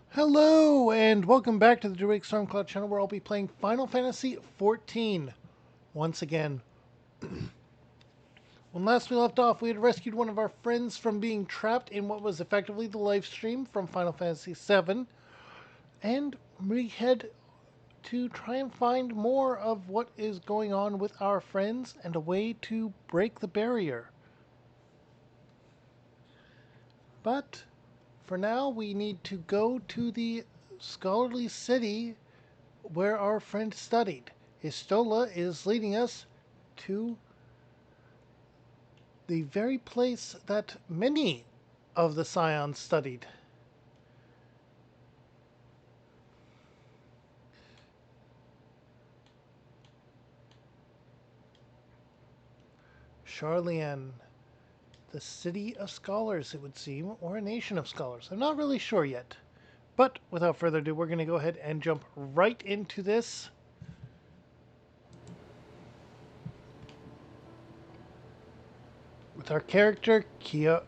Hello, and welcome back to the Druidic Stormcloud channel where I'll be playing Final Fantasy XIV once again. When last we left off, we had rescued one of our friends from being trapped in what was effectively the live stream from Final Fantasy VII, and we head to try and find more of what is going on with our friends and a way to break the barrier. But for now, we need to go to the scholarly city where our friend studied. Histola is leading us to the very place that many of the Scions studied. Charlian, the city of scholars, it would seem, or a nation of scholars. I'm not really sure yet. But without further ado, we're going to go ahead and jump right into this. With our character, Kiara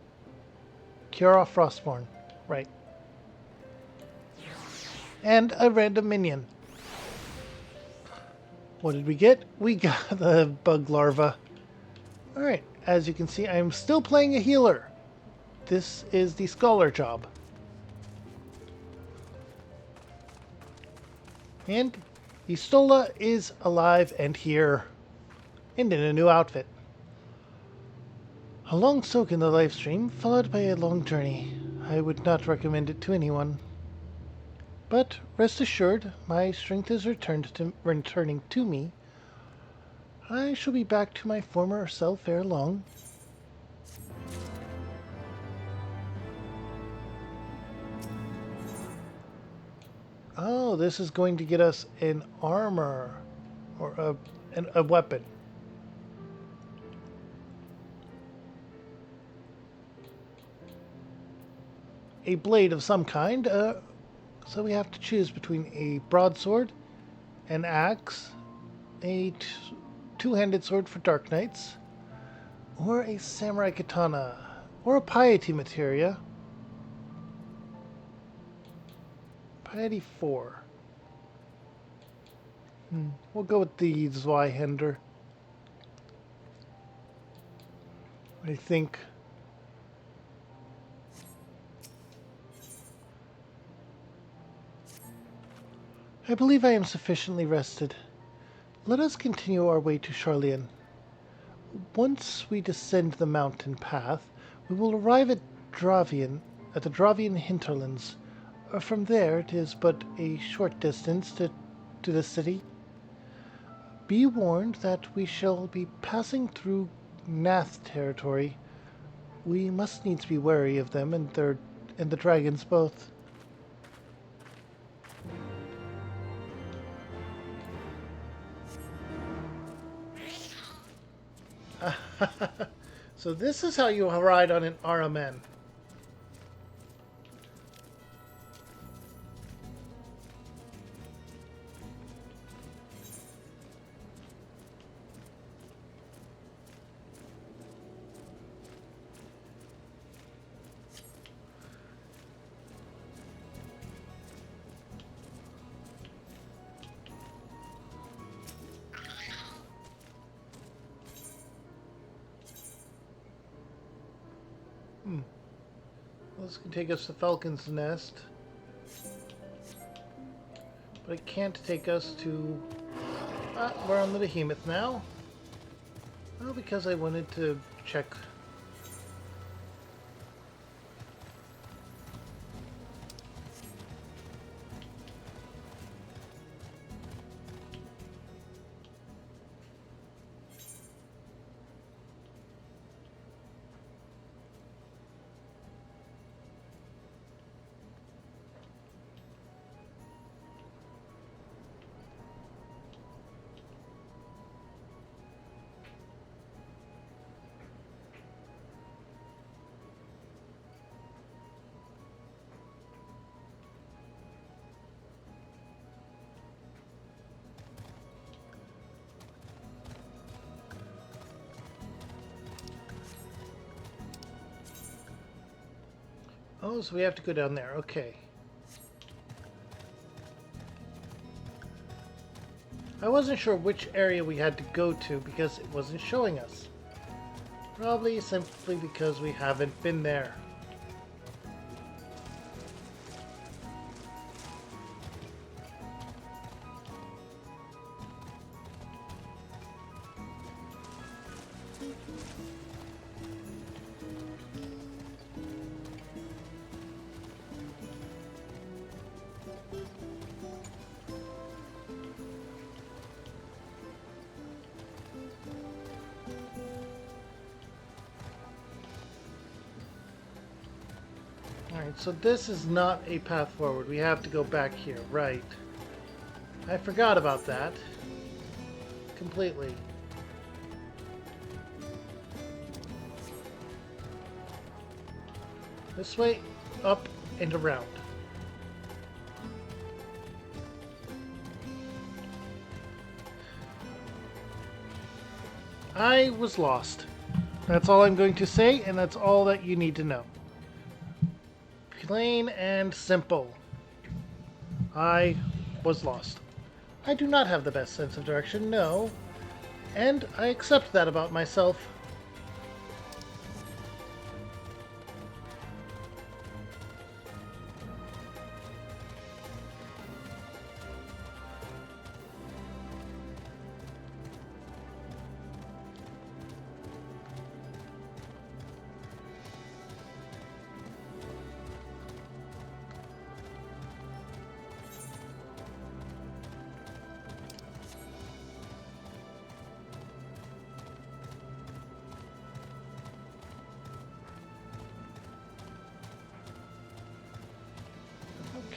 Frostborn. Right. And a random minion. What did we get? We got the bug larva. Alright, as you can see, I'm still playing a healer. This is the scholar job. And Istola is alive and here. And in a new outfit. A long soak in the live stream, followed by a long journey. I would not recommend it to anyone. But rest assured, my strength is returning to me. I shall be back to my former self ere long. Oh, this is going to get us an armor or a weapon. A blade of some kind. So we have to choose between a broadsword, an axe, a two-handed sword for Dark Knights, or a samurai katana, or a piety materia. Piety 4. We'll go with the Zweihänder. I think. I believe I am sufficiently rested. Let us continue our way to Charlian. Once we descend the mountain path, we will arrive at the Dravian hinterlands. From there, it is but a short distance to the city. Be warned that we shall be passing through Nath territory. We must needs be wary of them and the dragons both. So this is how you ride on an RMN. This can take us to Falcon's Nest. But it can't take us to... we're on the Behemoth now. Well, because I wanted to check... Oh, so we have to go down there. Okay. I wasn't sure which area we had to go to because it wasn't showing us. Probably simply because we haven't been there. Alright, so this is not a path forward. We have to go back here, right. I forgot about that. Completely. This way, up, and around. I was lost. That's all I'm going to say, and that's all that you need to know. Plain and simple. I was lost. I do not have the best sense of direction, no. And I accept that about myself.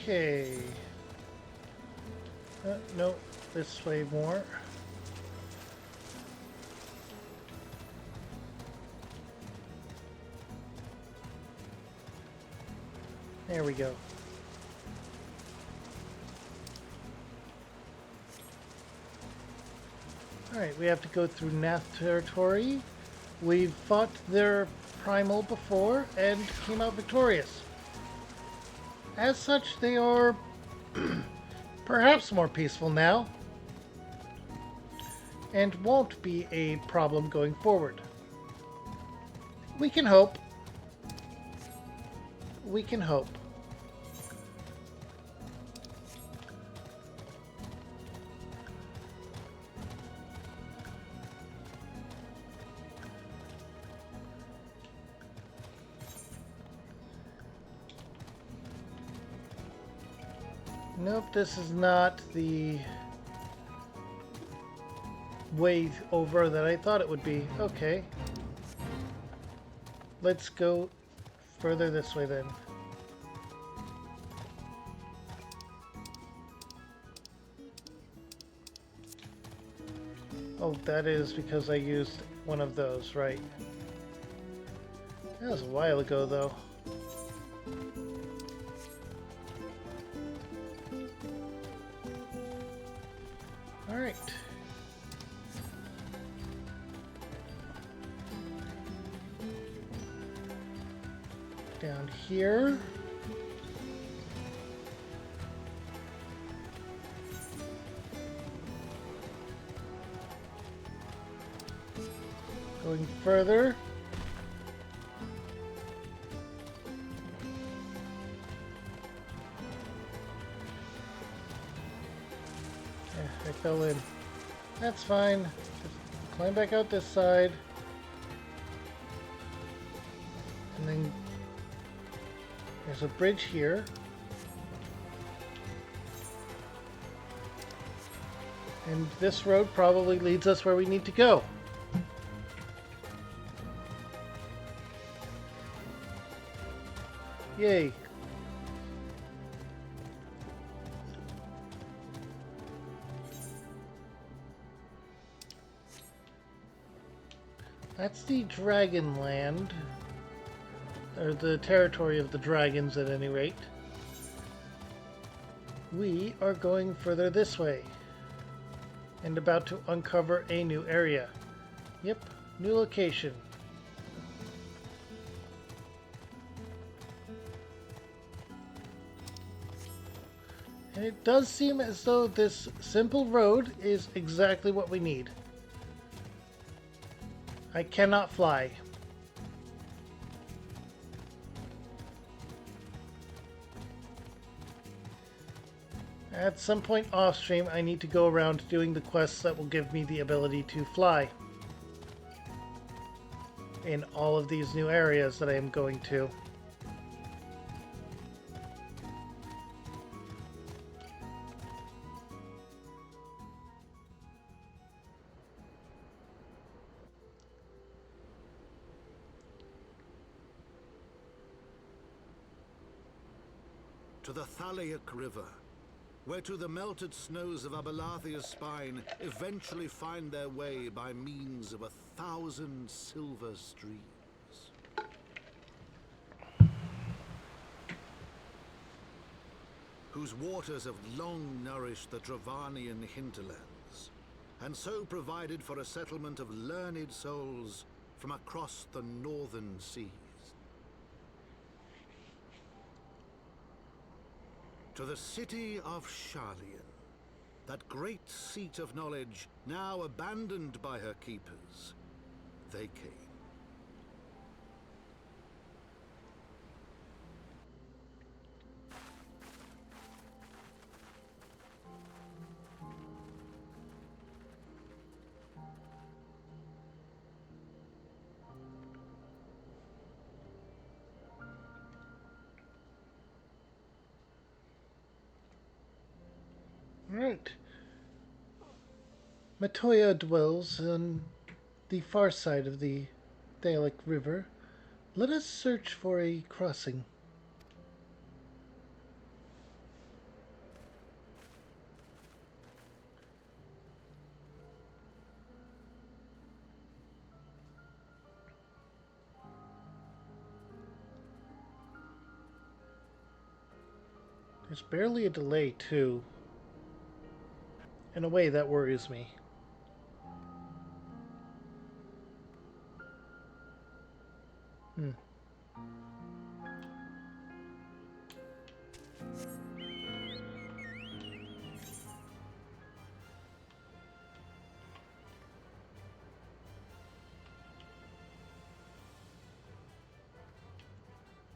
Okay. No, this way more. There we go. Alright, we have to go through Nath territory. We've fought their primal before and came out victorious. As such, they are perhaps more peaceful now, and won't be a problem going forward. We can hope. We can hope. Nope, this is not the way over that I thought it would be. Okay. Let's go further this way then. Oh, that is because I used one of those, right. That was a while ago, though. Alright. Down here. Going further. I fell in. That's fine. Just climb back out this side. And then there's a bridge here. And this road probably leads us where we need to go. Yay. That's the Dragon Land, or the territory of the dragons at any rate. We are going further this way, and about to uncover a new area. Yep, new location. And it does seem as though this simple road is exactly what we need. I cannot fly. At some point off stream, I need to go around doing the quests that will give me the ability to fly in all of these new areas that I am going to. To the Thaliac River, where to the melted snows of Abelathia's spine eventually find their way by means of 1,000 silver streams. Whose waters have long nourished the Dravanian hinterlands, and so provided for a settlement of learned souls from across the northern seas. To the city of Sharlayan, that great seat of knowledge now abandoned by her keepers, they came. Right. Matoya dwells on the far side of the Thaliac River. Let us search for a crossing. There's barely a delay, too. In a way, that worries me.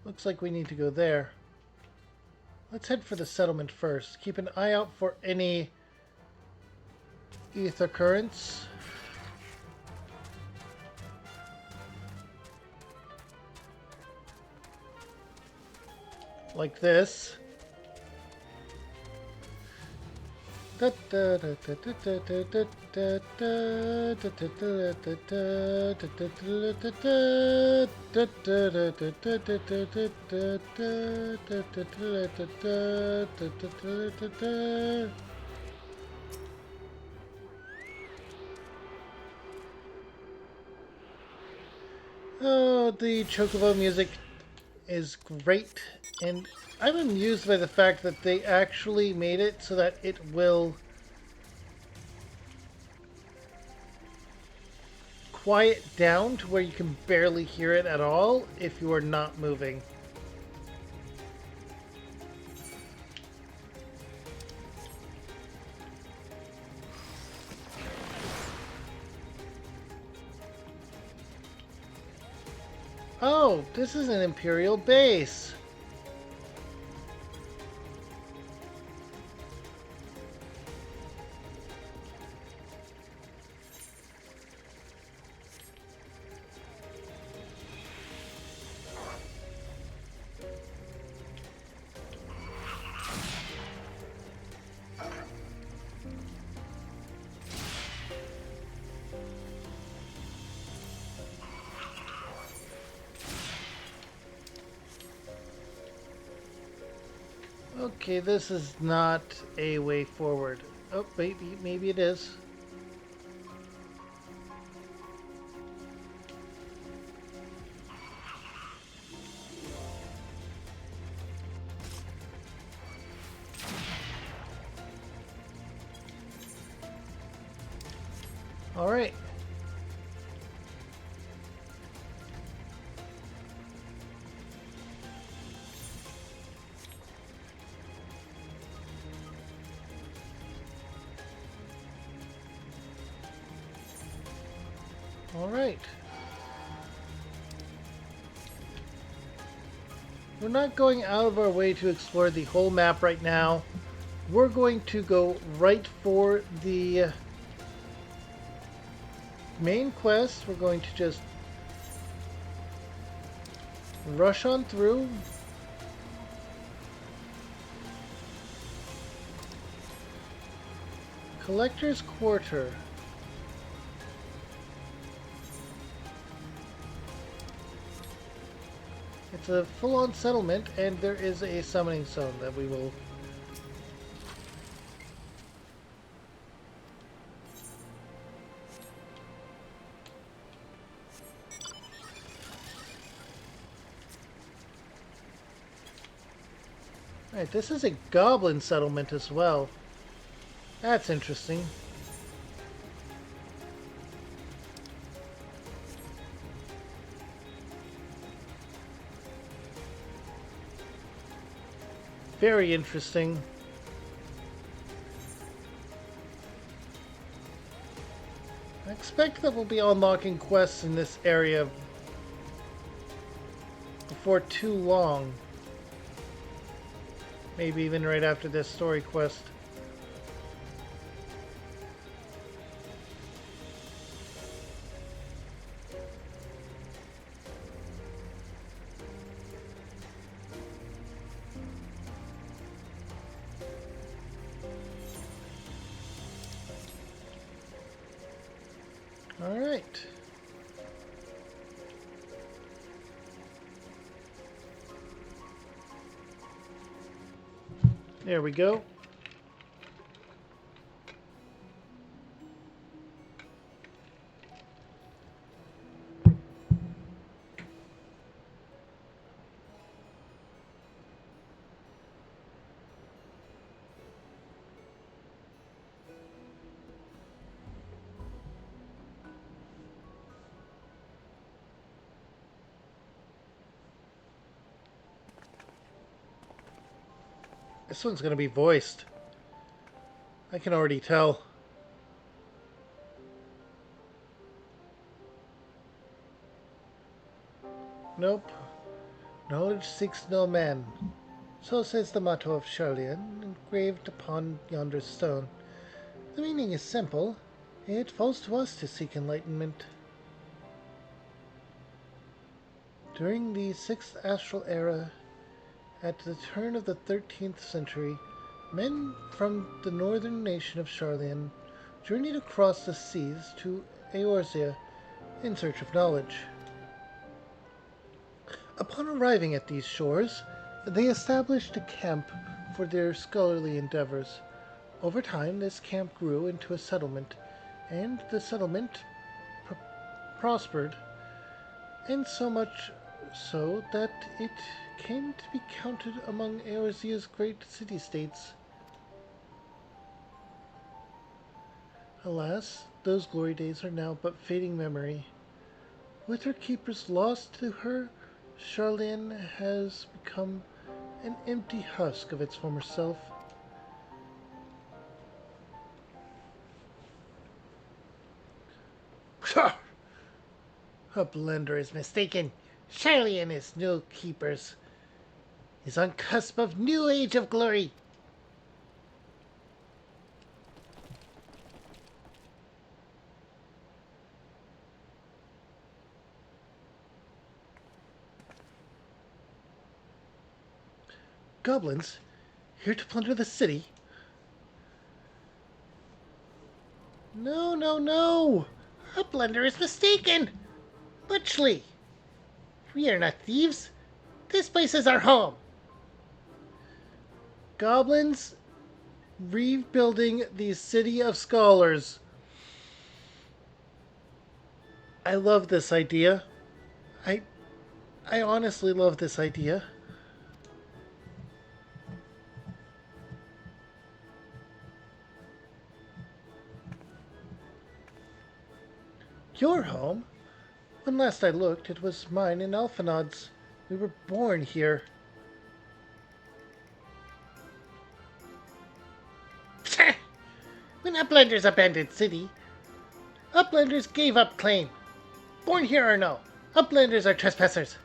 Looks like we need to go there. Let's head for the settlement first. Keep an eye out for any ether currents. Like this. Oh, the Chocobo music is great, and I'm amused by the fact that they actually made it so that it will quiet down to where you can barely hear it at all if you are not moving. Oh, this is an Imperial base. Okay, this is not a way forward. Oh, maybe it is. All right. Alright. We're not going out of our way to explore the whole map right now. We're going to go right for the main quest. We're going to just rush on through. Collector's Quarter. It's a full-on settlement, and there is a summoning zone that we will... Alright, this is a goblin settlement as well. That's interesting. Very interesting. I expect that we'll be unlocking quests in this area before too long. Maybe even right after this story quest. All right. There we go. This one's going to be voiced. I can already tell. Nope. Knowledge seeks no man. So says the motto of Charlian, engraved upon yonder stone. The meaning is simple. It falls to us to seek enlightenment. During the 6th Astral Era, at the turn of the 13th century, men from the northern nation of Charlian journeyed across the seas to Eorzea in search of knowledge. Upon arriving at these shores, they established a camp for their scholarly endeavors. Over time, this camp grew into a settlement, and the settlement prospered, and so much so that it came to be counted among Eorzea's great city-states. Alas, those glory days are now but fading memory. With her keepers lost to her, Charlian has become an empty husk of its former self. A blender is mistaken. Charlian is no keepers. Is on cusp of new age of glory. Goblins, here to plunder the city? No, no, no! A blender is mistaken! Butchley! We are not thieves. This place is our home. Goblins rebuilding the city of scholars. I love this idea. I honestly love this idea. Your home? When last I looked, it was mine and Alphanod's. We were born here. When Uplanders abandoned city, Uplanders gave up claim. Born here or no, uplanders are trespassers.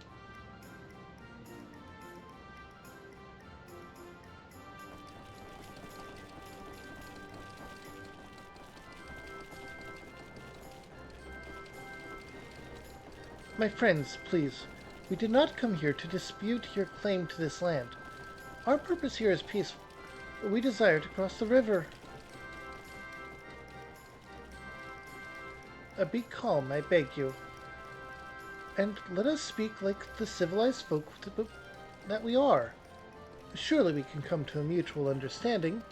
My friends, please, we did not come here to dispute your claim to this land. Our purpose here is peaceful. We desire to cross the river. Be calm, I beg you. And let us speak like the civilized folk that we are. Surely we can come to a mutual understanding.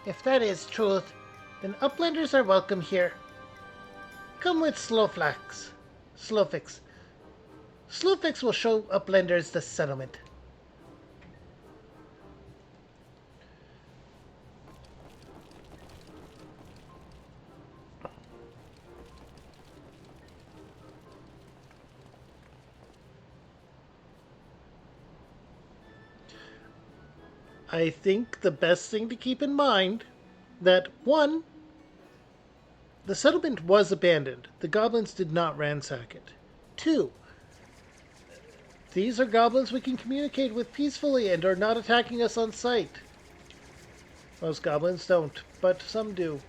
If that is truth, then uplanders are welcome here. Come with Slowfix. Slowfix will show uplanders the settlement. I think the best thing to keep in mind that 1. The settlement was abandoned. The goblins did not ransack it. 2. These are goblins we can communicate with peacefully and are not attacking us on sight. Most goblins don't, but some do,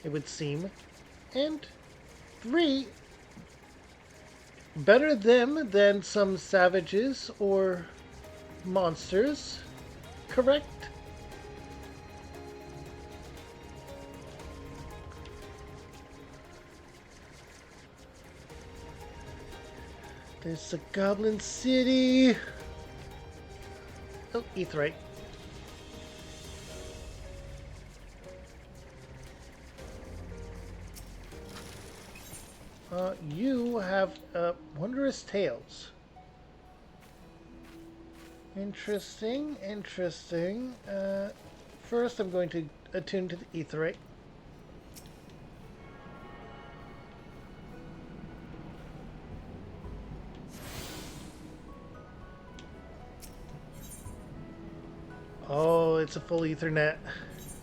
it would seem. And 3. Better them than some savages or monsters. Correct? There's a goblin city. Oh, Etherite. You have wondrous tales. Interesting. First, I'm going to attune to the Etherite. Oh, it's a full Ethernet.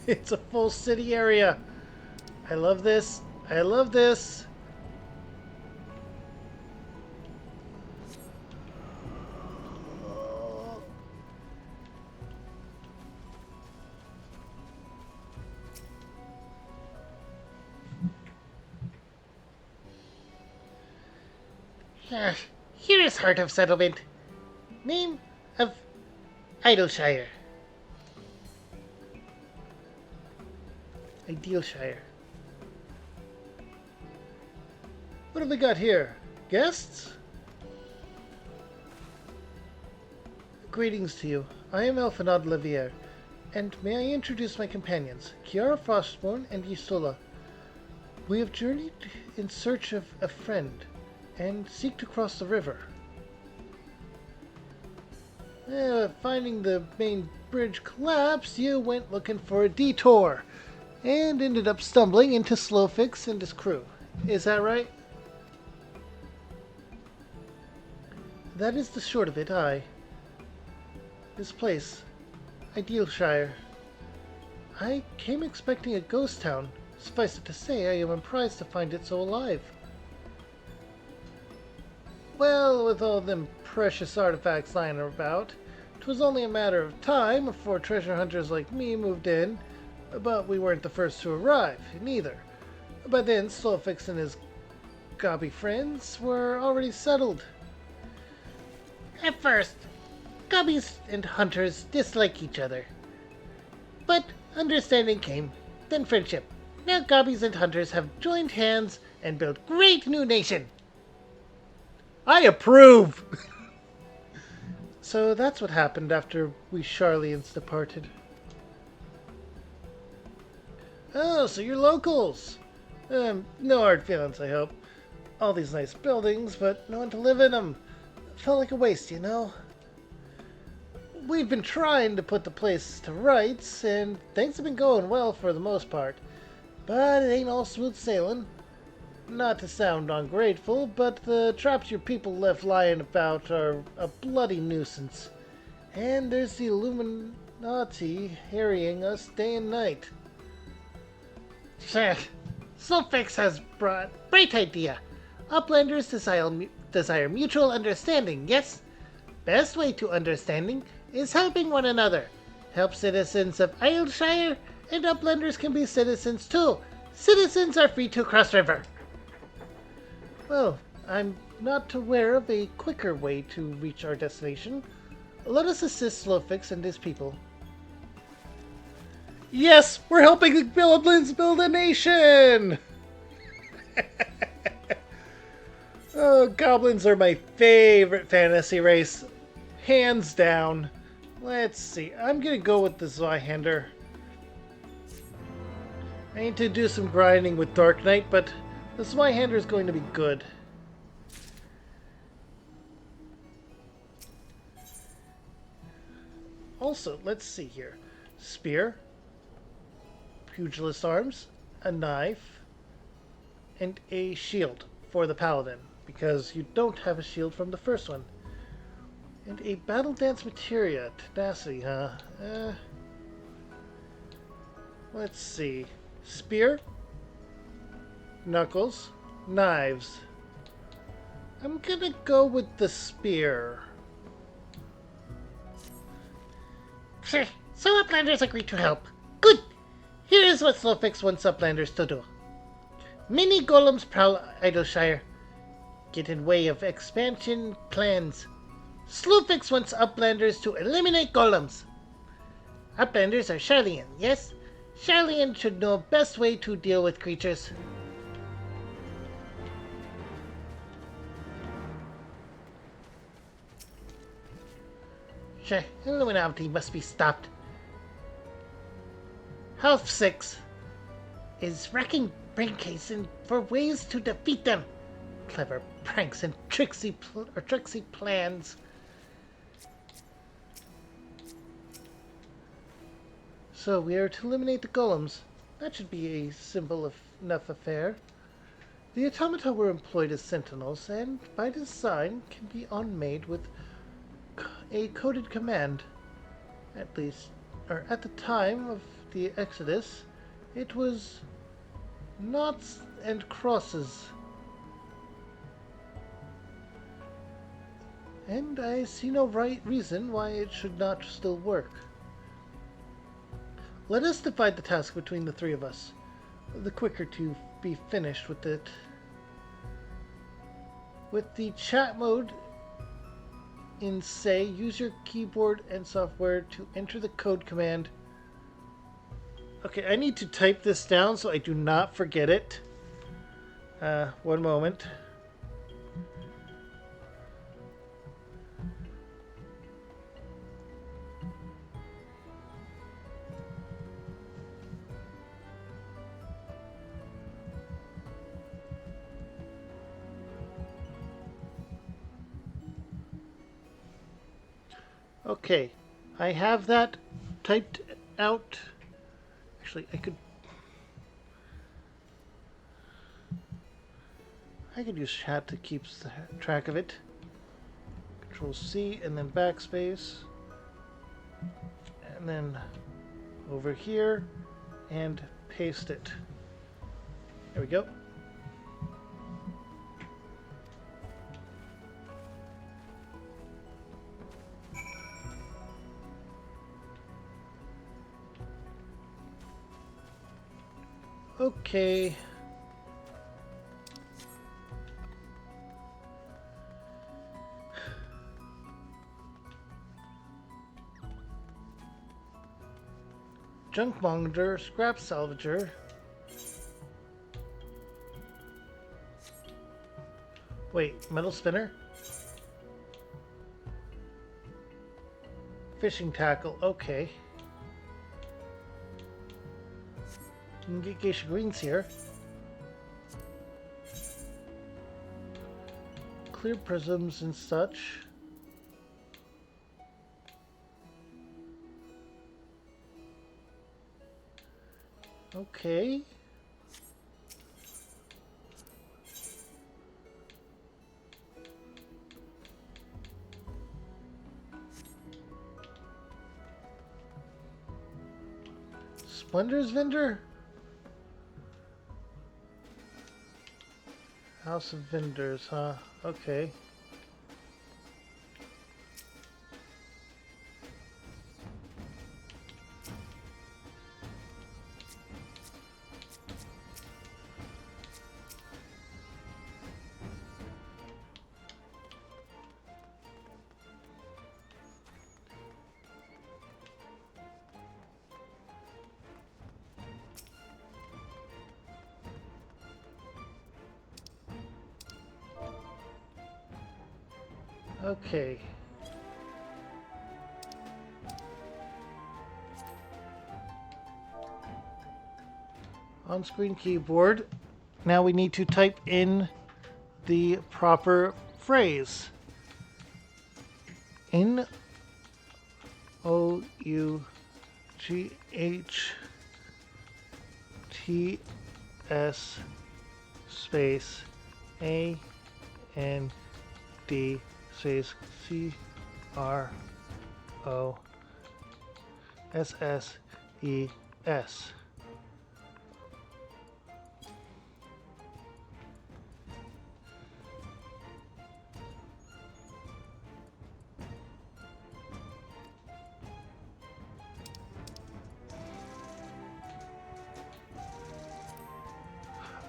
It's a full city area. I love this. Here is Heart of Settlement. Name of Idleshire. Idealshire. What have we got here? Guests? Greetings to you. I am Elfinod Levier, and may I introduce my companions, Kiara Frostborn and Ysola. We have journeyed in search of a friend, and seek to cross the river. Finding the main bridge collapse, you went looking for a detour, and ended up stumbling into Slowfix and his crew. Is that right? That is the short of it, aye. This place, Idealshire. I came expecting a ghost town. Suffice it to say, I am surprised to find it so alive. Well, with all them precious artifacts lying about, 'twas only a matter of time before treasure hunters like me moved in, but we weren't the first to arrive, neither. By then, Slowfix and his gobby friends were already settled. At first, gobbies and hunters dislike each other. But understanding came, then friendship. Now gobbies and hunters have joined hands and built great new nation. I approve! So that's what happened after we Charlians departed. Oh, so you're locals. No hard feelings, I hope. All these nice buildings, but no one to live in them. Felt like a waste, you know? We've been trying to put the place to rights, and things have been going well for the most part. But it ain't all smooth sailing. Not to sound ungrateful, but the traps your people left lying about are a bloody nuisance. And there's the Illuminati harrying us day and night. Sure. Sulfix has brought great idea. Uplanders desire mutual understanding, yes? Best way to understanding is helping one another. Help citizens of Aylshire, and Uplanders can be citizens too. Citizens are free to cross river. Well, I'm not aware of a quicker way to reach our destination. Let us assist Slowfix and his people. Yes, we're helping the goblins build a nation! Oh, goblins are my favorite fantasy race. Hands down. Let's see. I'm gonna go with the Zweihander. I need to do some grinding with Dark Knight, but the Zweihander is going to be good. Also, let's see here. Spear, pugilist arms, a knife, and a shield for the paladin, because you don't have a shield from the first one. And a battle dance materia, tenacity, huh? Let's see. Spear, knuckles, knives. I'm gonna go with the spear. Sure. So Uplanders agree to help. Good. Here is what Slowfix wants Uplanders to do. Many golems prowl Idleshire. Get in way of expansion plans. Slowfix wants Uplanders to eliminate golems. Uplanders are Charlian, yes? Charlian should know best way to deal with creatures. Sure, Illuminati must be stopped. Half 6 is wrecking Braincase for ways to defeat them. Clever pranks and tricksy plans. So we are to eliminate the golems. That should be a simple enough affair. The automata were employed as sentinels, and by design can be unmade with a coded command. At least, or at the time of the Exodus, it was knots and crosses. And I see no reason why it should not still work. Let us divide the task between the three of us. The quicker to be finished with it. With the chat mode in Say, use your keyboard and software to enter the code command. Okay, I need to type this down so I do not forget it. One moment. Okay, I have that typed out. Actually, I could use chat to keep track of it. Control C and then backspace. And then over here and paste it. There we go. Okay. Junkmonger, scrap salvager. Wait, metal spinner? Fishing tackle, okay. You can get geisha greens here. Clear prisms and such. Okay. Splendor's vendor? House of Vendors, huh? Okay. Okay. On-screen keyboard. Now we need to type in the proper phrase. Noughts space AND space CROSSES.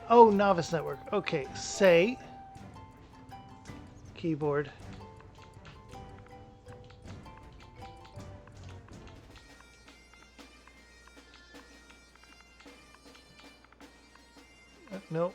Oh, Novice Network. Okay, say keyboard. Nope.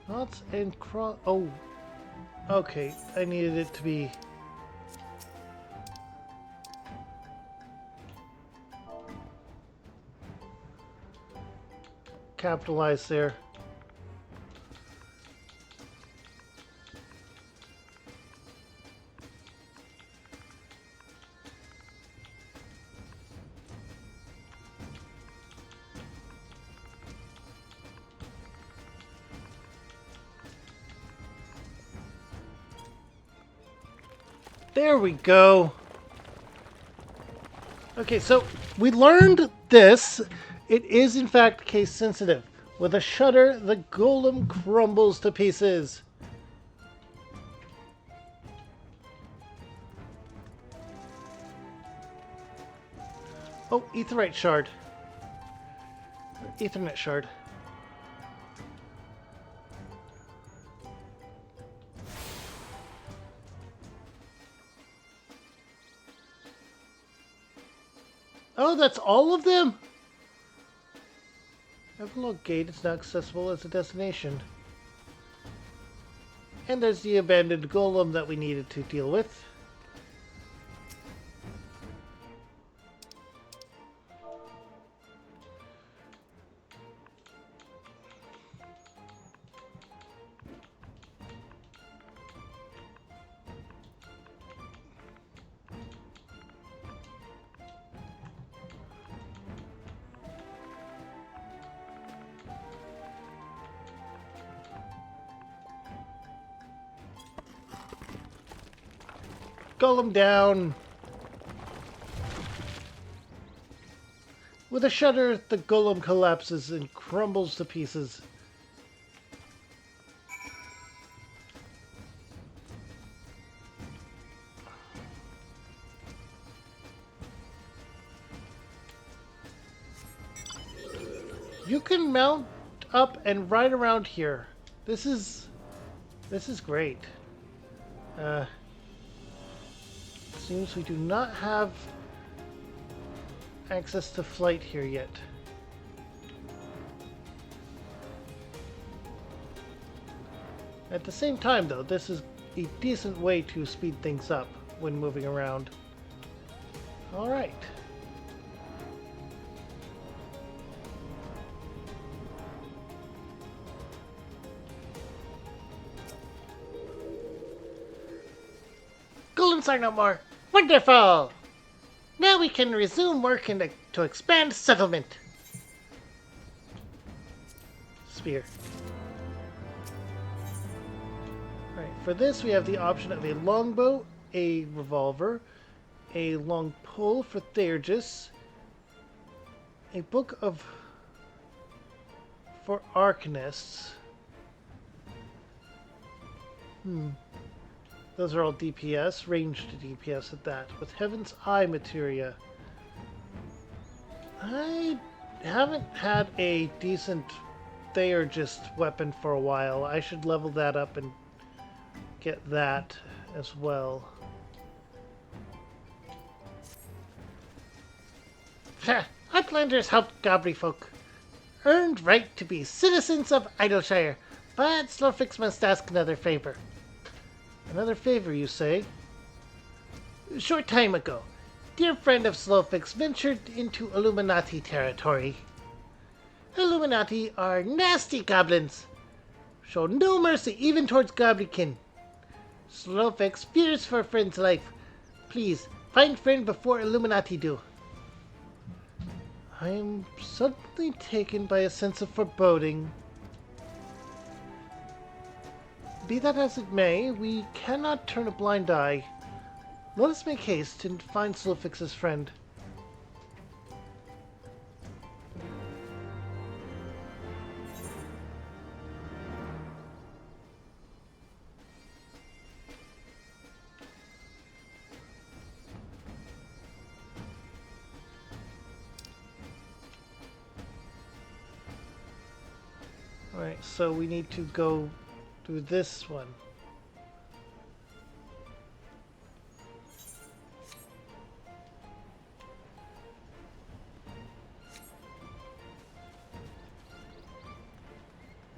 Knots and cross. Oh, okay. I needed it to be. Capitalized there. There we go. Okay, so we learned this. It is in fact case sensitive. With a shudder, the golem crumbles to pieces. Oh, Etherite shard. Ethernet shard. Oh, that's all of them? Everlock Gate is now accessible as a destination. And there's the abandoned golem that we needed to deal with. Golem down! With a shudder, the golem collapses and crumbles to pieces. You can mount up and ride around here. This is great. Seems we do not have access to flight here yet. At the same time, though, this is a decent way to speed things up when moving around. All right. golems are no more. Wonderful! Now we can resume work to expand settlement. Spear. Alright, for this we have the option of a longbow, a revolver, a long pole for Thergis, a book of for arcanists. Those are all DPS, ranged DPS at that, with Heaven's Eye materia. I haven't had a decent Thergist weapon for a while. I should level that up and get that as well. Uplanders helped Goblin folk. Earned right to be citizens of Idleshire, but Slowfix must ask another favor. Another favor, you say? A short time ago, dear friend of Slowfix ventured into Illuminati territory. Illuminati are nasty goblins. Show no mercy even towards Goblinkin. Slowfix fears for friend's life. Please, find friend before Illuminati do. I am suddenly taken by a sense of foreboding. Be that as it may, we cannot turn a blind eye. Let us make haste and find Slowfix's friend. Alright, so we need to go through this one.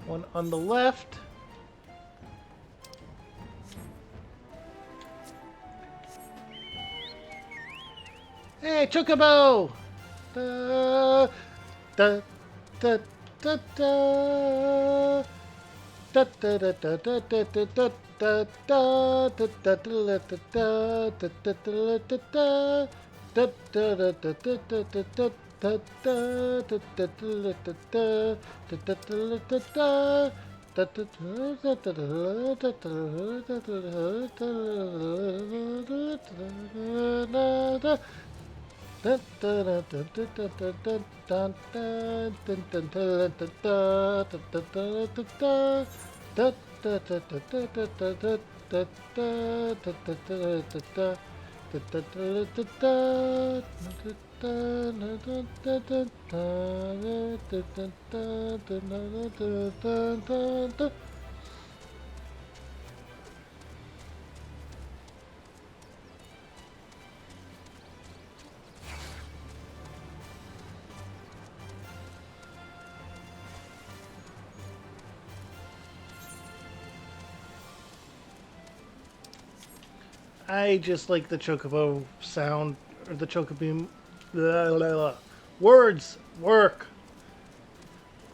One on the left. Hey, Chocobo! Da, da, da, da, da. Da da da da da da da da da da da I just like the Chocobo sound, or the Chocobo. Words work.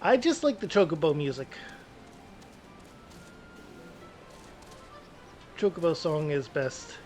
I just like the Chocobo music. Chocobo song is best.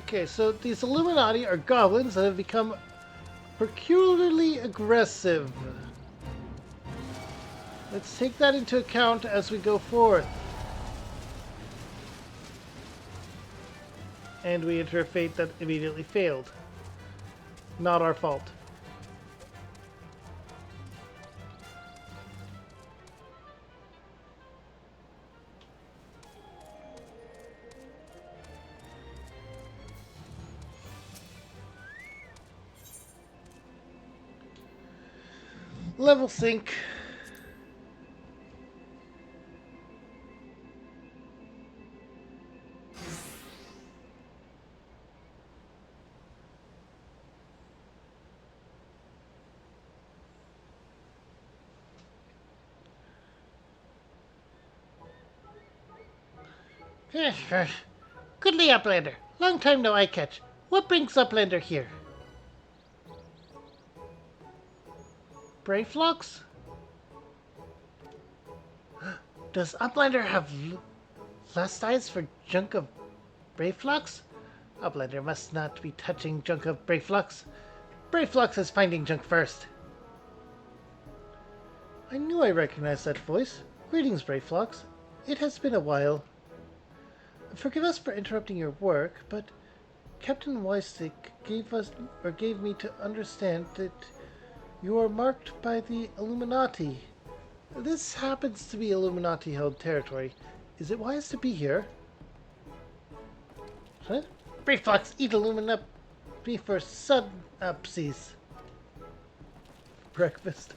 Okay, so these Illuminati are goblins that have become peculiarly aggressive. Let's take that into account as we go forth. And we enter a fate that immediately failed. Not our fault. Level sync. Goodly Uplander. Long time no eye catch. What brings Uplander here? Brayflocks? Does Uplander have last eyes for junk of Brayflocks? Uplander must not be touching junk of Brayflocks. Brayflocks is finding junk first. I knew I recognized that voice. Greetings, Brayflocks. It has been a while. Forgive us for interrupting your work, but Captain Wystick gave me to understand that you are marked by the Illuminati. This happens to be Illuminati-held territory. Is it wise to be here? Huh? Brayflocks eat Illuminati for sun-upsies. Breakfast.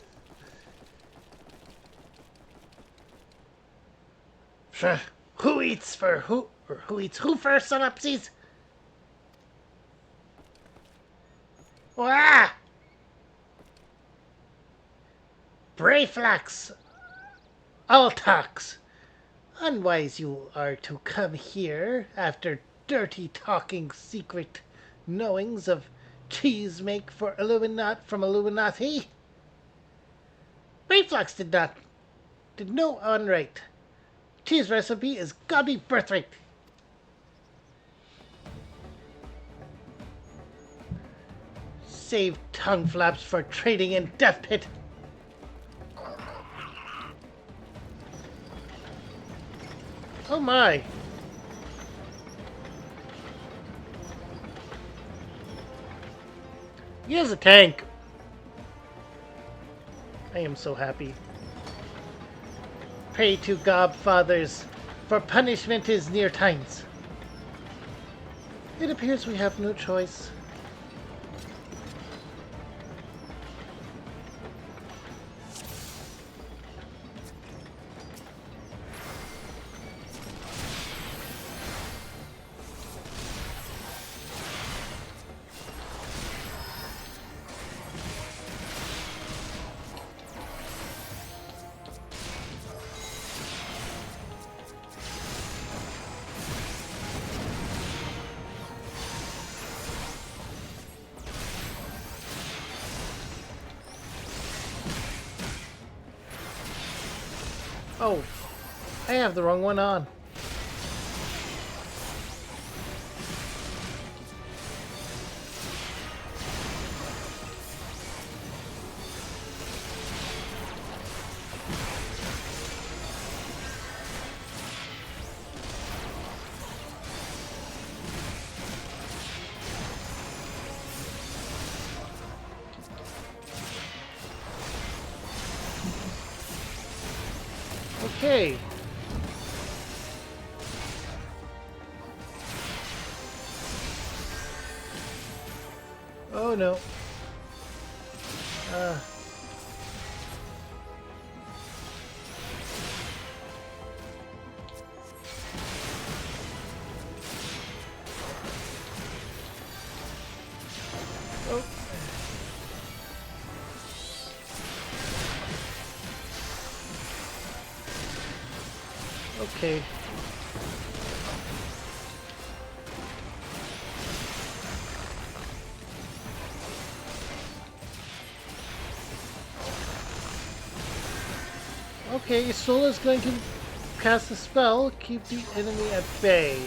Who eats for who? Or who eats who for sun-upsies? Wah! Brayflocks! Altox! Unwise you are to come here after dirty talking secret knowings of cheese make for Illuminati. Brayflocks did no unright. Cheese recipe is gobby birthright. Save tongue flaps for trading in Death Pit. Oh my. He has a tank. I am so happy. Pray to Godfathers, for punishment is near times. It appears we have no choice. Oh, I have the wrong one on. Okay. Oh no. Oh. Okay. Okay, Sola's going to cast a spell, keep the enemy at bay.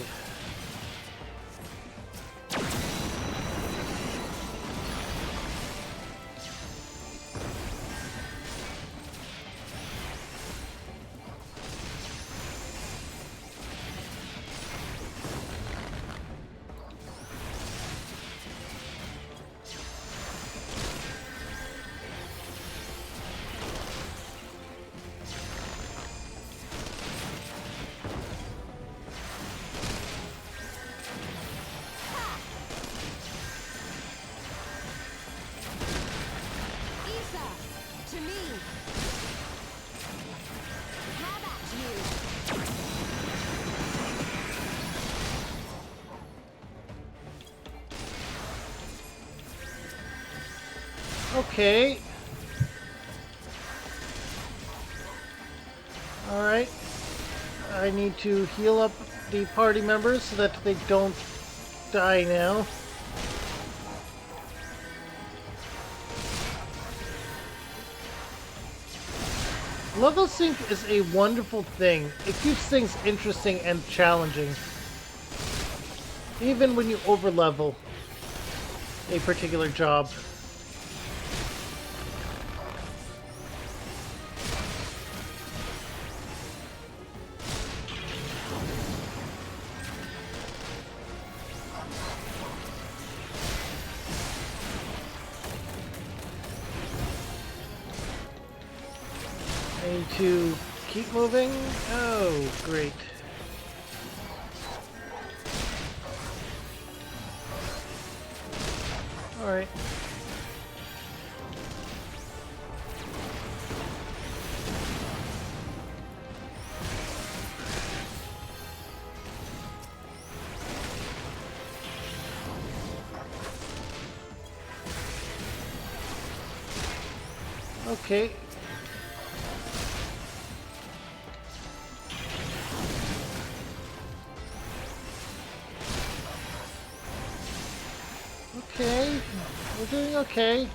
Okay. Alright. I need to heal up the party members so that they don't die now. Level sync is a wonderful thing. It keeps things interesting and challenging. Even when you overlevel a particular job. I need to keep moving. Oh, great. Alright. Okay. Okay, we're doing okay.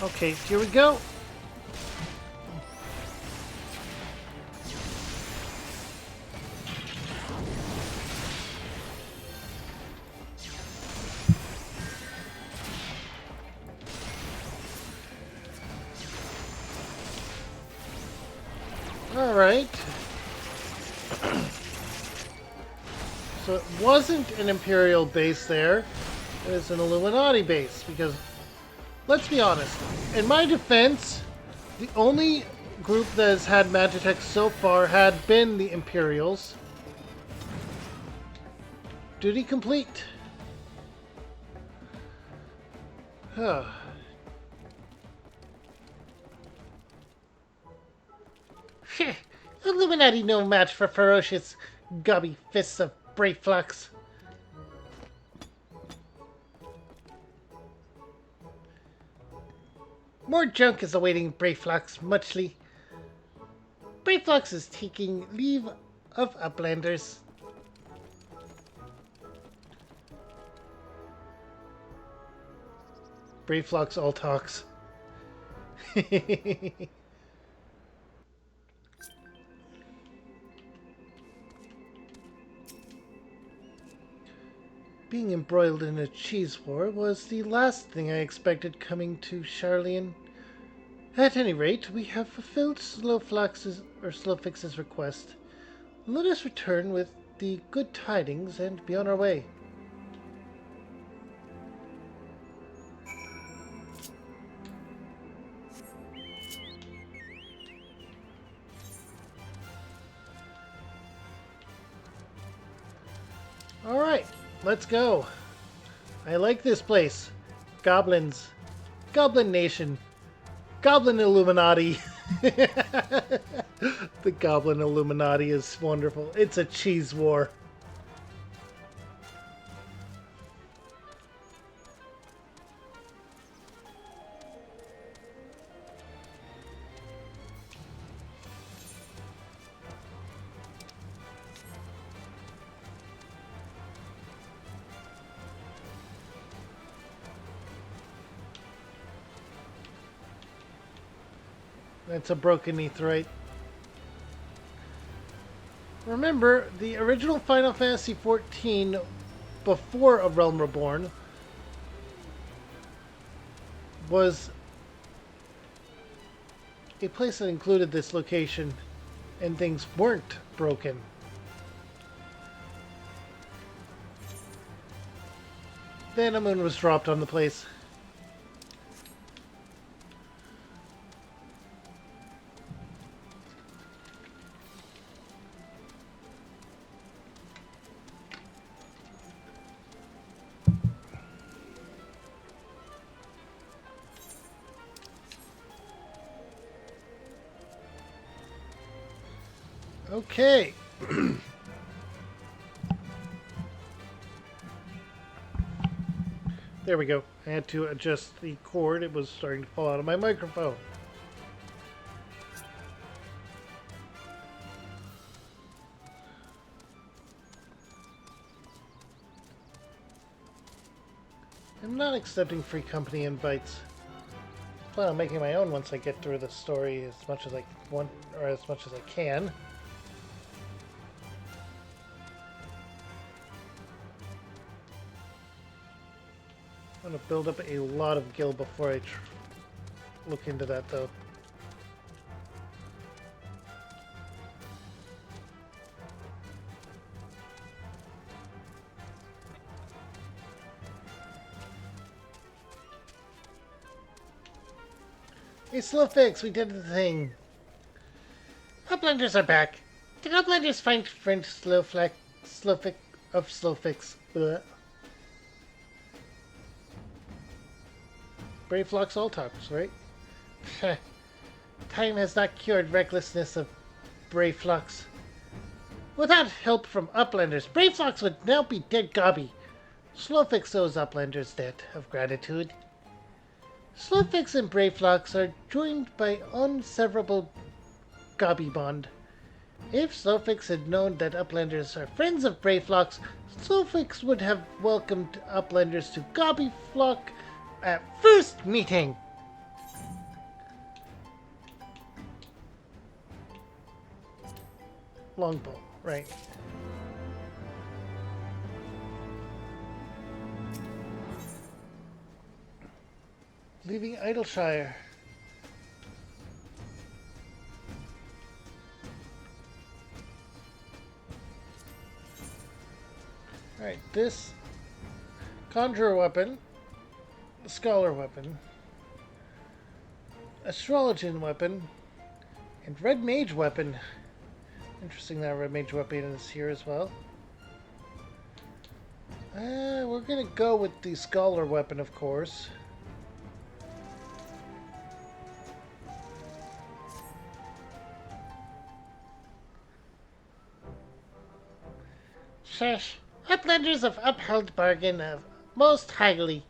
Okay, here we go. Alright. So it wasn't an Imperial base there. It was an Illuminati base, because, let's be honest, in my defense, the only group that has had Magitech so far had been the Imperials. Duty complete. Huh. Illuminati no match for ferocious gobby fists of brave flux. More junk is awaiting Brave Flux, muchly. Brave Flux is taking leave of Uplanders. Brave Flux all talks. Being embroiled in a cheese war was the last thing I expected coming to Charlian. At any rate, we have fulfilled Slowfix's request. Let us return with the good tidings and be on our way. Alright, let's go. I like this place. Goblins. Goblin Nation. Goblin Illuminati. The Goblin Illuminati is wonderful. It's a cheese war. That's a broken Aetheryte. Remember, the original Final Fantasy XIV, before A Realm Reborn, was a place that included this location, and things weren't broken. Then a moon was dropped on the place. Okay, There we go. I had to adjust the cord. It was starting to fall out of my microphone. I'm not accepting free company invites. I plan on making my own once I get through the story as much as I want, or as much as I can. I'm going to build up a lot of gil before I look into that, though. Hey, Slowfix, we did the thing. Uplanders are back. The Gobliners find friend Slowfix of Slowfix. Blech. Brave Flocks all talks, right? Time has not cured recklessness of Brave Flocks. Without help from Uplanders, Brave Flocks would now be dead gobby. Slowfix owes Uplanders debt of gratitude. Slowfix and Brave Flocks are joined by unseverable gobby bond. If Slowfix had known that Uplanders are friends of Brave Flocks, Slowfix would have welcomed Uplanders to Gobby Flock at first meeting. Longbow, right. Leaving Idleshire. Alright, this Conjurer weapon, Scholar weapon, Astrologian weapon, and Red Mage weapon. Interesting that Red Mage weapon is here as well. We're gonna go with the Scholar weapon, of course. Shush. Uplanders have upheld bargain of most highly.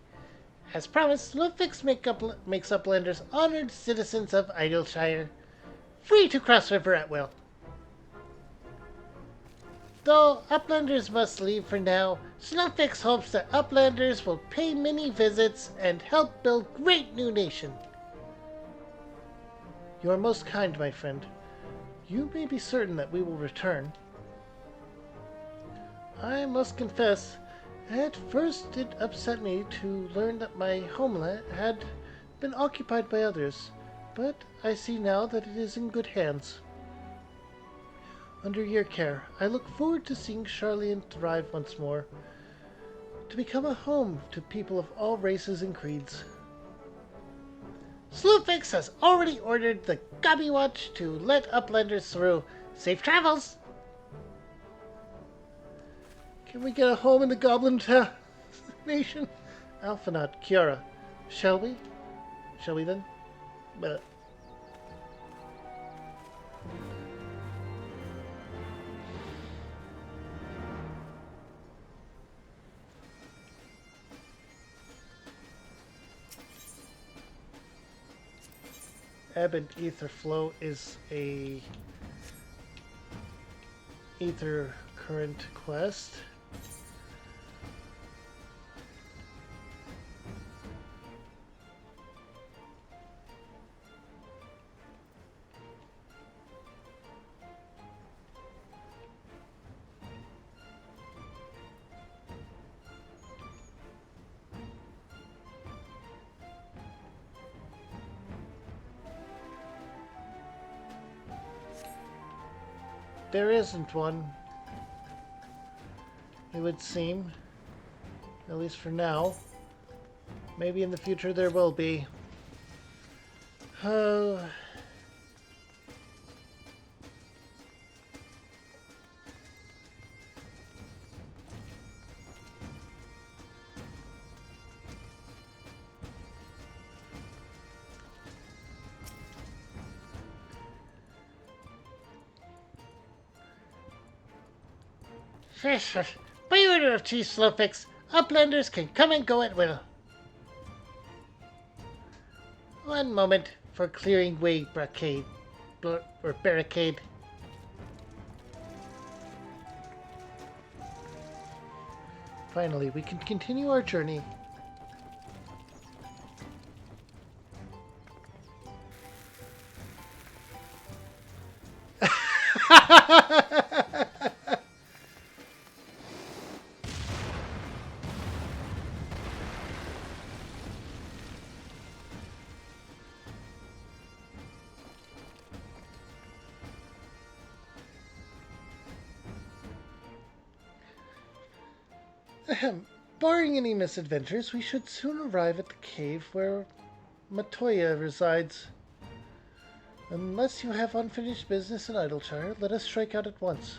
As promised, Slowfix makes Uplanders honored citizens of Idleshire, free to cross river at will. Though Uplanders must leave for now, Slowfix hopes that Uplanders will pay many visits and help build great new nation. You are most kind, my friend. You may be certain that we will return. I must confess, at first it upset me to learn that my homeland had been occupied by others, but I see now that it is in good hands. Under your care, I look forward to seeing Charlian thrive once more, to become a home to people of all races and creeds. Slowfix has already ordered the Gobby Watch to let Uplanders through. Safe travels! Can we get a home in the Goblin Nation? Alphanaut, Kiara. Shall we? Shall we then? But Ebb and Ether Flow is a Ether Current quest. There isn't one, it would seem. At least for now. Maybe in the future there will be. Oh. By order of Chief Slowfix, Uplanders can come and go at will. One moment for clearing way barricade. Finally, we can continue our journey. Barring any misadventures, we should soon arrive at the cave where Matoya resides. Unless you have unfinished business in Idleshire, let us strike out at once.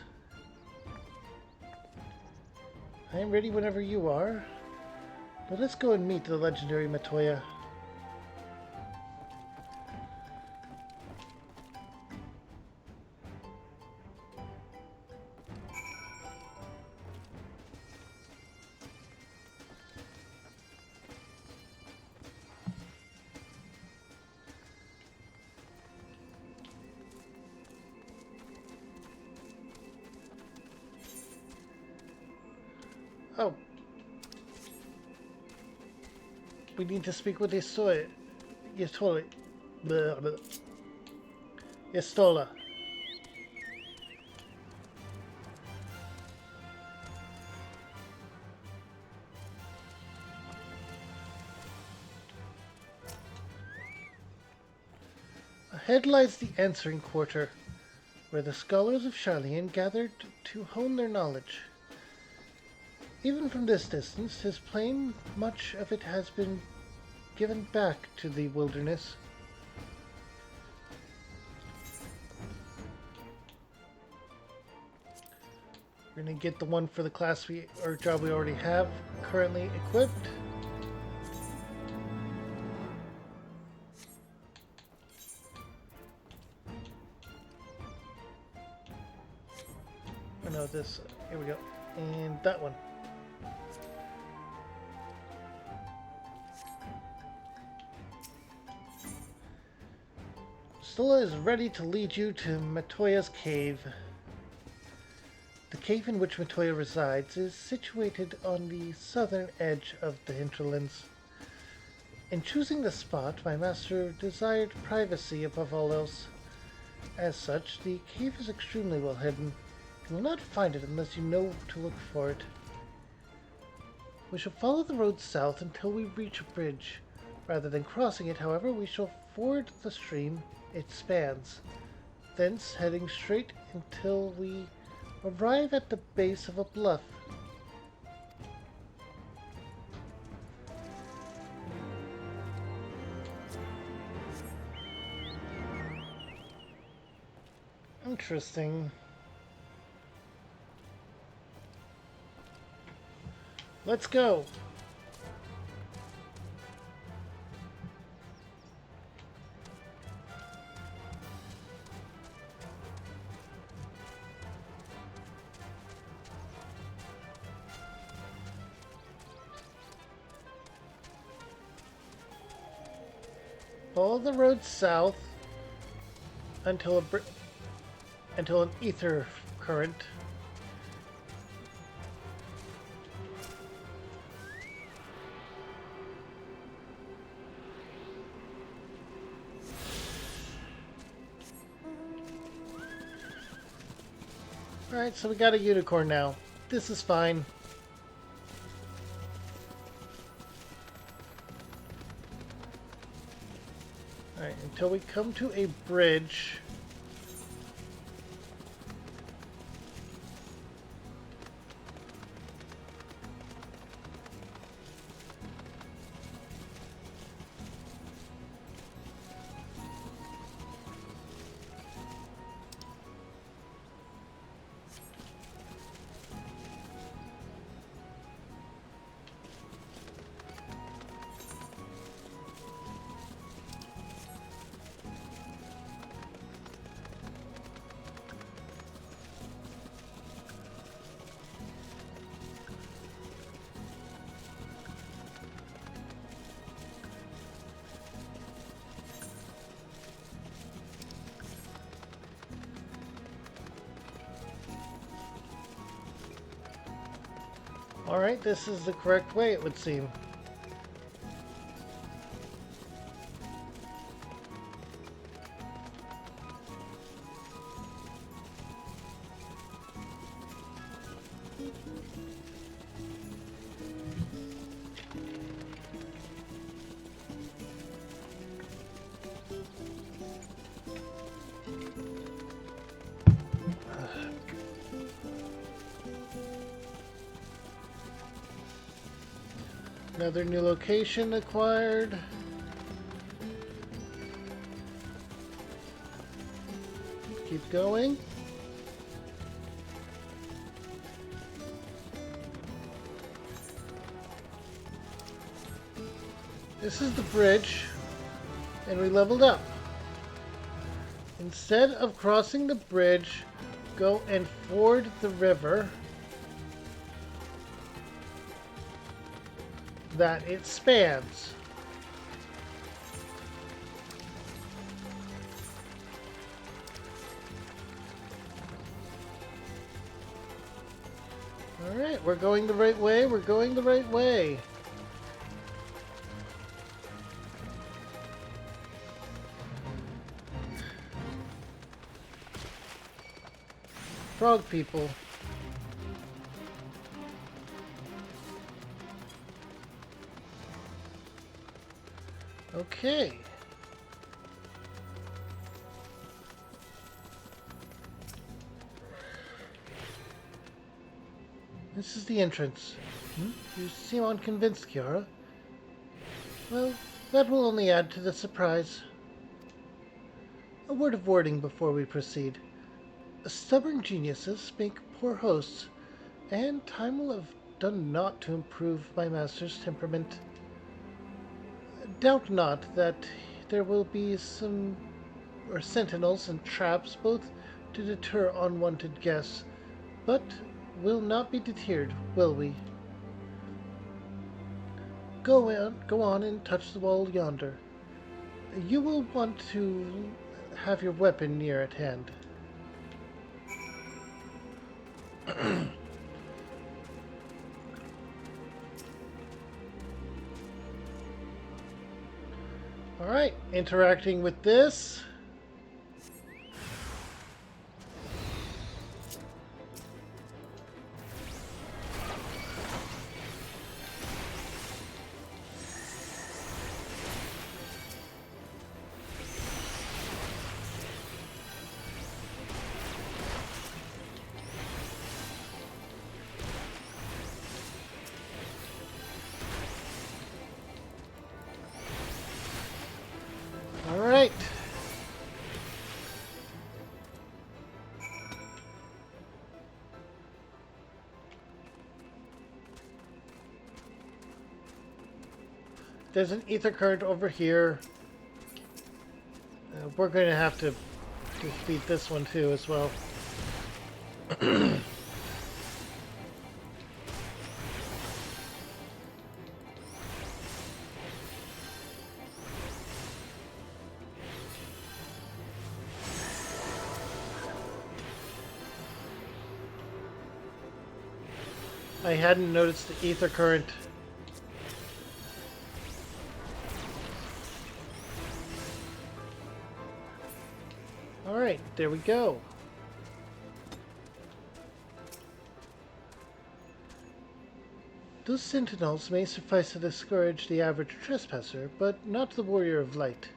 I am ready whenever you are. Let us go and meet the legendary Matoya. Oh. We need to speak with Yestola. Yestola. Ahead lies the answering quarter, where the scholars of Charlian gathered to hone their knowledge. Even from this distance, 'tis plain much of it has been given back to the wilderness. We're gonna get the one for the class or job we already have currently equipped. Oh no, this. Here we go. And that one. Stola is ready to lead you to Matoya's cave. The cave in which Matoya resides is situated on the southern edge of the hinterlands. In choosing the spot, my master desired privacy above all else. As such, the cave is extremely well hidden. You will not find it unless you know to look for it. We shall follow the road south until we reach a bridge. Rather than crossing it, however, we shall ford the stream it spans, thence heading straight until we arrive at the base of a bluff. Interesting. Let's go. Follow the road south until an ether current. Alright, so we got a unicorn now. This is fine. Alright, until we come to a bridge. Alright, this is the correct way, it would seem. Another new location acquired. Keep going. This is the bridge, and we leveled up. Instead of crossing the bridge, go and ford the river. That it spans. Alright, we're going the right way, we're going the right way. Frog people. Okay. This is the entrance. You seem unconvinced, Kiara. Well, that will only add to the surprise. A word of warning before we proceed. Stubborn geniuses make poor hosts, and time will have done naught to improve my master's temperament. Doubt not that there will be some sentinels and traps both to deter unwanted guests, but we'll not be deterred, will we? Go on and touch the wall yonder. You will want to have your weapon near at hand. Alright, interacting with this. Alright. There's an ether current over here. We're going to have to defeat this one too as well. I hadn't noticed the ether current. Alright, there we go. Those sentinels may suffice to discourage the average trespasser, but not the warrior of light.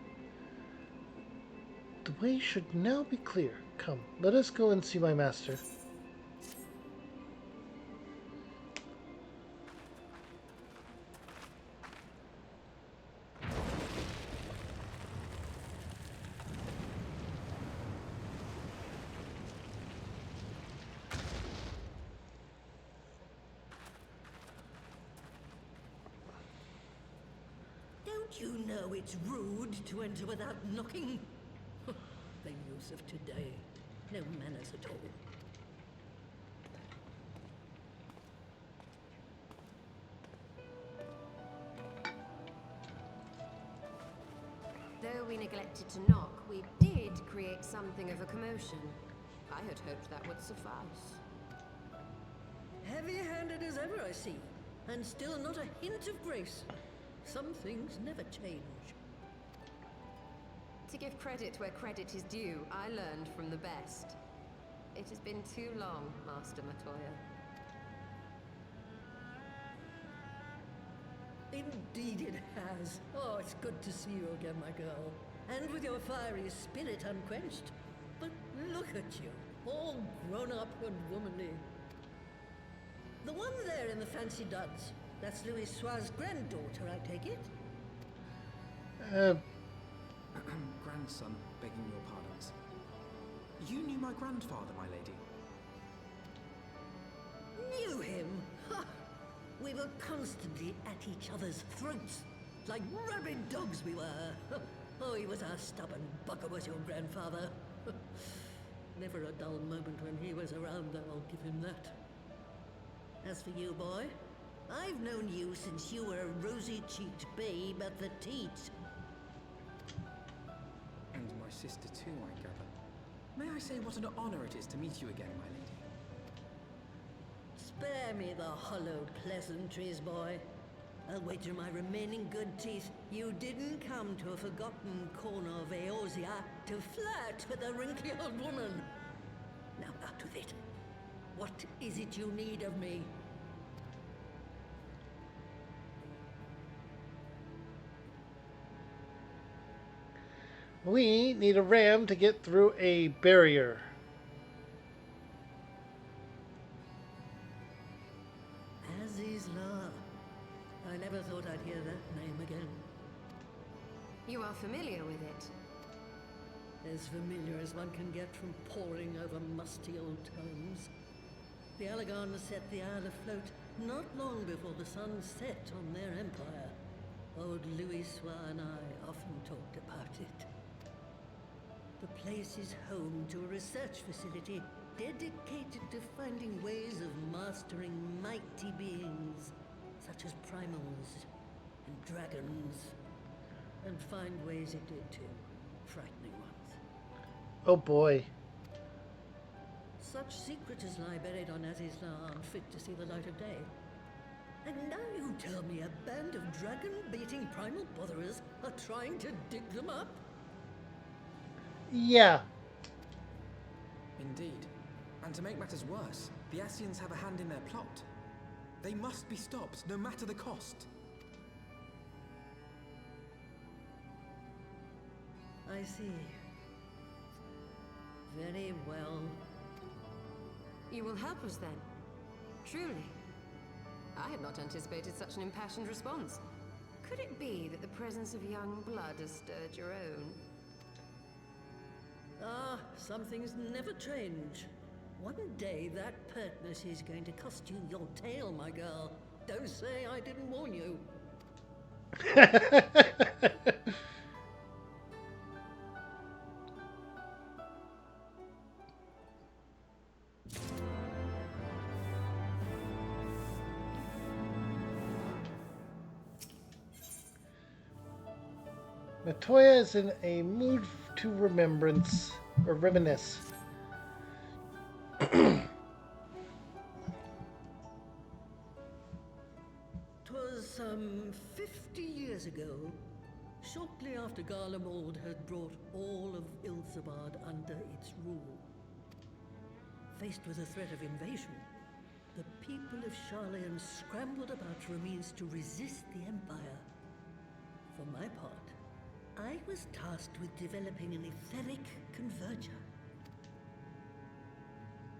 The way should now be clear. Come, let us go and see my master. Don't you know it's rude to enter without knocking? The youth of today. No manners at all. Though we neglected to knock, we did create something of a commotion. I had hoped that would suffice. Heavy-handed as ever, I see. And still not a hint of grace. Some things never change. To give credit where credit is due, I learned from the best. It has been too long, Master Matoya. Indeed it has. Oh, it's good to see you again, my girl. And with your fiery spirit unquenched. But look at you, all grown up and womanly. The one there in the fancy duds, that's Louis Soir's granddaughter, I take it? Grandson, begging your pardons. You knew my grandfather, my lady. Knew him? Ha! We were constantly at each other's throats. Like rabid dogs we were. Oh, he was a stubborn bugger, was your grandfather. Never a dull moment when he was around, though, I'll give him that. As for you, boy, I've known you since you were a rosy-cheeked babe at the teat. And my sister too, I gather. May I say what an honor it is to meet you again, my lady? Spare me the hollow pleasantries, boy. I'll wager my remaining good teeth you didn't come to a forgotten corner of Eorzea to flirt with a wrinkly old woman. Now out with it. What is it you need of me? We need a ram to get through a barrier. Azizla. I never thought I'd hear that name again. You are familiar with it. As familiar as one can get from poring over musty old tomes. The Alagons set the Isle afloat not long before the sun set on their empire. Old Louis Soir and I often talked about it. The place is home to a research facility dedicated to finding ways of mastering mighty beings, such as primals and dragons. And find ways it did too, frightening ones. Oh boy. Such secrets as lie buried on Azizla aren't fit to see the light of day. And now you tell me a band of dragon-baiting primal botherers are trying to dig them up? Yeah. Indeed. And to make matters worse, the Asians have a hand in their plot. They must be stopped, no matter the cost. I see. Very well. You will help us then? Truly? I had not anticipated such an impassioned response. Could it be that the presence of young blood has stirred your own? Ah, some things never change. One day that pertness is going to cost you your tail, my girl. Don't say I didn't warn you. Matoya is in a mood to remembrance or reminisce. 'Twas some 50 years ago, shortly after Garlemald had brought all of Ilsabard under its rule. Faced with the threat of invasion, the people of Sharlayan scrambled about for a means to resist the Empire. For my part, I was tasked with developing an etheric converger.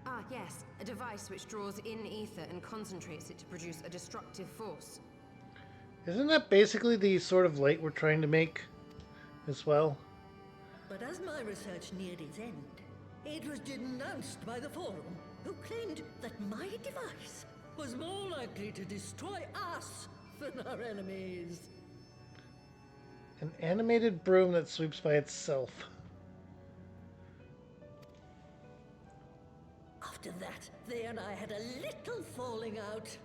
Ah, yes. A device which draws in ether and concentrates it to produce a destructive force. Isn't that basically the sort of light we're trying to make as well? But as my research neared its end, it was denounced by the Forum, who claimed that my device was more likely to destroy us than our enemies. An animated broom that sweeps by itself. After that, they and I had a little falling out,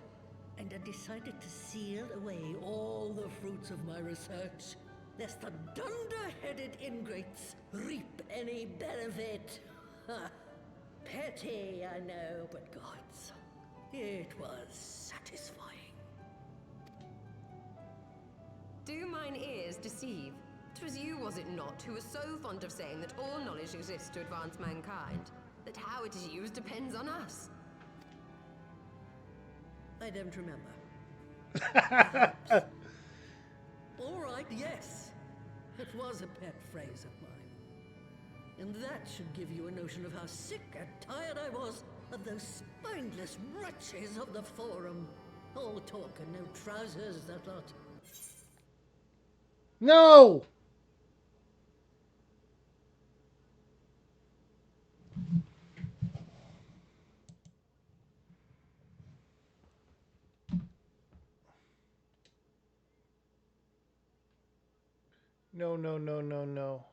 and I decided to seal away all the fruits of my research, lest the dunder-headed ingrates reap any benefit. Ha! Petty, I know, but gods. It was satisfying. Do mine ears deceive? 'Twas you, was it not, who was so fond of saying that all knowledge exists to advance mankind, that how it is used depends on us? I don't remember. Perhaps. All right, yes. It was a pet phrase of mine. And that should give you a notion of how sick and tired I was of those spineless wretches of the Forum. All talk and no trousers, that lot. No! No, no, no, no, no.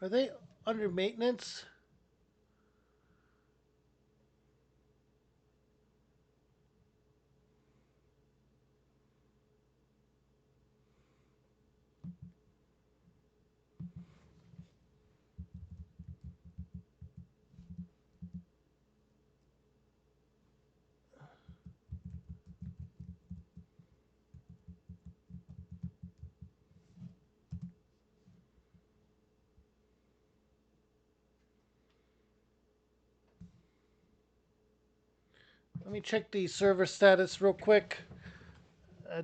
Are they under maintenance? Let me check the server status real quick.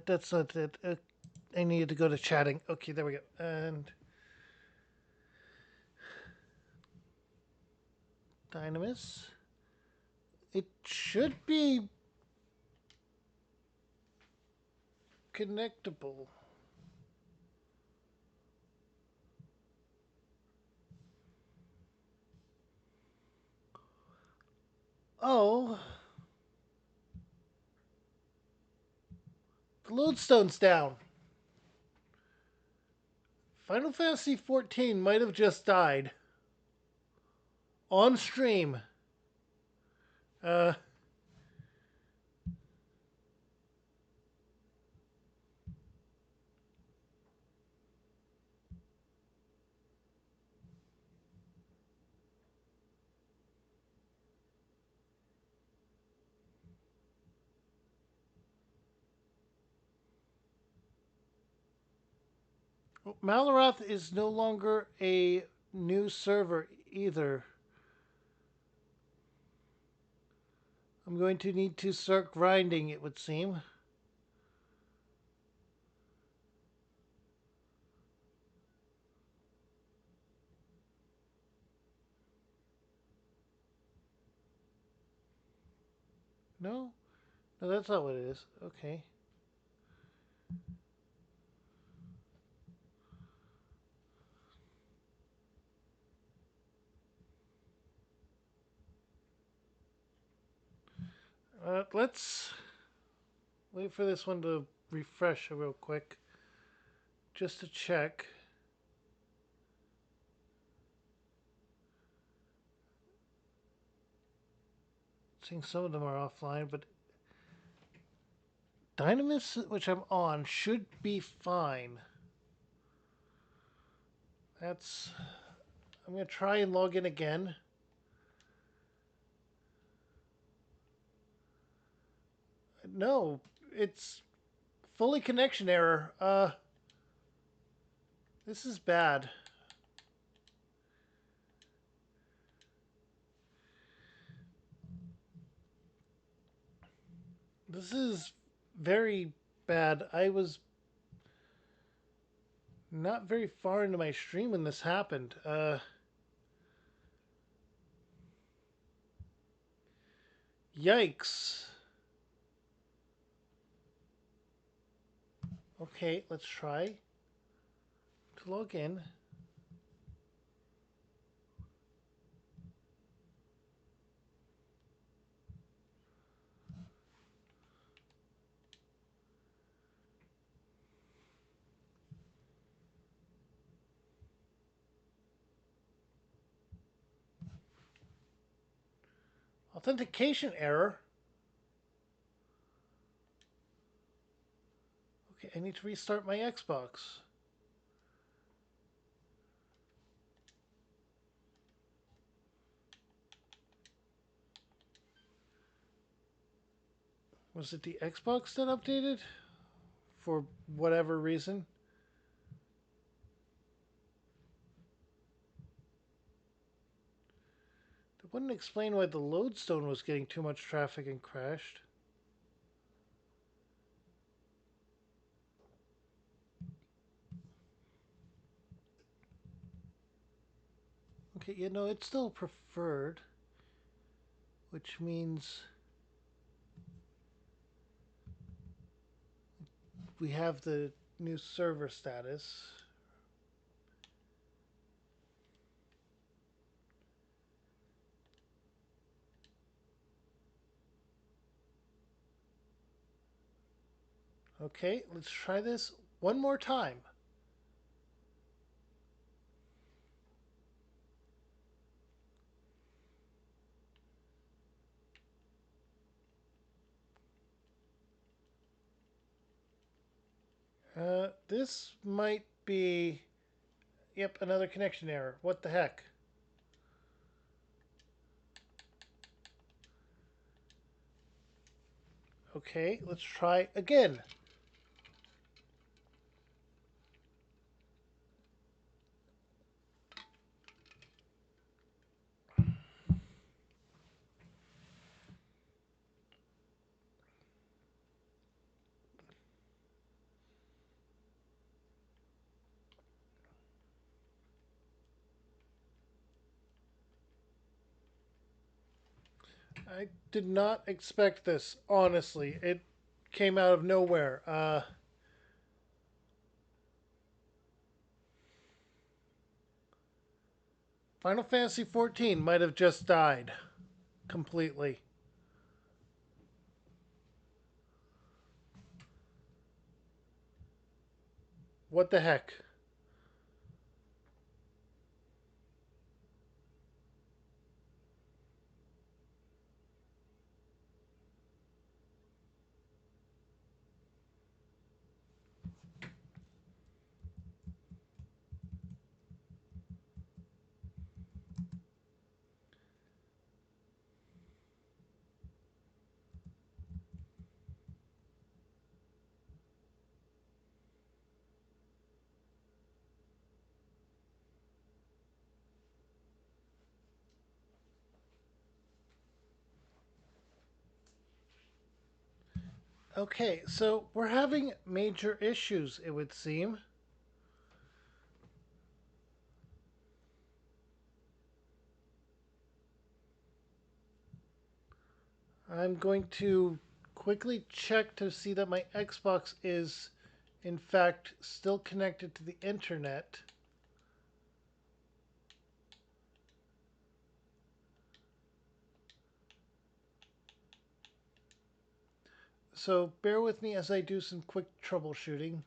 That's not it. I needed to go to chatting. Okay, there we go. And Dynamis. It should be connectable. Oh. The lodestone's down. Final Fantasy XIV might have just died. On stream. Uh, Malaroth is no longer a new server either. I'm going to need to start grinding, it would seem. No? No, that's not what it is. Okay. Let's wait for this one to refresh real quick. Just to check. Seeing some of them are offline, but Dynamis, which I'm on, should be fine. That's... I'm going to try and log in again. No, it's fully connection error. This is bad. This is very bad. I was not very far into my stream when this happened. Yikes. Okay, let's try to log in. Authentication error? Okay, I need to restart my Xbox. Was it the Xbox that updated? For whatever reason? That wouldn't explain why the lodestone was getting too much traffic and crashed. Okay, you know, it's still preferred, which means we have the new server status. Okay, let's try this one more time. This might be... Yep, another connection error. What the heck? Okay, let's try again. I did not expect this, honestly. It came out of nowhere. Final Fantasy XIV might have just died completely. What the heck? Okay, so we're having major issues, it would seem. I'm going to quickly check to see that my Xbox is, in fact, still connected to the internet. So bear with me as I do some quick troubleshooting.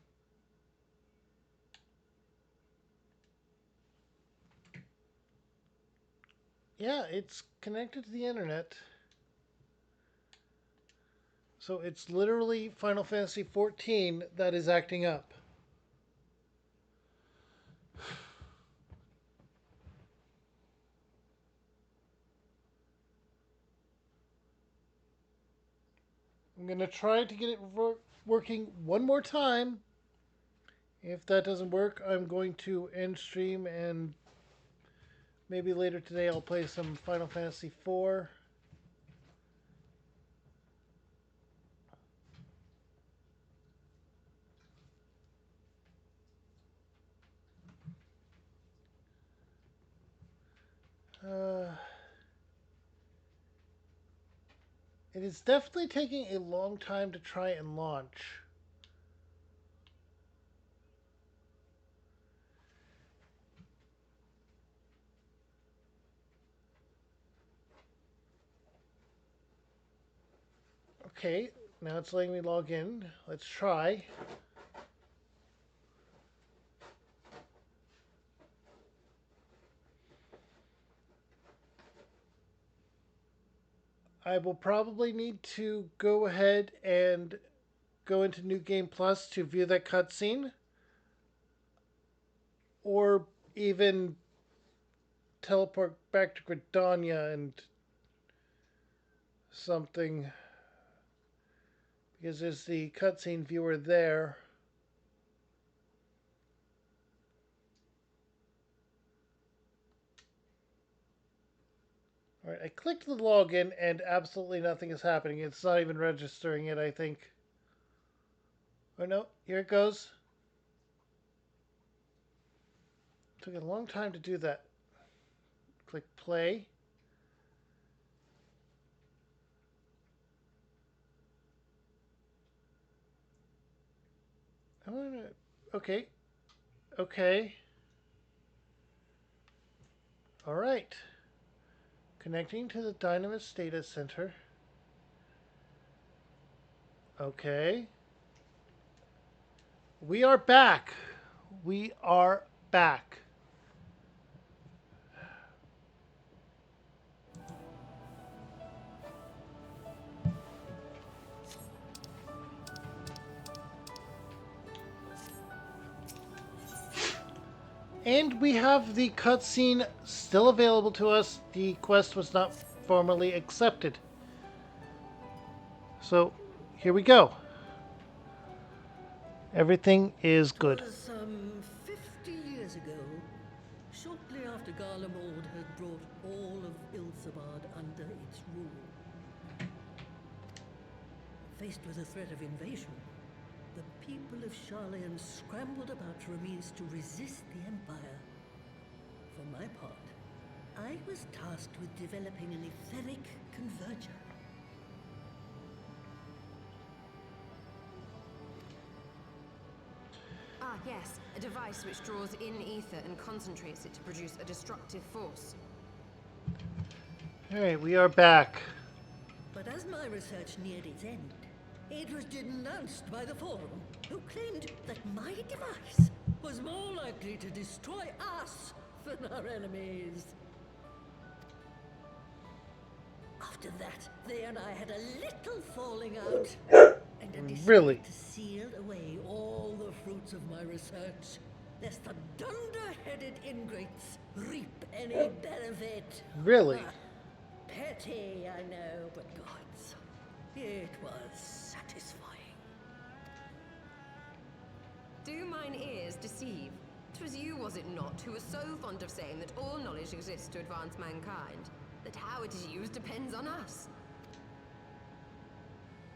Yeah, it's connected to the internet. So it's literally Final Fantasy XIV that is acting up. I'm going to try to get it working one more time. If that doesn't work, I'm going to end stream and maybe later today I'll play some Final Fantasy IV. Uh, it is definitely taking a long time to try and launch. Okay, now it's letting me log in. Let's try. I will probably need to go ahead and go into New Game Plus to view that cutscene, or even teleport back to Gridania and something, because there's the cutscene viewer there. Alright, I clicked the login and absolutely nothing is happening. It's not even registering it, I think. Oh no, here it goes. Took a long time to do that. Click play. I wanna, okay. Okay. Alright. Connecting to the Dynamis data center. Okay. We are back. We are back. And we have the cutscene still available to us. The quest was not formally accepted. So, here we go. Everything is good. It was some 50 years ago, shortly after Garlemald had brought all of Ilsabard under its rule. Faced with the threat of invasion, the people of Sharlayan scrambled about for a means to resist the Empire. For my part, I was tasked with developing an etheric converger. Ah, yes, a device which draws in ether and concentrates it to produce a destructive force. Alright, we are back. But as my research neared its end, it was denounced by the Forum, who claimed that my device was more likely to destroy us than our enemies. After that, they and I had a little falling out, and I decided Really? to seal away all the fruits of my research, lest the dunder-headed ingrates reap any benefit. Really? Petty, I know, but gods, it was satisfying. Do mine ears deceive? 'Twas you, was it not, who was so fond of saying that all knowledge exists to advance mankind, that how it is used depends on us?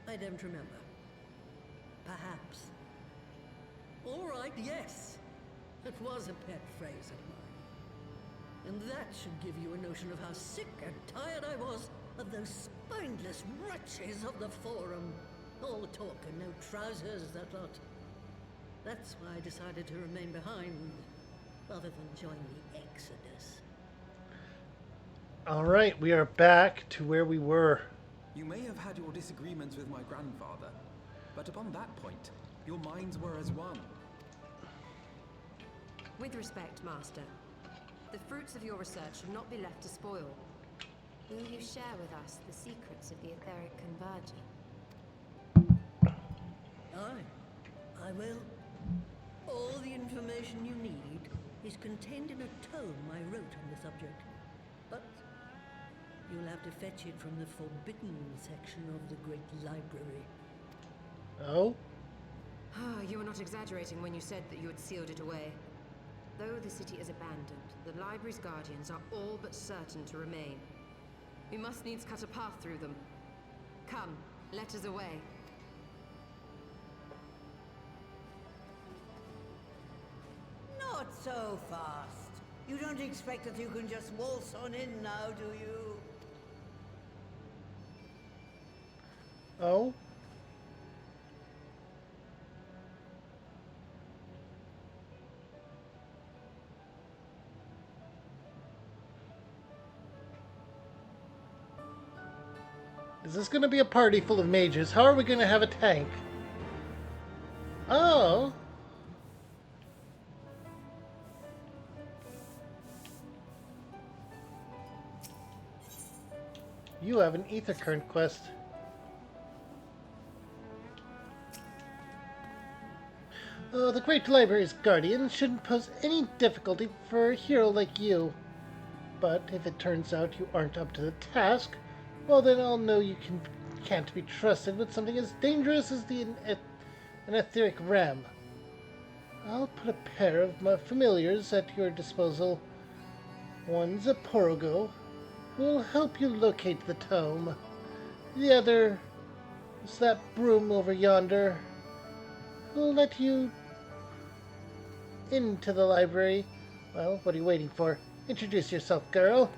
I don't remember. Perhaps. All right, yes. It was a pet phrase of mine. And that should give you a notion of how sick and tired I was of those spineless wretches of the Forum. All talk and no trousers, that lot. That's why I decided to remain behind, rather than join the Exodus. Alright, we are back to where we were. You may have had your disagreements with my grandfather, but upon that point, your minds were as one. With respect, Master, the fruits of your research should not be left to spoil. Will you share with us the secrets of the etheric converging? I will. All the information you need is contained in a tome I wrote on the subject. But you'll have to fetch it from the forbidden section of the Great Library. Oh? You were not exaggerating when you said that you had sealed it away. Though the city is abandoned, the library's guardians are all but certain to remain. We must needs cut a path through them. Come, let us away. Not so fast. You don't expect that you can just waltz on in now, do you? Oh? Is this going to be a party full of mages? How are we going to have a tank? Oh. You have an ether current quest. The Great Library's guardian shouldn't pose any difficulty for a hero like you. But if it turns out you aren't up to the task, well then I'll know you can't be trusted with something as dangerous as an etheric ram. I'll put a pair of my familiars at your disposal. One's a Porogo, who will help you locate the tome. The other is that broom over yonder, who'll let you into the library. Well, what are you waiting for? Introduce yourself, girl.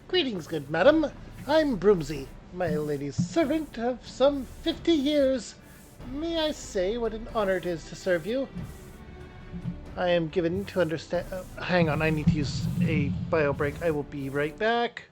Greetings, good madam. I'm Broomsy, my lady's servant of some 50 years. May I say what an honor it is to serve you? I am given to understand... hang on, I need to use a bio break. I will be right back.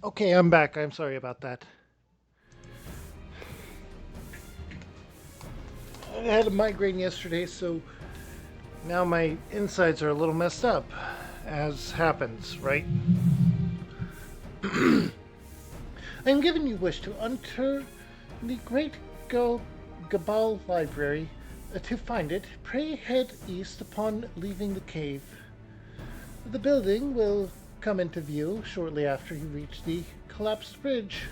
Okay, I'm back. I'm sorry about that. I had a migraine yesterday, so now my insides are a little messed up, as happens, right? I am giving you wish to enter the great Gabal library. To find it, pray head east upon leaving the cave. The building will come into view shortly after you reach the collapsed bridge.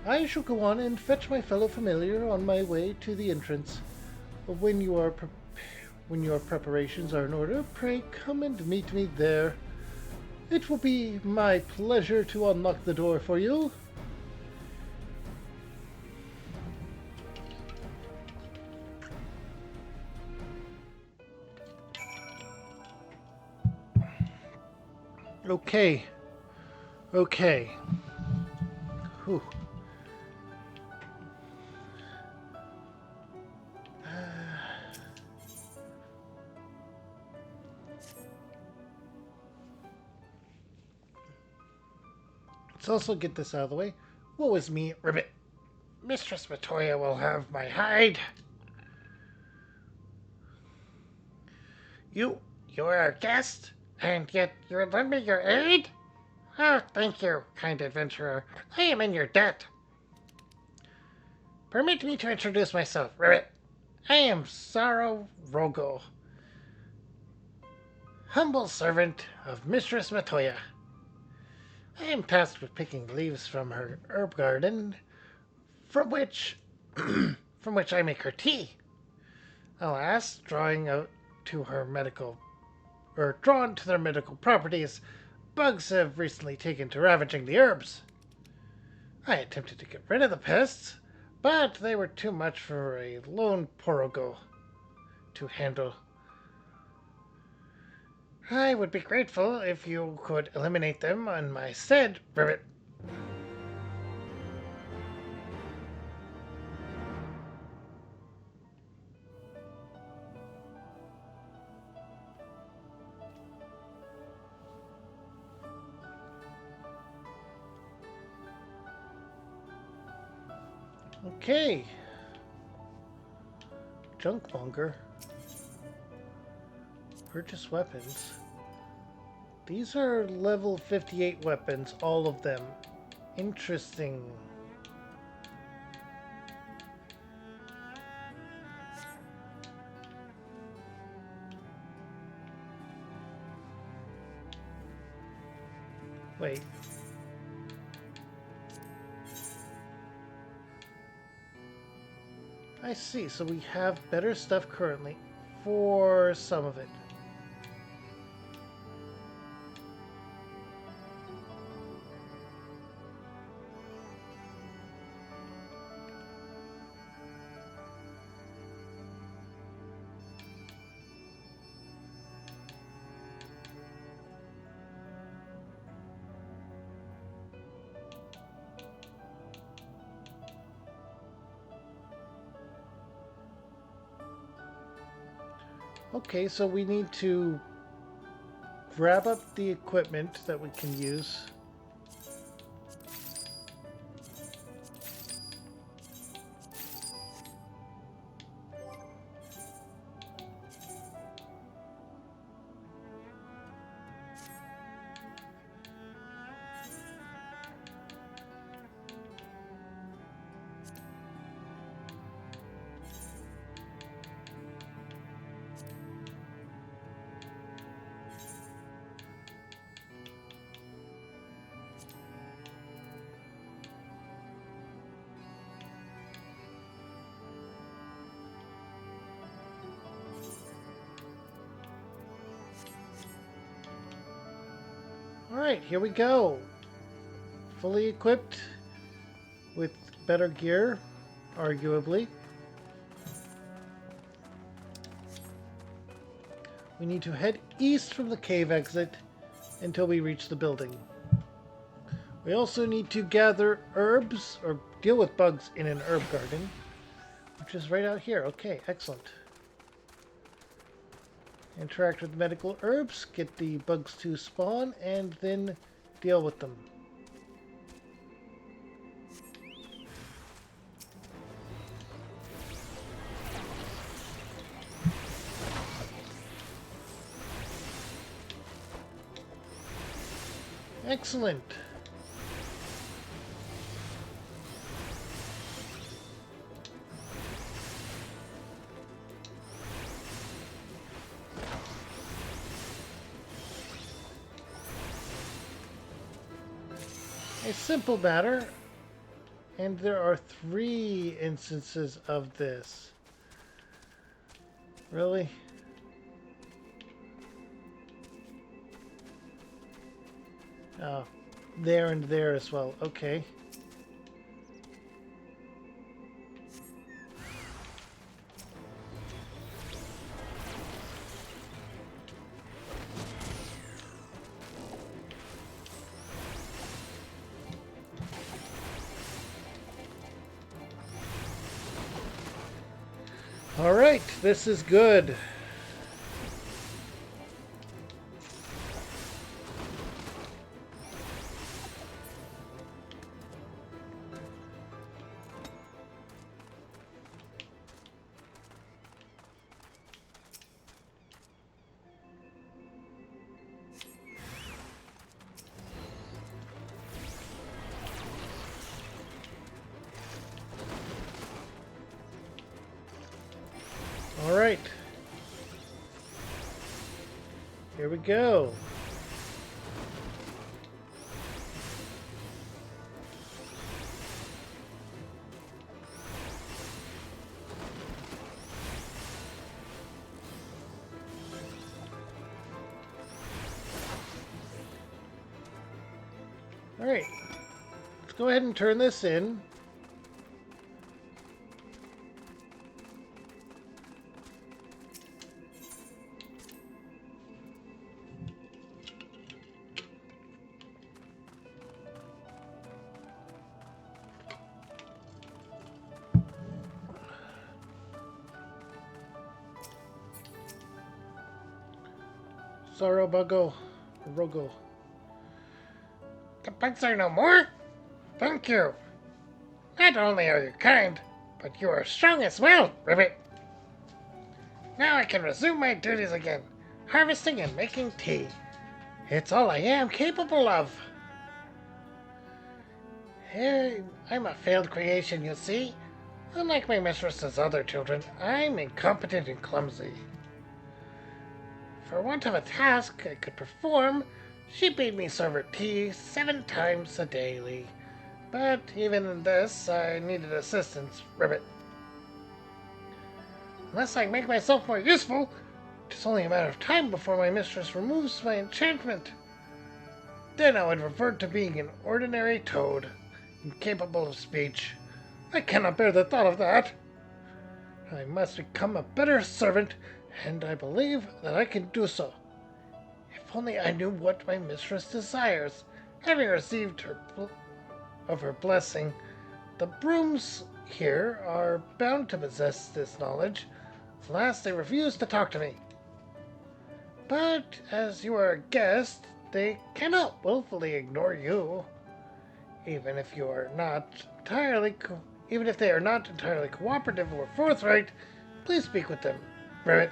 I shall go on and fetch my fellow familiar on my way to the entrance. When your preparations are in order, pray come and meet me there. It will be my pleasure to unlock the door for you. Okay. Okay. Whew. Let's also get this out of the way. Woe is me, Ribbit. Mistress Matoya will have my hide. You are our guest, and yet you lend me your aid? Oh, thank you, kind adventurer. I am in your debt. Permit me to introduce myself, Ribbit. I am Sorrow Rogo, humble servant of Mistress Matoya. I am tasked with picking leaves from her herb garden, from which I make her tea. Alas, drawn to their medical properties, bugs have recently taken to ravaging the herbs. I attempted to get rid of the pests, but they were too much for a lone porogo to handle. I would be grateful if you could eliminate them on my stead, Ribbit. Okay. Junkmonger. Purchase weapons. These are level 58 weapons, all of them. Interesting. Wait. I see, so we have better stuff currently for some of it. Okay, so we need to grab up the equipment that we can use. Alright, here we go. Fully equipped with better gear, arguably. We need to head east from the cave exit until we reach the building. We also need to gather herbs, or deal with bugs in an herb garden, which is right out here. Okay, excellent. Interact with medical herbs, get the bugs to spawn, and then deal with them. Excellent. A simple matter, and there are 3 instances of this. Really? Oh, there and there as well. Okay. All right, this is good. All right. Here we go. All right. Let's go ahead and turn this in. Sarabago. Rogo. The bugs are no more? Thank you. Not only are you kind, but you are strong as well, Ribbit. Now I can resume my duties again, harvesting and making tea. It's all I am capable of. Hey, I'm a failed creation, you see. Unlike my mistress's other children, I'm incompetent and clumsy. For want of a task I could perform, she bade me serve her tea 7 times a daily. But even in this, I needed assistance, Ribbit. Unless I make myself more useful, it's only a matter of time before my mistress removes my enchantment. Then I would revert to being an ordinary toad, incapable of speech. I cannot bear the thought of that. I must become a better servant, and I believe that I can do so. If only I knew what my mistress desires. Having received her blessing, the brooms here are bound to possess this knowledge. Alas, they refuse to talk to me. But as you are a guest, they cannot willfully ignore you. Even if they are not entirely cooperative or forthright, please speak with them, Ribbit,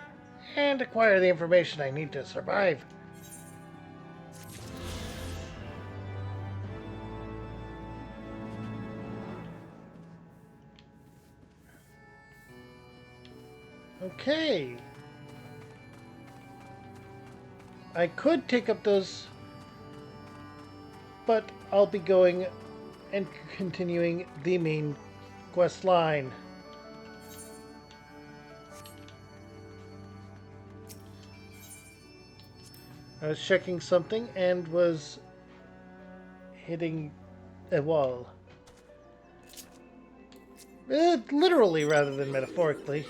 and acquire the information I need to survive. Okay. I could take up those, but I'll be going and continuing the main quest line. I was checking something and was hitting a wall. Literally rather than metaphorically.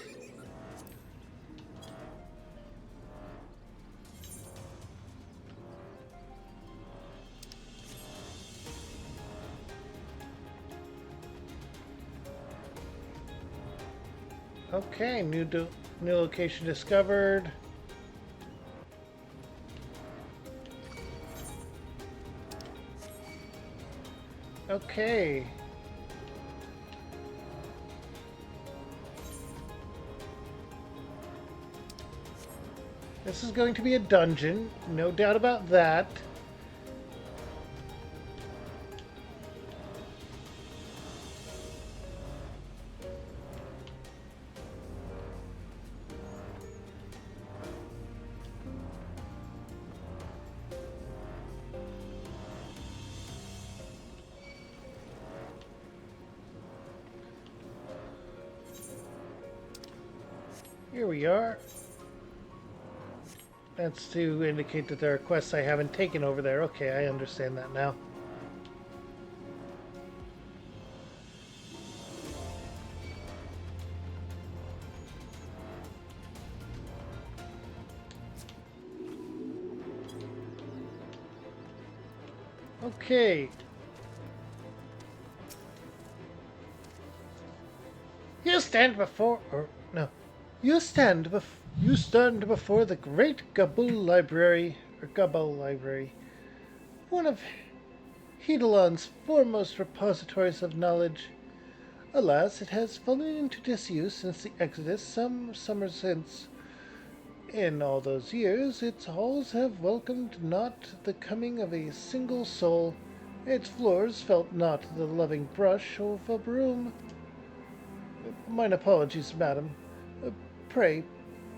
Okay, new location discovered. Okay. This is going to be a dungeon, no doubt about that. Here we are. That's to indicate that there are quests I haven't taken over there. Okay, I understand that now. Okay. You stand before, Or no. You stand before the great Gabul Library, or Gabul Library, one of Hedalon's foremost repositories of knowledge. Alas, it has fallen into disuse since the Exodus some summers since. In all those years, its halls have welcomed not the coming of a single soul. Its floors felt not the loving brush of a broom. Mine apologies, madam. Pray,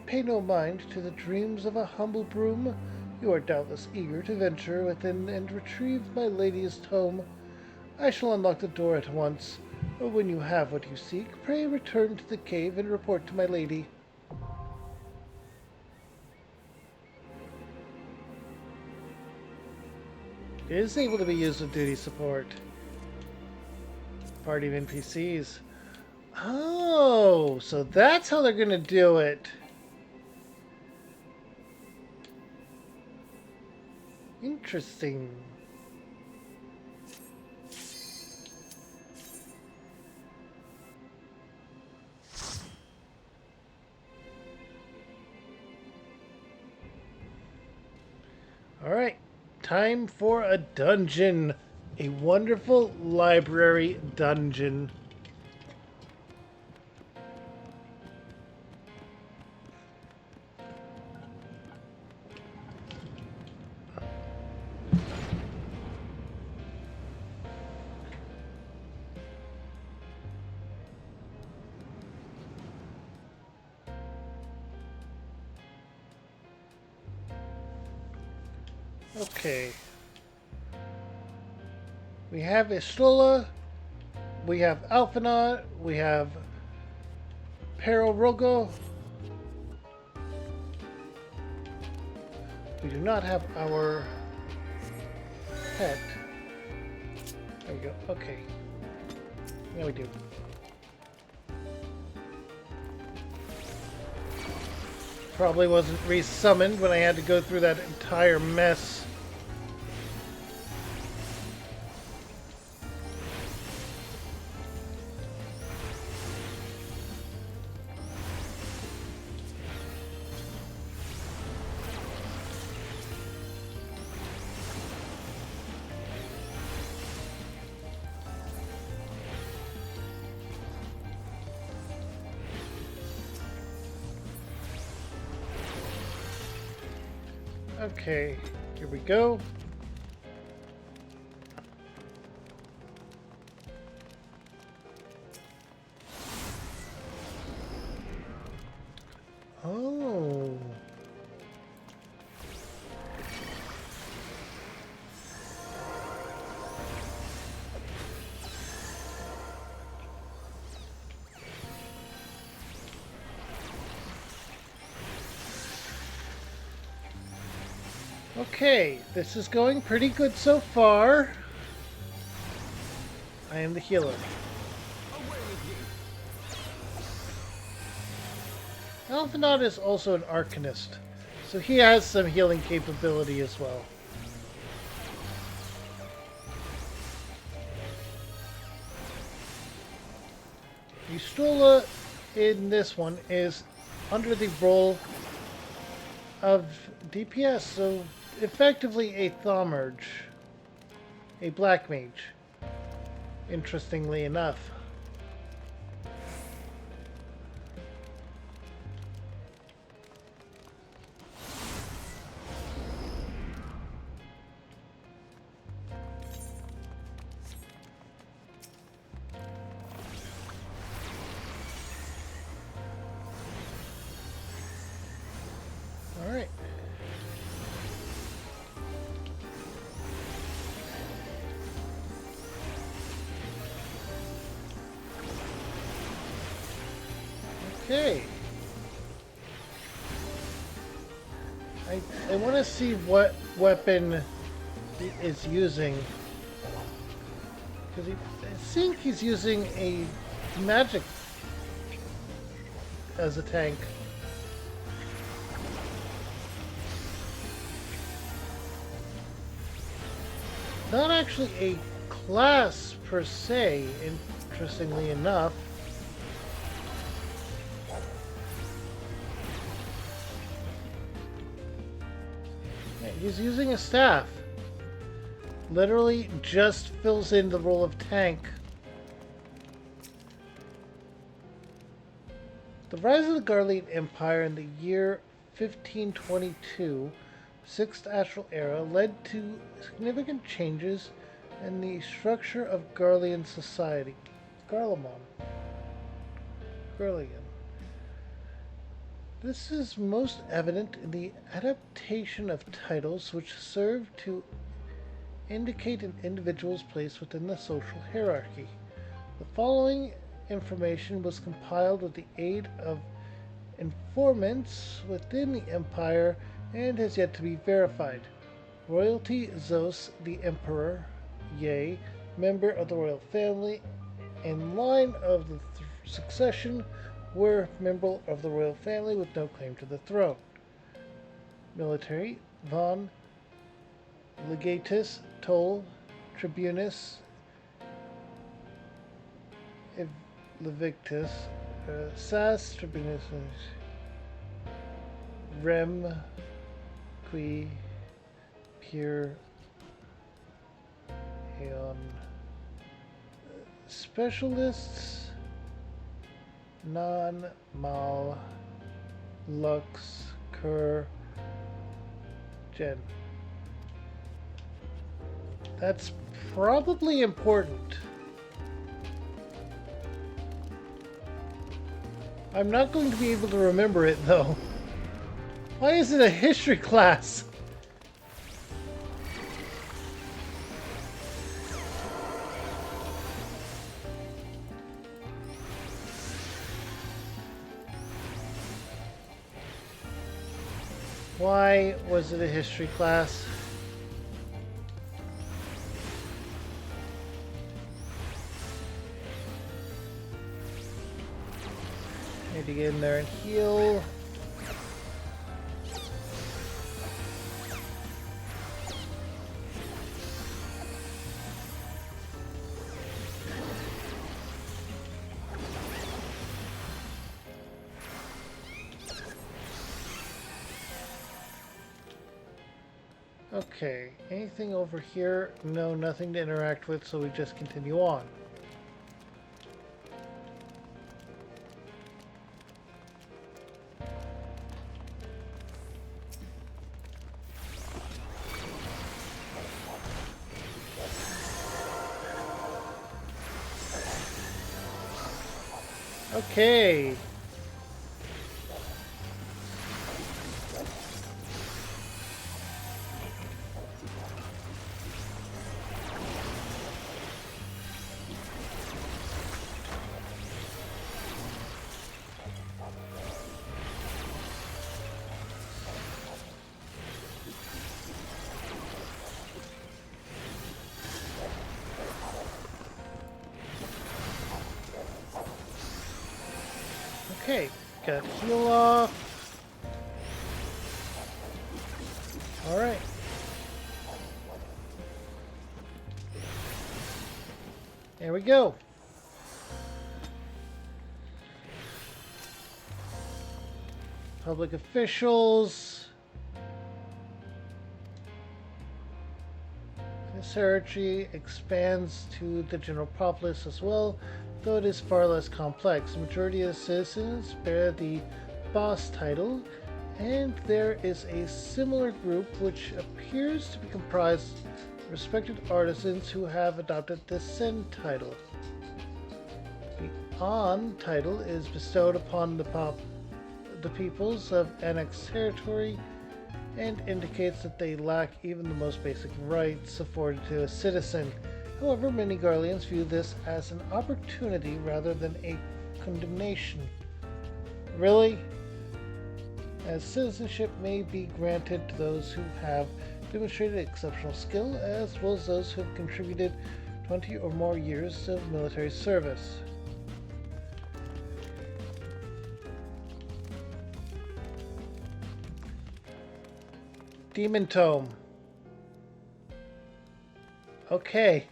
pay no mind to the dreams of a humble broom. You are doubtless eager to venture within and retrieve my lady's tome. I shall unlock the door at once. When you have what you seek, pray return to the cave and report to my lady. It is able to be used with duty support. Party of NPCs. Oh, so that's how they're gonna do it. Interesting. Alright, time for a dungeon. A wonderful library dungeon. Okay. We have Istola, we have Alphanot, we have Perorogo. We do not have our pet. There we go. Okay. Now we do. Probably wasn't resummoned when I had to go through that entire mess. Okay, here we go. Oh. Okay, this is going pretty good so far. I am the healer. Alphanot is also an Arcanist, so he has some healing capability as well. Ustola in this one is under the role of DPS, so effectively a Thaumerge, a Black Mage, interestingly enough. Alright. Okay. I want to see what weapon he is using. Because I think he's using a magic as a tank. Not actually a class per se, interestingly enough. Yeah, he's using a staff. Literally just fills in the role of tank. The rise of the Garlean Empire in the year 1522, 6th Astral Era, led to significant changes in the structure of Garlean society. Garlemon. Garlean. This is most evident in the adaptation of titles which serve to indicate an individual's place within the social hierarchy. The following information was compiled with the aid of informants within the Empire and has yet to be verified. Royalty Zos, the Emperor, yea, member of the royal family, in line of the succession, were member of the royal family with no claim to the throne. Military, Von, Legatus, Toll, Tribunus, Levictus, Sas, Tribunus, Rem, Qui, Pure, Aeon. Specialists, Non, Mal, Lux, Cur, Gen. That's probably important. I'm not going to be able to remember it, though. Why is it a history class? Why was it a history class? Need to get in there and heal. Okay, anything over here? No, nothing to interact with, so we just continue on. Okay. Okay, got heal off. Alright. There we go. Public officials. This hierarchy expands to the general populace as well, though it is far less complex. The majority of citizens bear the boss title, and there is a similar group which appears to be comprised of respected artisans who have adopted the Sen title. The An title is bestowed upon the peoples of annexed territory and indicates that they lack even the most basic rights afforded to a citizen. However, many Garleans view this as an opportunity rather than a condemnation. Really? as citizenship may be granted to those who have demonstrated exceptional skill, as well as those who have contributed 20 or more years of military service. Demon Tome. Okay.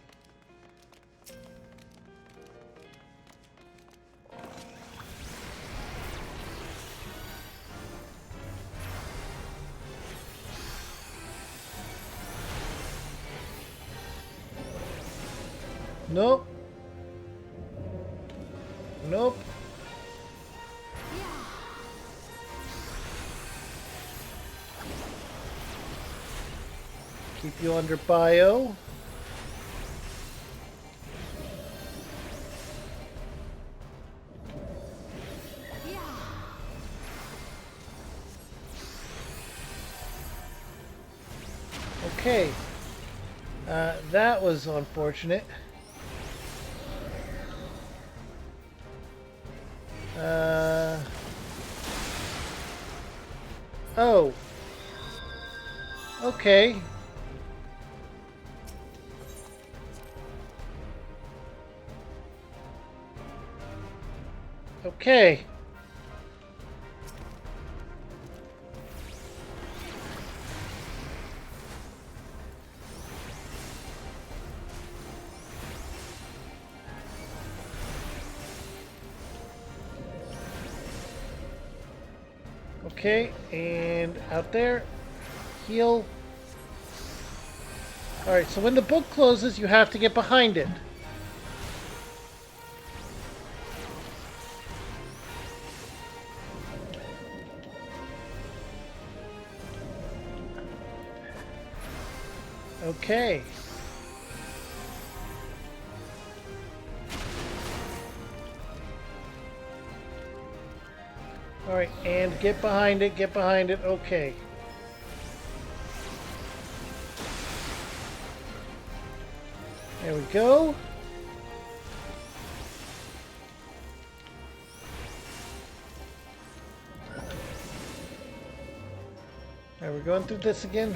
Nope. Nope. Keep you under bio. Okay. That was unfortunate. Oh. Okay. Okay. Okay, and out there. Heal. Alright, so when the book closes, you have to get behind it. Okay. Alright, and get behind it, okay. There we go. Alright, we're going through this again.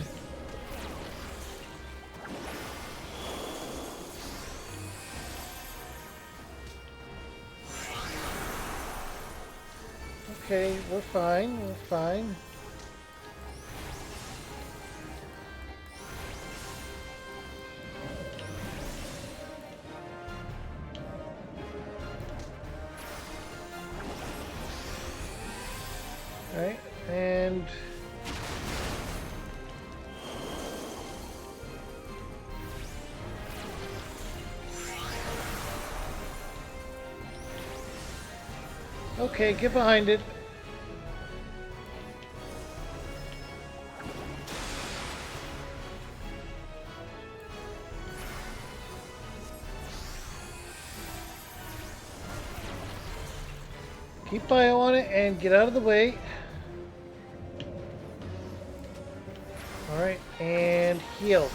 Okay, we're fine, we're fine. Alright, and... Okay, get behind it. Keep bio on it and get out of the way. Alright, and heal.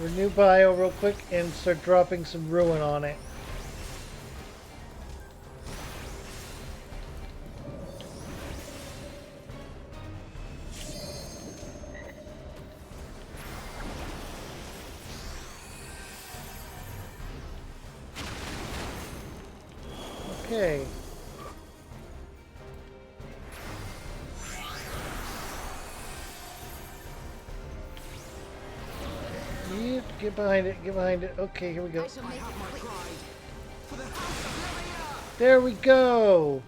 Renew bio real quick and start dropping some ruin on it. Okay. Get behind it, get behind it. Okay, here we go. There we go!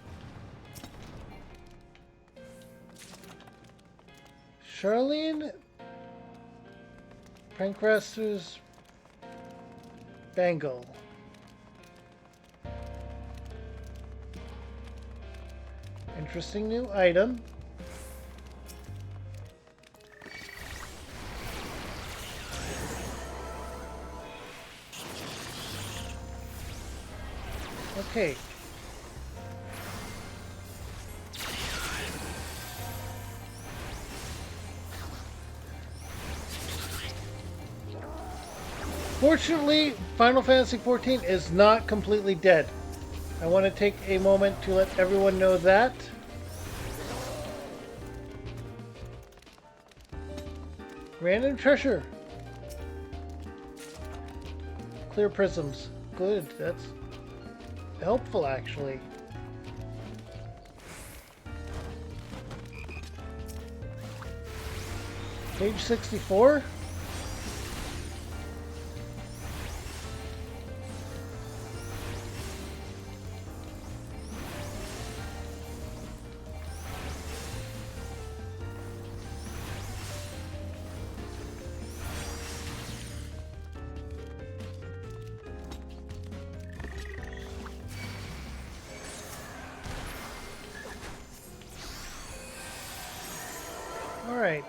Charlene Pancraster's Bangle. Interesting new item. Okay. Fortunately, Final Fantasy XIV is not completely dead. I want to take a moment to let everyone know that. Random treasure. Clear prisms. Good, that's helpful actually. Page 64. All right.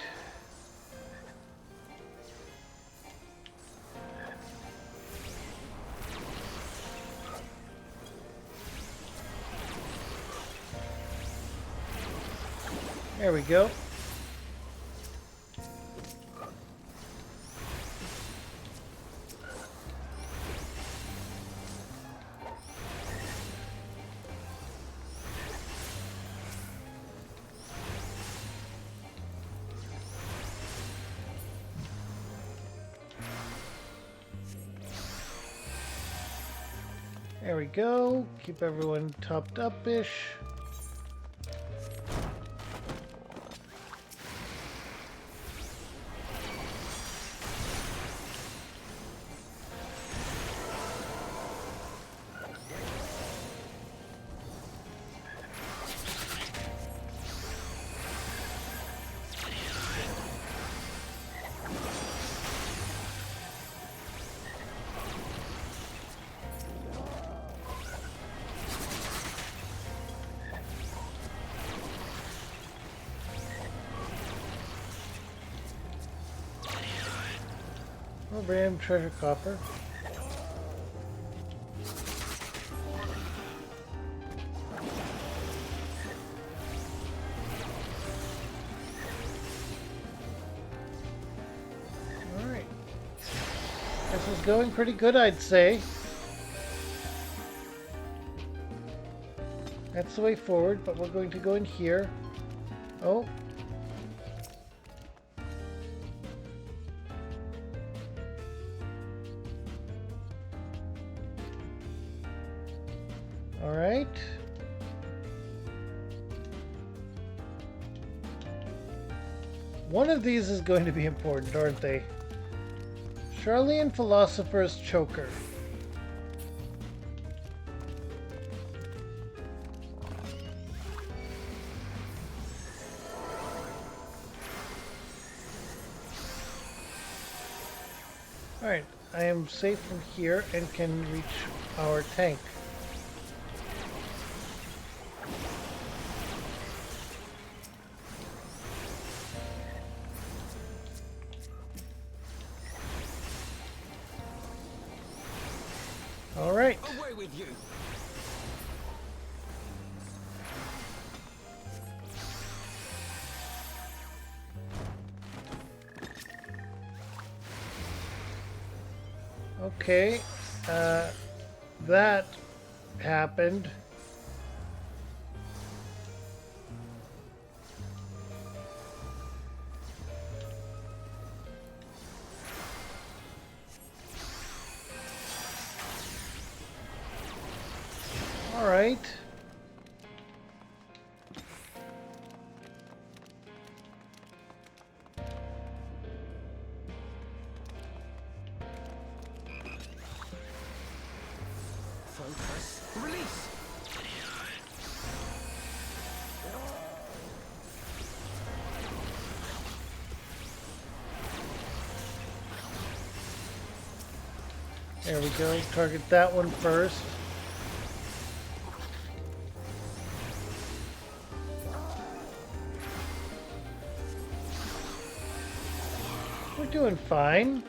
There we go. There we go. Keep everyone topped up-ish. Oh, random treasure copper. Alright. This is going pretty good, I'd say. That's the way forward, but we're going to go in here. Oh. All right. One of these is going to be important, aren't they? Charlean Philosopher's Choker. Alright, I am safe from here and can reach our tank. Alright. Away with you! Okay, that happened. All right. Focus. Release! There we go. Target that one first. We're doing fine.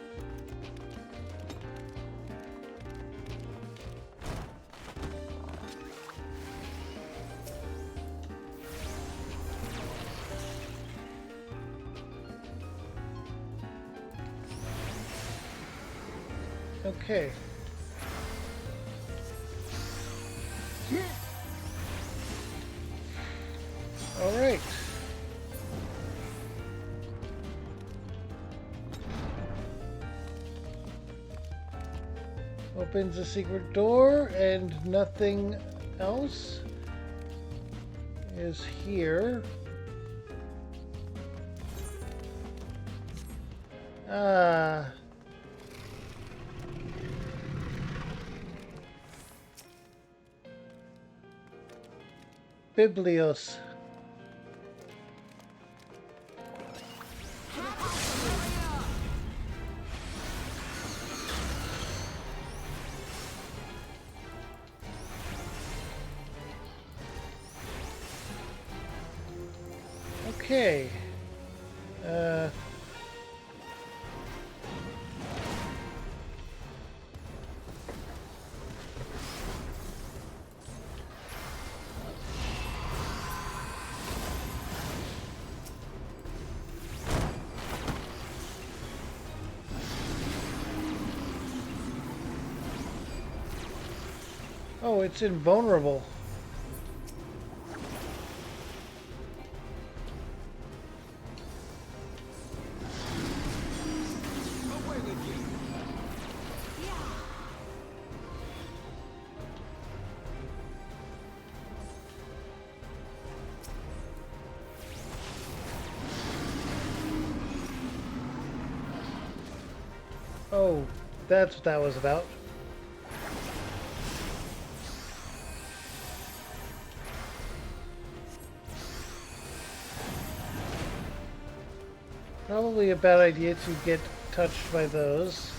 Okay. Opens a secret door and nothing else is here. Ah. Biblios. Okay. Oh, it's invulnerable. Away with you! Oh, that's what that was about. Probably a bad idea to get touched by those.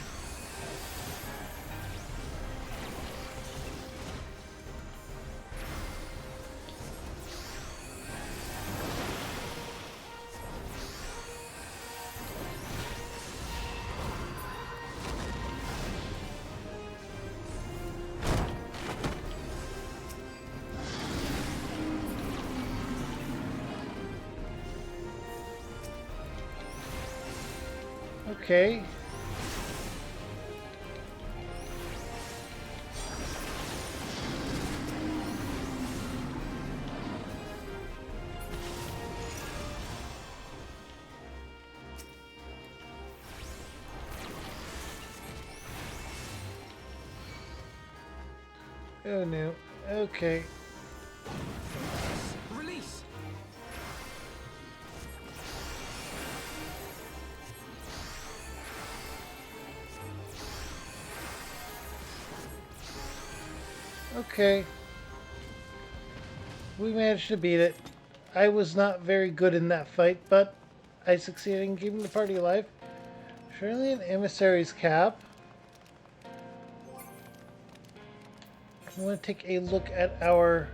Okay. Oh no. Okay. Release! Okay. We managed to beat it. I was not very good in that fight, but I succeeded in keeping the party alive. Surely an emissary's cap. I want to take a look at our...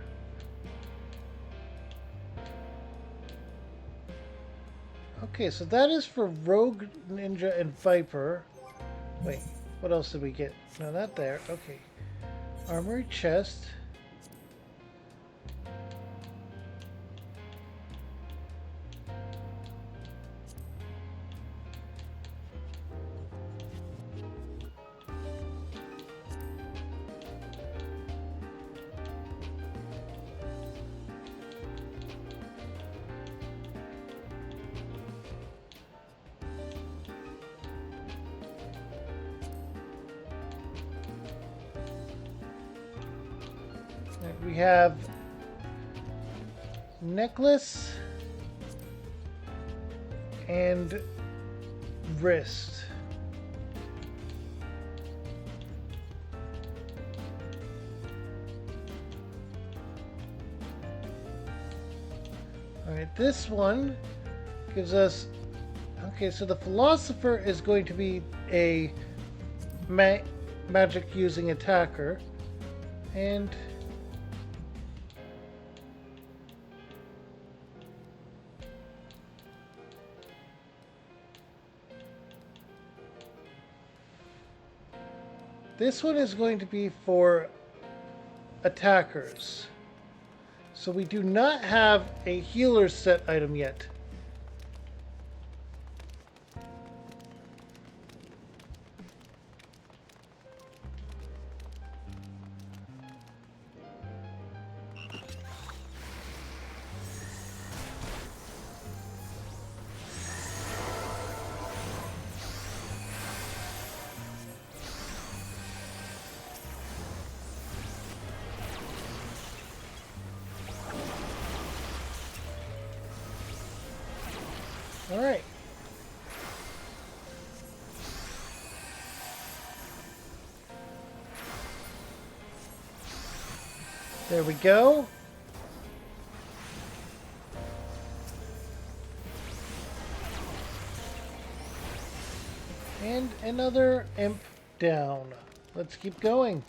Okay, so that is for Rogue, Ninja, and Viper. Wait, what else did we get? No, not there. Okay. Armory chest. We have necklace and wrist. All right, this one gives us... Okay, so the philosopher is going to be a magic using attacker, and this one is going to be for attackers. So we do not have a healer set item yet. Alright. There we go. And another imp down. Let's keep going.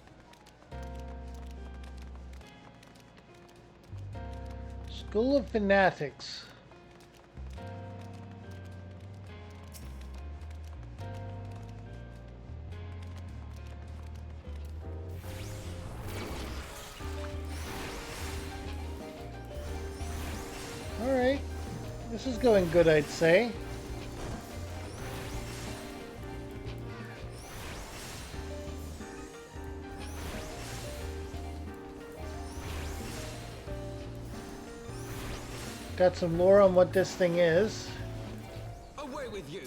School of Fanatics. Alright. This is going good, I'd say. Got some lore on what this thing is. Away with you!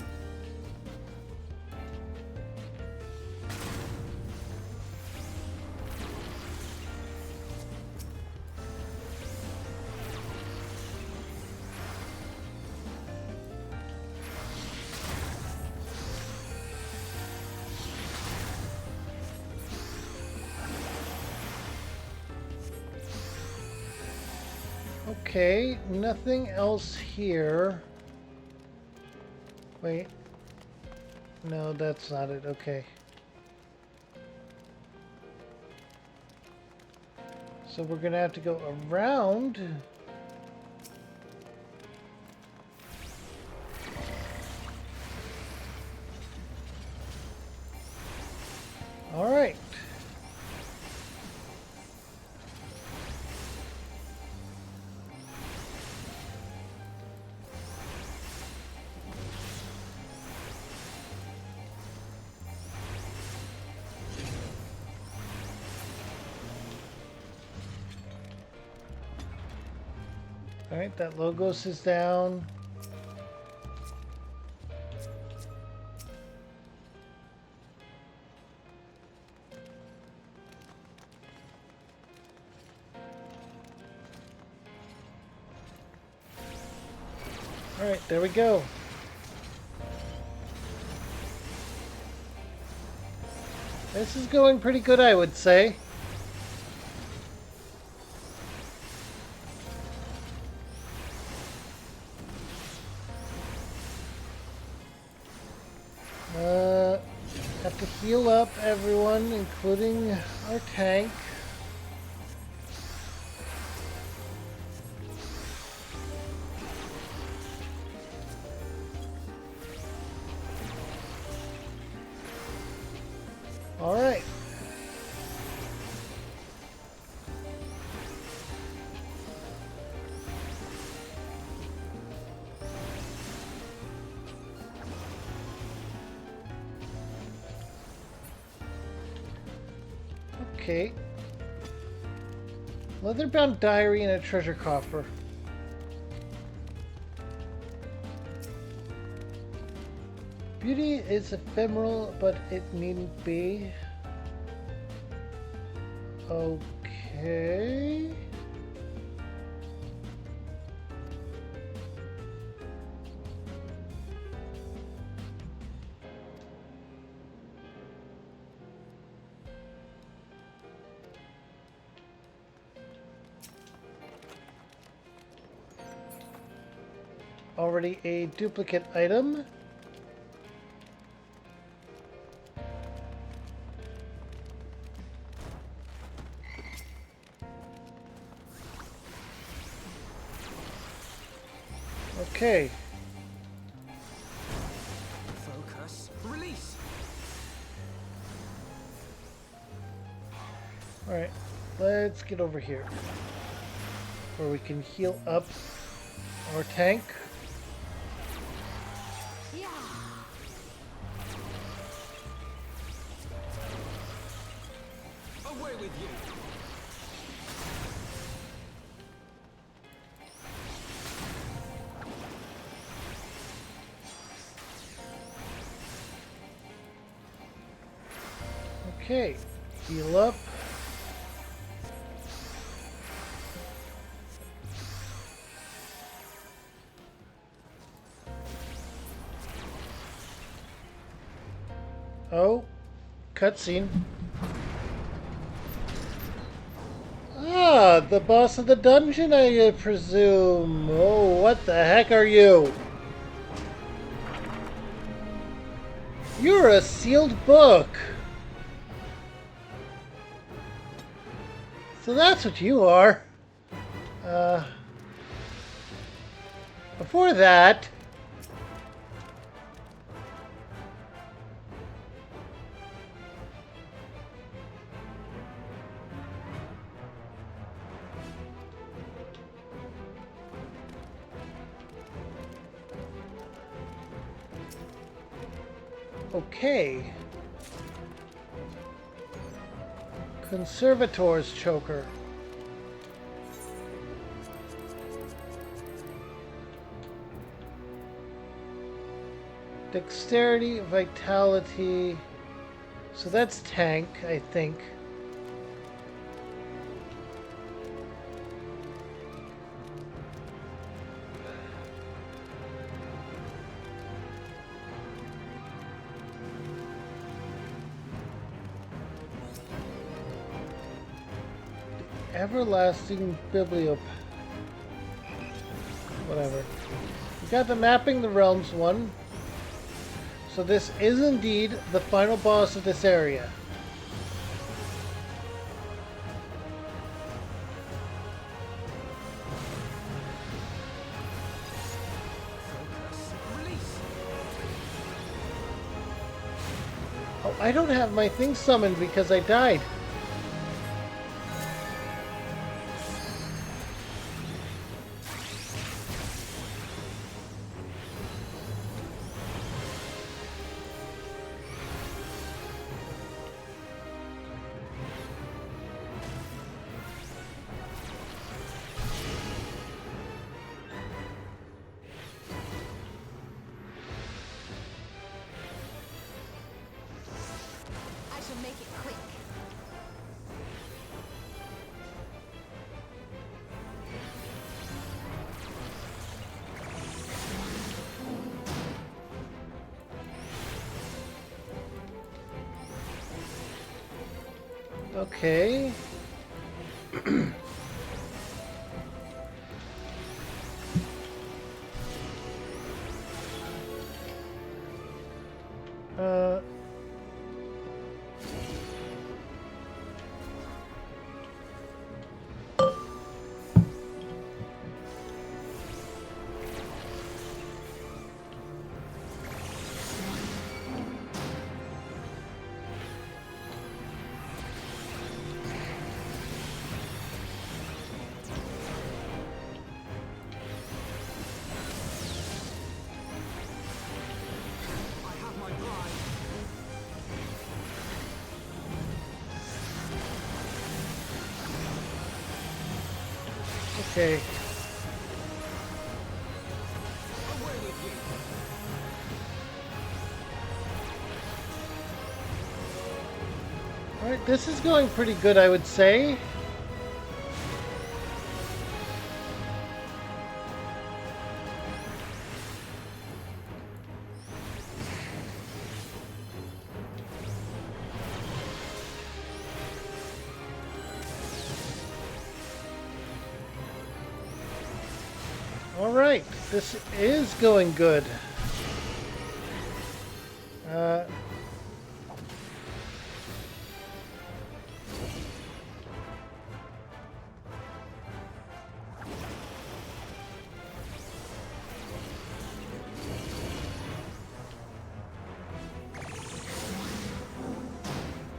Okay, nothing else here. Wait. No, that's not it. Okay. So we're gonna have to go around. All right. Alright, that Logos is down. Alright, there we go. This is going pretty good, I would say. Have to heal up everyone, including our tank. All right. Okay. Leather-bound diary and a treasure coffer. Beauty is ephemeral, but it needn't be. Okay. Already a duplicate item. Okay. Focus. Release. Alright. Let's get over here. Where we can heal up our tank. Away with you. Okay. Heal up. Oh, cutscene. Ah, the boss of the dungeon, I presume. Oh, what the heck are you? You're a sealed book. So that's what you are. Uh, before that... Okay. Conservator's choker. Dexterity, vitality. So that's tank, I think. Everlasting Bibliop. Whatever. We got the Mapping the Realms one. So this is indeed the final boss of this area. Oh, I don't have my thing summoned because I died. I shall make it quick. Okay. uh... Okay. Alright, this is going pretty good, I would say. Alright, this is going good.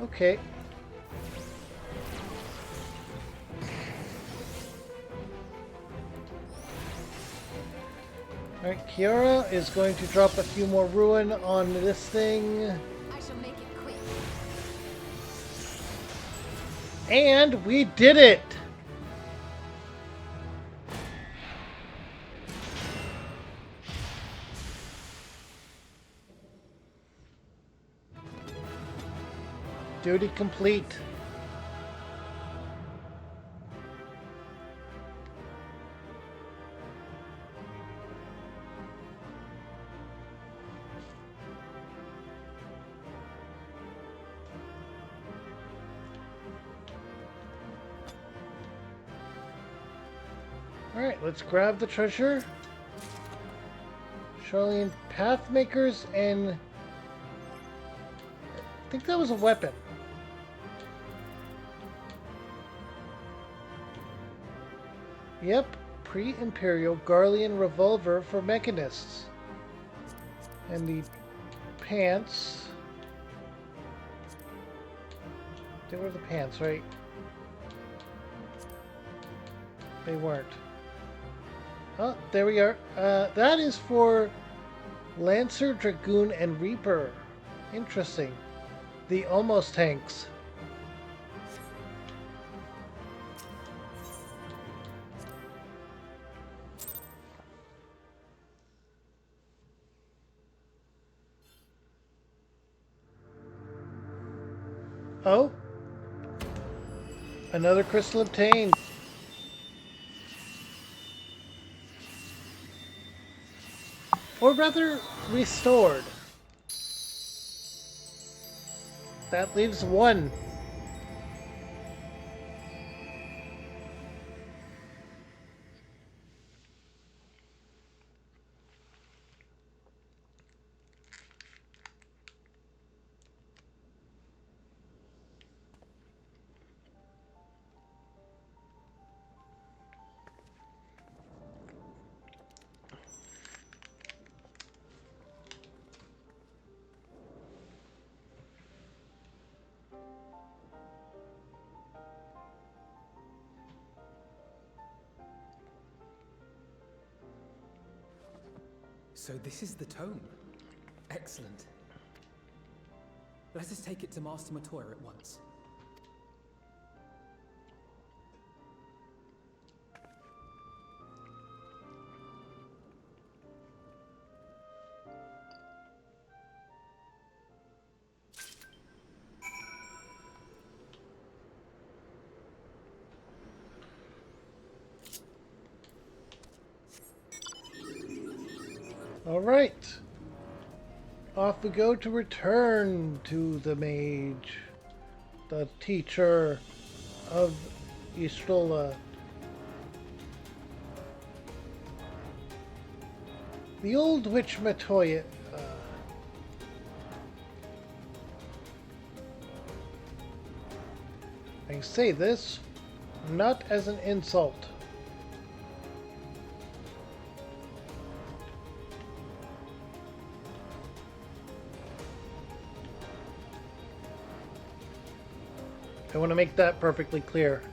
Okay. Alright, Kiara is going to drop a few more ruin on this thing. I shall make it quick. And we did it! Duty complete. Alright, let's grab the treasure. Charlian Pathmakers and... I think that was a weapon. Yep, pre-Imperial Garlean revolver for mechanists. And the pants... They were the pants, right? They weren't. Oh, there we are. That is for Lancer, Dragoon, and Reaper. Interesting. The almost tanks. Oh. Another crystal obtained. Or rather, restored. That leaves one. So this is the tome. Excellent. Let us take it to Master Matoya at once. Alright. Off we go to return to the mage, the teacher of Istola. The old witch Matoya. I say this not as an insult. I want to make that perfectly clear.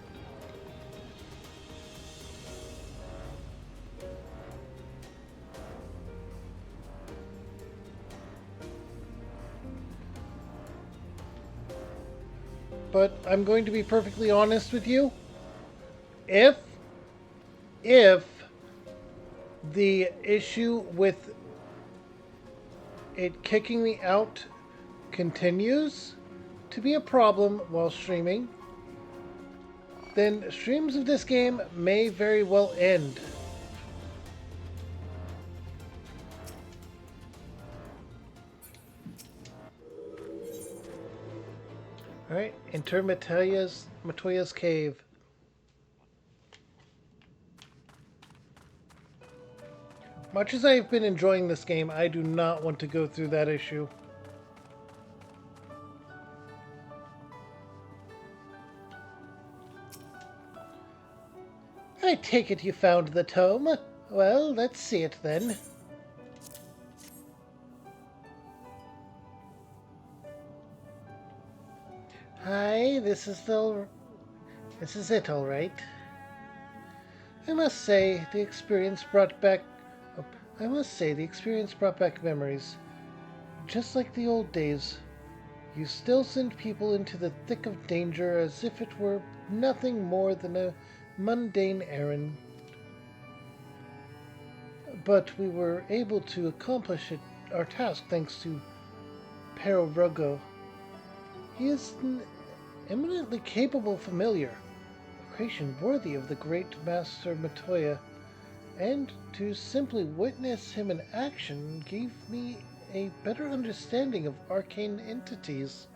But I'm going to be perfectly honest with you. If the issue with it kicking me out continues to be a problem while streaming, then streams of this game may very well end. Alright, enter Matoya's cave. Much as I've been enjoying this game, I do not want to go through that issue. I take it you found the tome. Well, let's see it then. Hi, this is it, all right. I must say the experience brought back memories, just like the old days. You still send people into the thick of danger as if it were nothing more than a mundane errand. But we were able to accomplish our task thanks to Perorugo. He is an eminently capable familiar, a creation worthy of the great Master Matoya, and to simply witness him in action gave me a better understanding of arcane entities.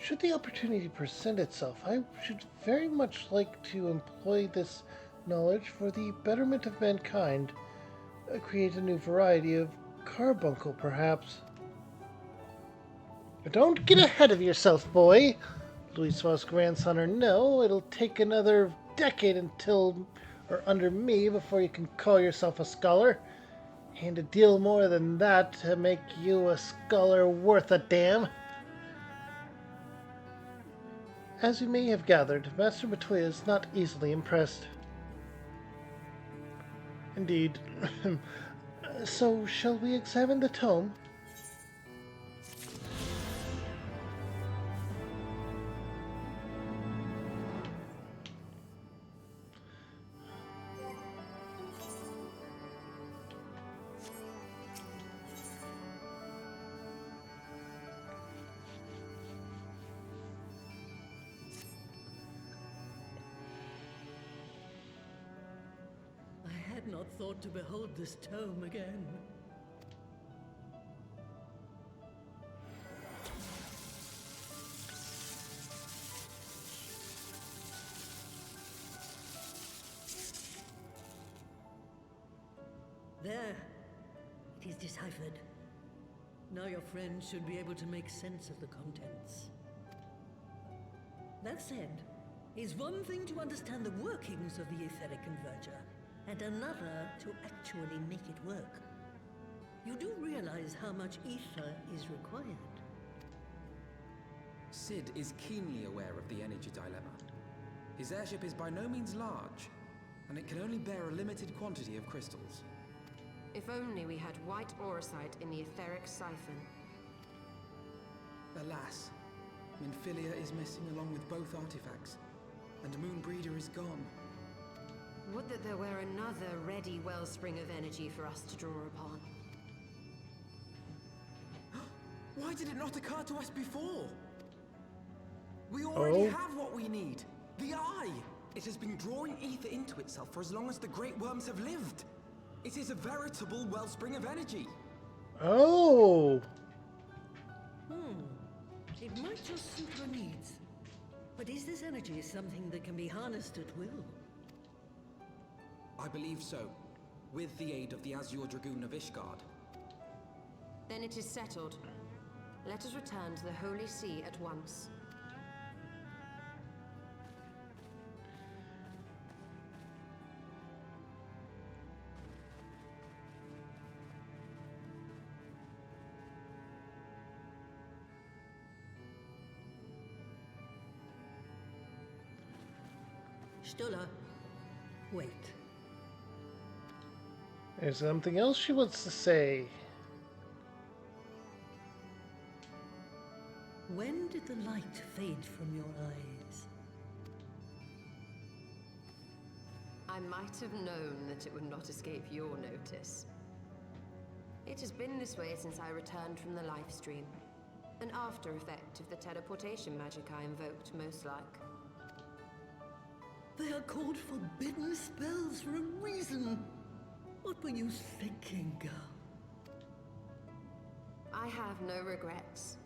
Should the opportunity present itself, I should very much like to employ this knowledge for the betterment of mankind. Create a new variety of carbuncle, perhaps. Don't get ahead of yourself, boy. Louis Voss grandson or no, it'll take another decade until or under me before you can call yourself a scholar. And a deal more than that to make you a scholar worth a damn. As you may have gathered, Master Matoya is not easily impressed. Indeed. So, shall we examine the tome? I had not thought to behold this tome again. There. It is deciphered. Now your friend should be able to make sense of the contents. That said, it's one thing to understand the workings of the etheric converger, and another to actually make it work. You do realize how much ether is required. Sid is keenly aware of the energy dilemma. His airship is by no means large, and it can only bear a limited quantity of crystals. If only we had white auracite in the etheric siphon. Alas, Minfilia is missing along with both artifacts, and Moonbreeder is gone. Would that there were another ready wellspring of energy for us to draw upon. Why did it not occur to us before? We already have what we need. The Eye! It has been drawing ether into itself for as long as the Great Worms have lived. It is a veritable wellspring of energy. Oh! It might just suit her needs. But is this energy something that can be harnessed at will? I believe so, with the aid of the Azure Dragoon of Ishgard. Then it is settled. Let us return to the Holy See at once. Stola, wait. There's something else she wants to say. When did the light fade from your eyes? I might have known that it would not escape your notice. It has been this way since I returned from the life stream. An after effect of the teleportation magic I invoked, most like. They are called forbidden spells for a reason. What were you thinking, girl? I have no regrets.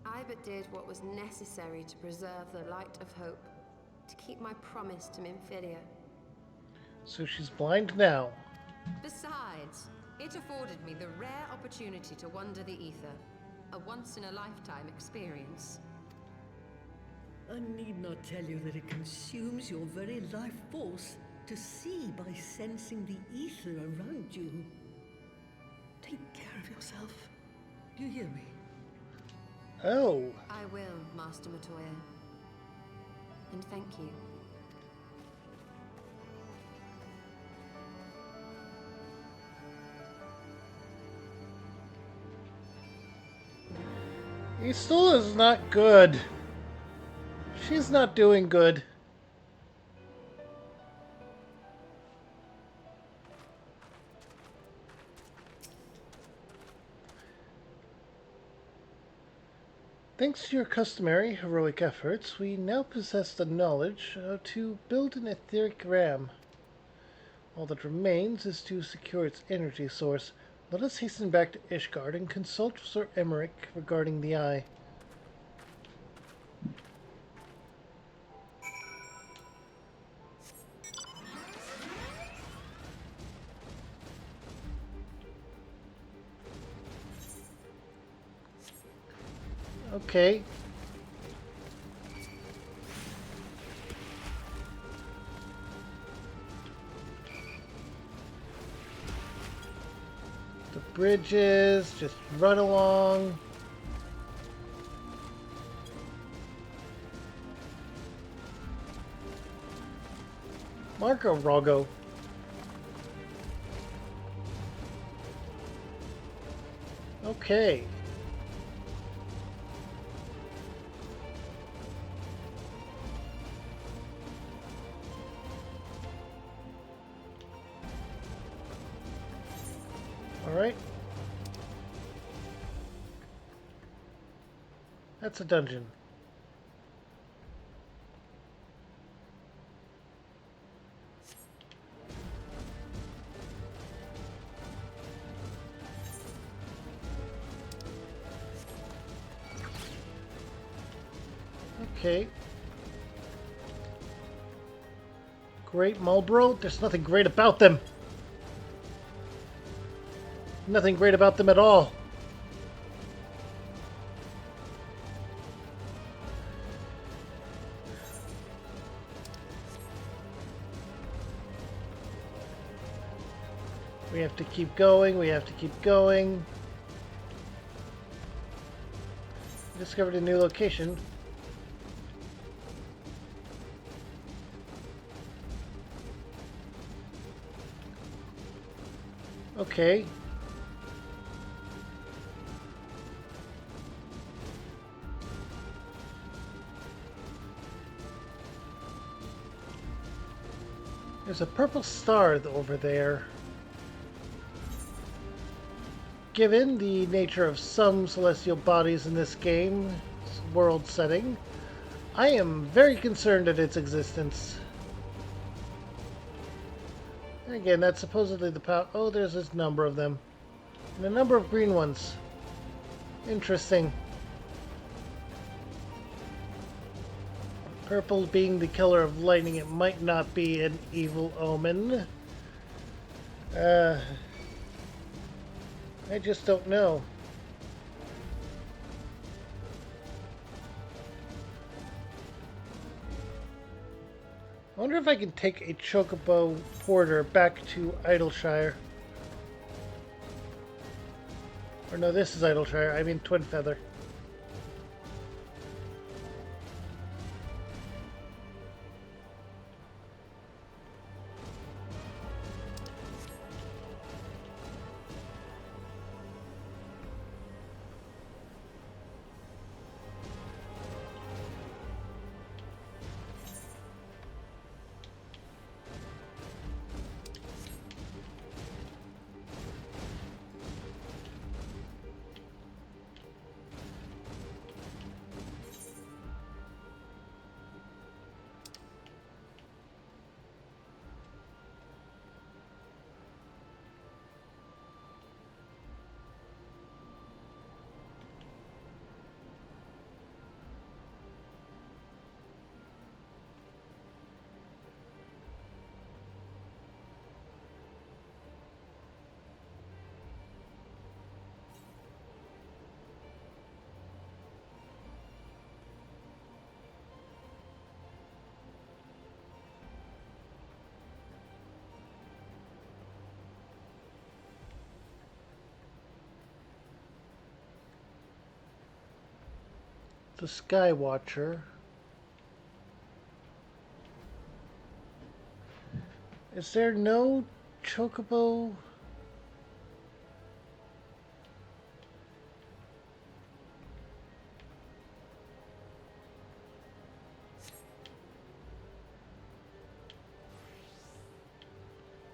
I but did what was necessary to preserve the light of hope, to keep my promise to Minfilia. So she's blind now. Besides, it afforded me the rare opportunity to wander the ether, a once-in-a-lifetime experience. I need not tell you that it consumes your very life force to see by sensing the ether around you. Take care of yourself. Do you hear me? Oh. I will, Master Matoya. And thank you. He still is not good. She's not doing good. Thanks to your customary heroic efforts, we now possess the knowledge to build an etheric ram. All that remains is to secure its energy source. Let us hasten back to Ishgard and consult Sir Emmerich regarding the eye. Okay. The bridges, just run along. Marco Rogo. Okay. All right. That's a dungeon. Okay. Great Marlboro? There's nothing great about them. Nothing great about them at all. We have to keep going. We have to keep going. Discovered a new location. Okay. There's a purple star over there. Given the nature of some celestial bodies in this game, world setting, I am very concerned at its existence. And again, that's supposedly the power. Oh, there's this number of them. And a number of green ones. Interesting. Purple being the color of lightning, it might not be an evil omen. I just don't know. I wonder if I can take a Chocobo Porter back to Idleshire. Or no, this is Idleshire. I mean Twin Feather. The Skywatcher. Is there no Chocobo?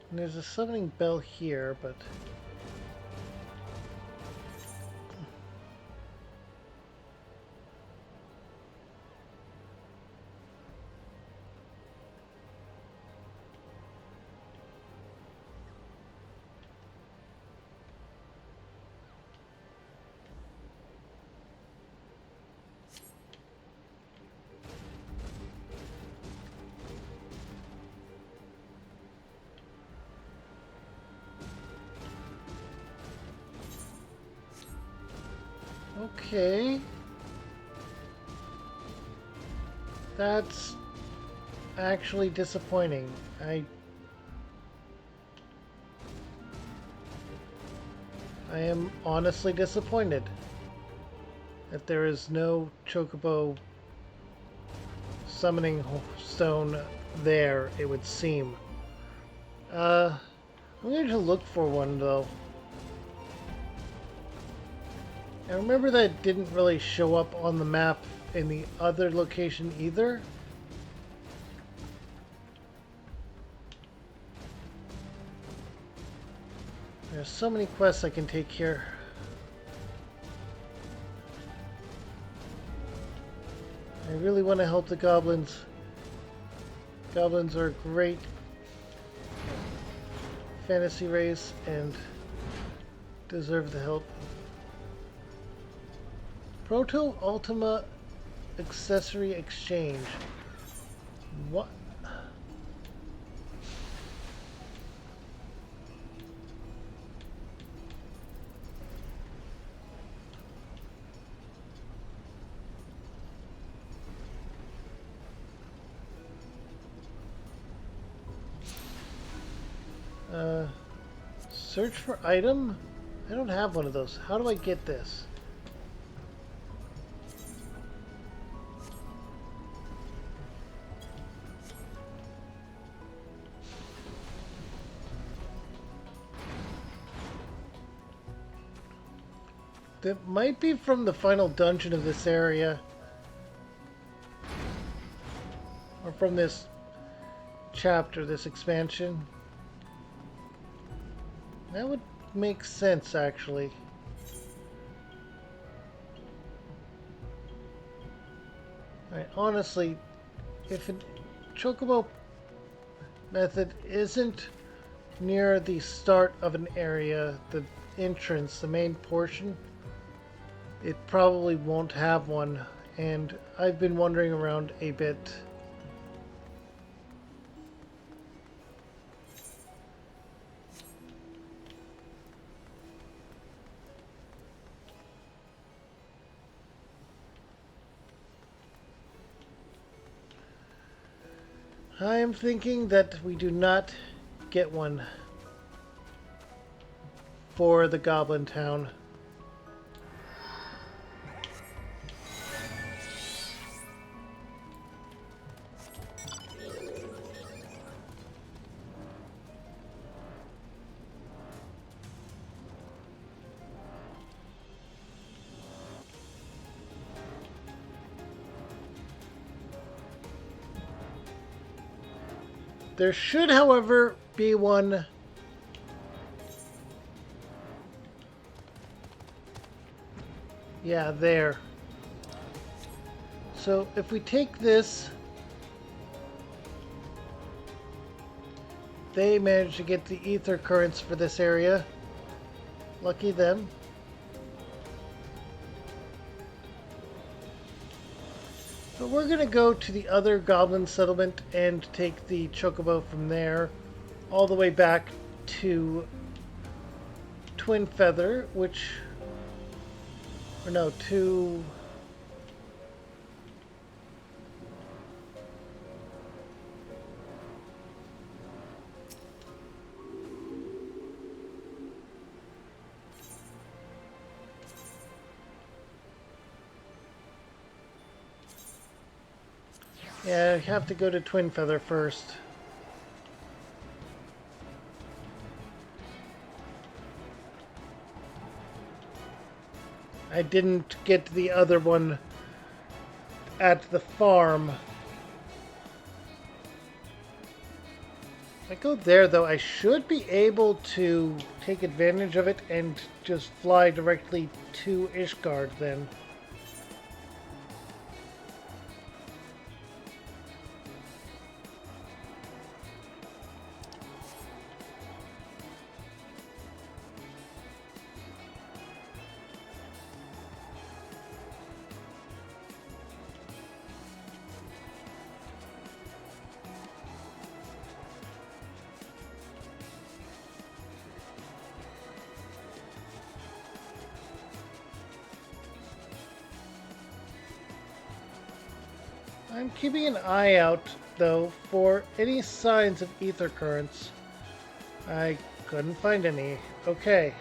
And there's a summoning bell here, but... Okay. That's actually disappointing. I am honestly disappointed that there is no chocobo summoning stone there, it would seem. I'm going to look for one though. I remember that it didn't really show up on the map in the other location either. There's so many quests I can take here. I really want to help the goblins. Goblins are a great fantasy race and deserve the help. Proto Ultima Accessory Exchange. What? Search for item? I don't have one of those. How do I get this? That might be from the final dungeon of this area. Or from this chapter, this expansion. That would make sense, actually. Honestly, if a chocobo method isn't near the start of an area, the entrance, the main portion, it probably won't have one, and I've been wandering around a bit. I am thinking that we do not get one for the Goblin Town. There should, however, be one. Yeah, there. So if we take this, they managed to get the ether currents for this area. Lucky them. But we're going to go to the other goblin settlement and take the chocobo from there all the way back to Twin Feather, which... or no, to... yeah, I have to go to Twin Feather first. I didn't get the other one at the farm. If I go there, though, I should be able to take advantage of it and just fly directly to Ishgard then. I'm keeping an eye out, though, for any signs of ether currents. I couldn't find any. Okay.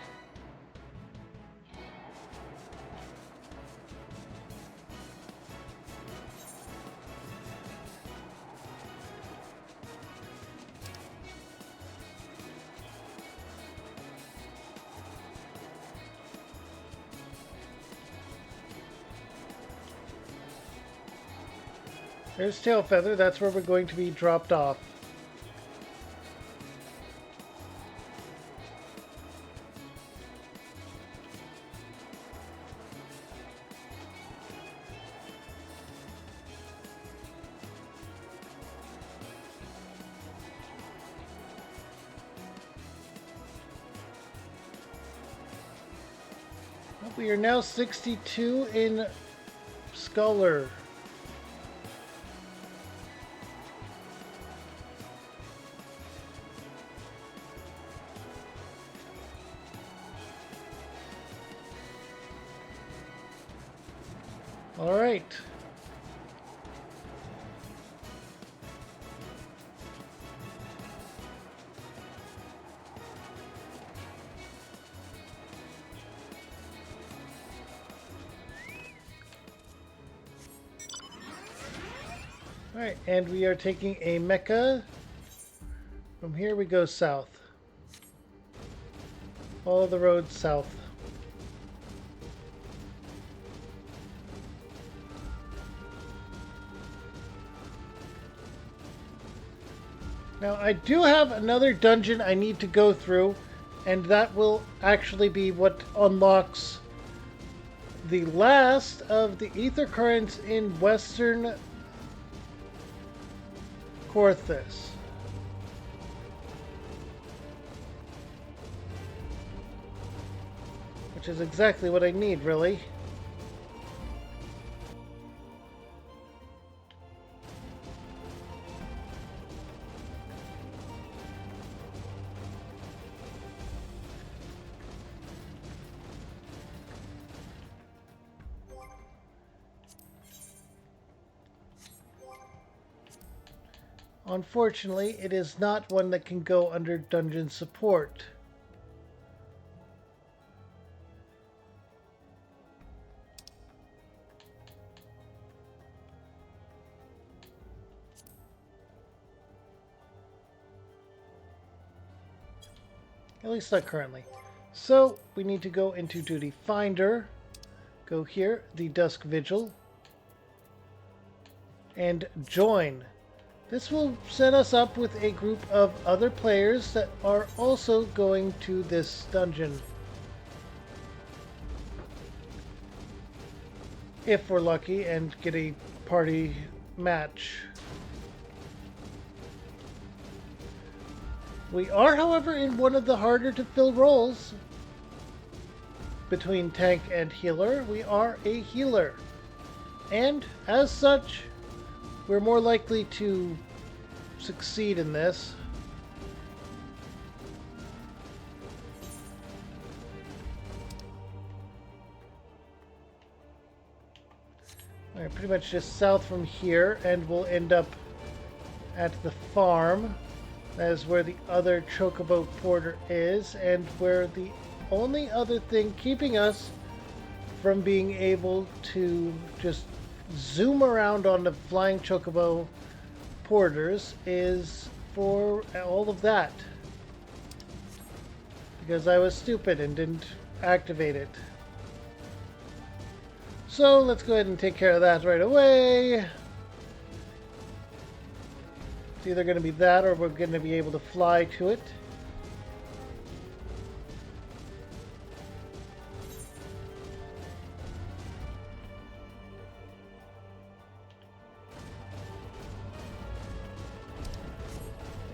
There's Tailfeather. That's where we're going to be dropped off. We are now 62 in Scholar. All right. All right, and we are taking a mecha. From here we go south. Follow the road south. Now, I do have another dungeon I need to go through, and that will actually be what unlocks the last of the ether currents in Western Corthus. Which is exactly what I need, really. Unfortunately, it is not one that can go under dungeon support. At least not currently. So, we need to go into Duty Finder, go here, the Dusk Vigil, and join. This will set us up with a group of other players that are also going to this dungeon. If we're lucky and get a party match. We are, however, in one of the harder to fill roles. Between tank and healer, we are a healer. And, as such, we're more likely to succeed in this. Alright, pretty much just south from here, and we'll end up at the farm. That is where the other Chocobo Porter is, and where the only other thing keeping us from being able to just zoom around on the flying Chocobo Porters is for all of that. Because I was stupid and didn't activate it. So let's go ahead and take care of that right away. It's either going to be that or we're going to be able to fly to it.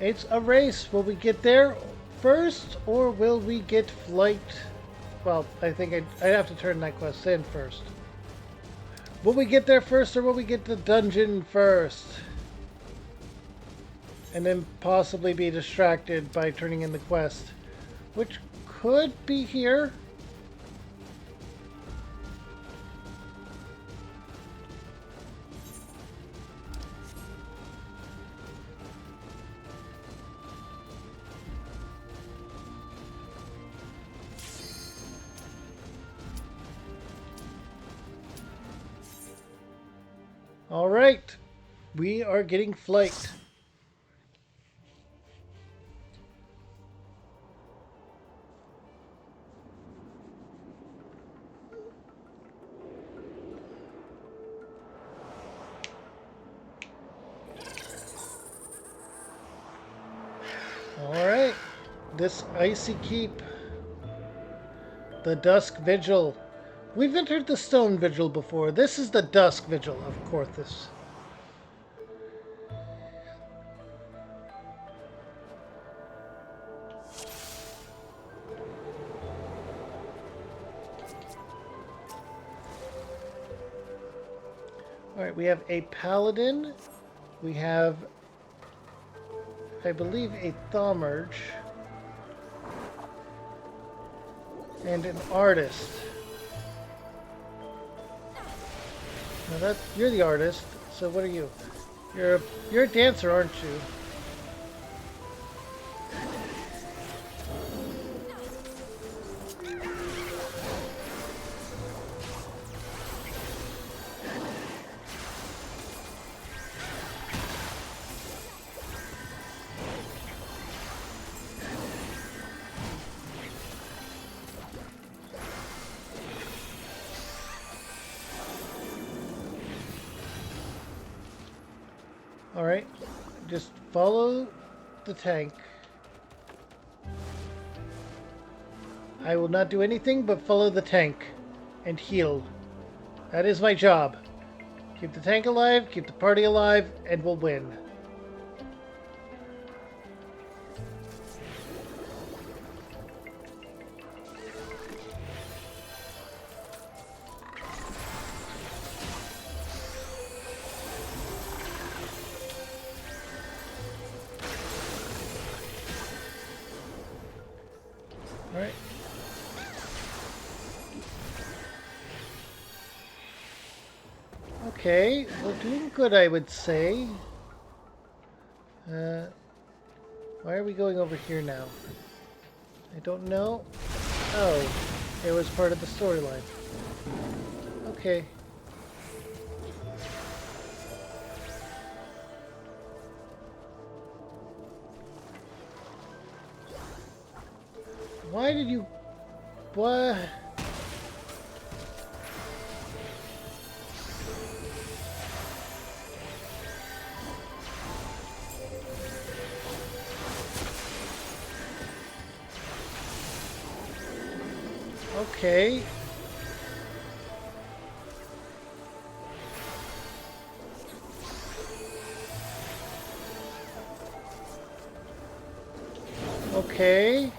It's a race. Will we get there first or will we get flight? Well, I think I'd have to turn that quest in first. Will we get there first or will we get the dungeon first? And then possibly be distracted by turning in the quest, which could be here. All right. We are getting flight. All right. This icy keep. The Dusk Vigil. We've entered the Stone Vigil before. This is the Dusk Vigil of Corthus. Alright, we have a Paladin. We have, I believe, a Thaumarch. And an Artist. Now you're the artist, so what are you? You're a dancer, aren't you? Alright, just follow the tank. I will not do anything but follow the tank and heal. That is my job. Keep the tank alive, keep the party alive, and we'll win. Alright. Okay, we're doing good, I would say. Why are we going over here now? I don't know. Oh, it was part of the storyline. Okay. Why did you... What? Okay. Okay.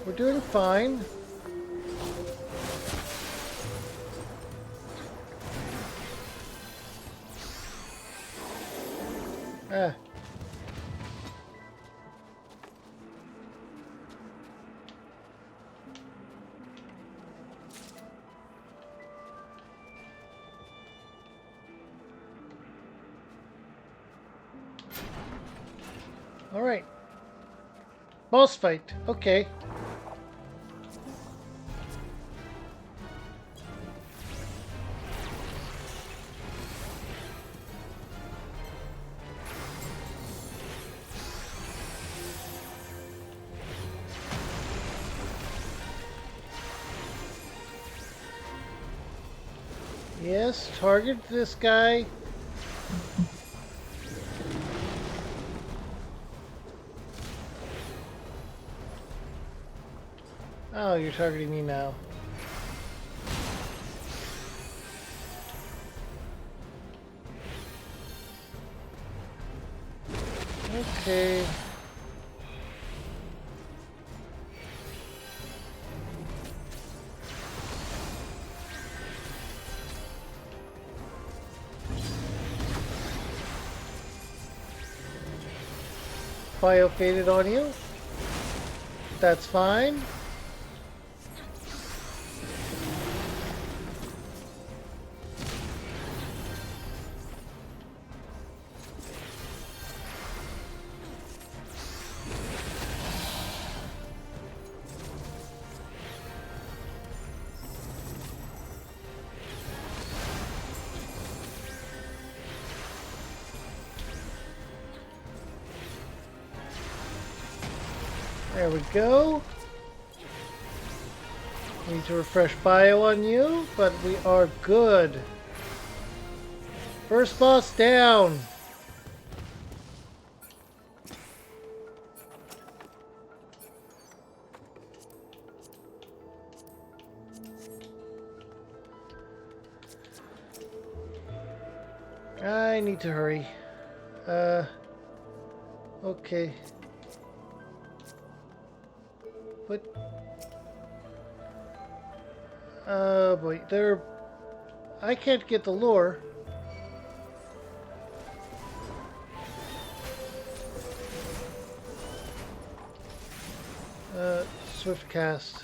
We're doing fine. Ah. All right. Boss fight. Okay. Yes, target this guy. Oh, you're targeting me now. Okay. Bio faded on you. That's fine. There we go. Need to refresh bio on you, but we are good. First boss down. I need to hurry. Okay. But boy, I can't get the lure. Swift cast.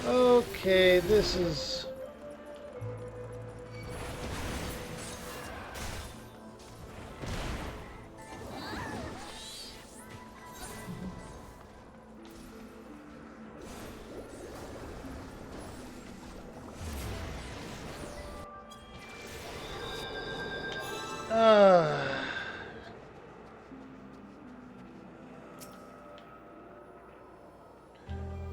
Okay, this is...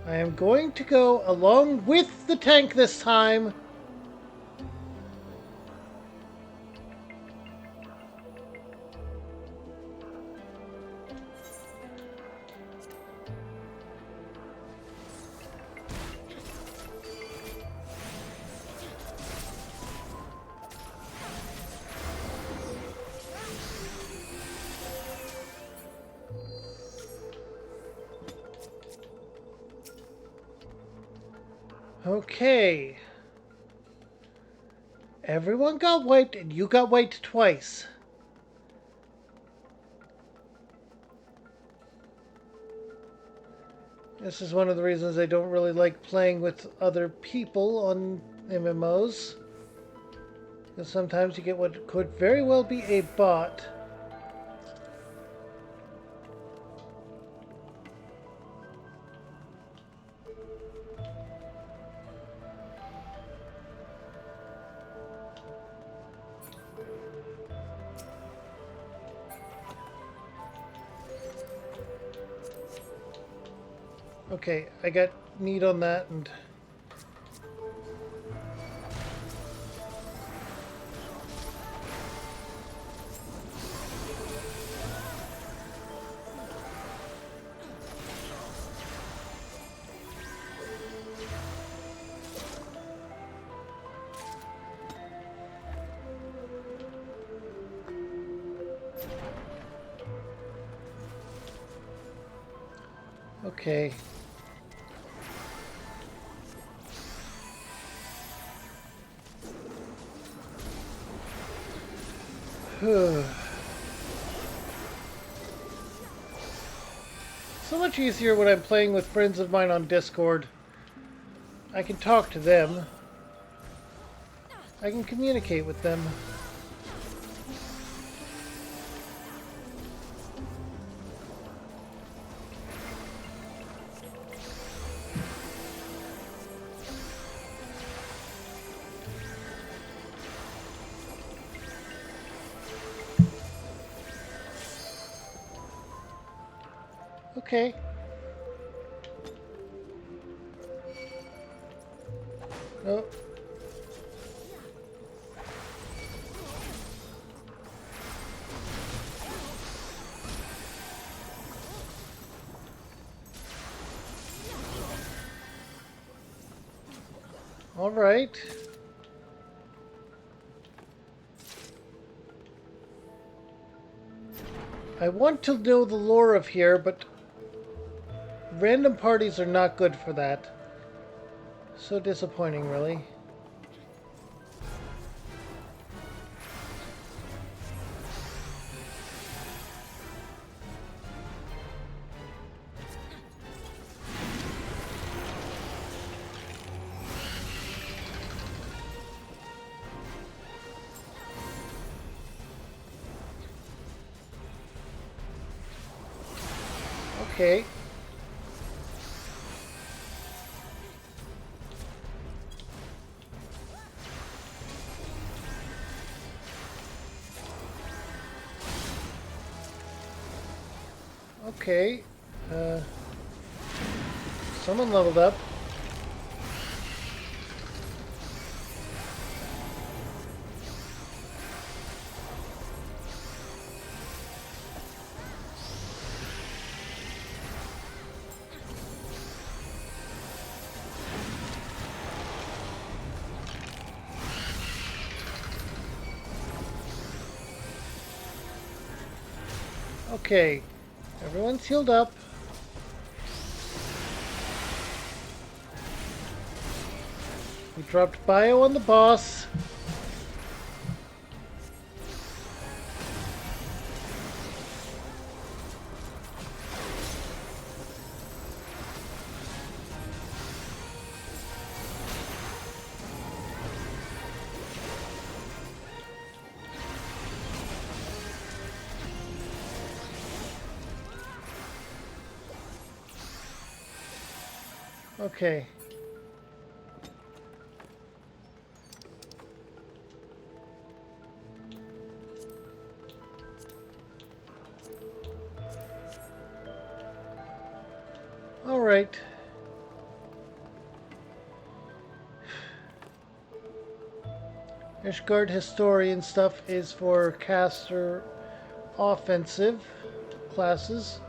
I am going to go along with the tank this time. Okay. Everyone got wiped, and you got wiped twice. This is one of the reasons I don't really like playing with other people on MMOs. Because sometimes you get what could very well be a bot. Okay, I got meat on that and... Okay. So much easier when I'm playing with friends of mine on Discord. I can talk to them. I can communicate with them. Okay. Oh. All right. I want to know the lore of here, but random parties are not good for that. So disappointing, really. Okay. Okay. Someone leveled up. Okay. Everyone's healed up. We dropped bio on the boss. Okay. All right. Ishgard Historian stuff is for caster offensive classes.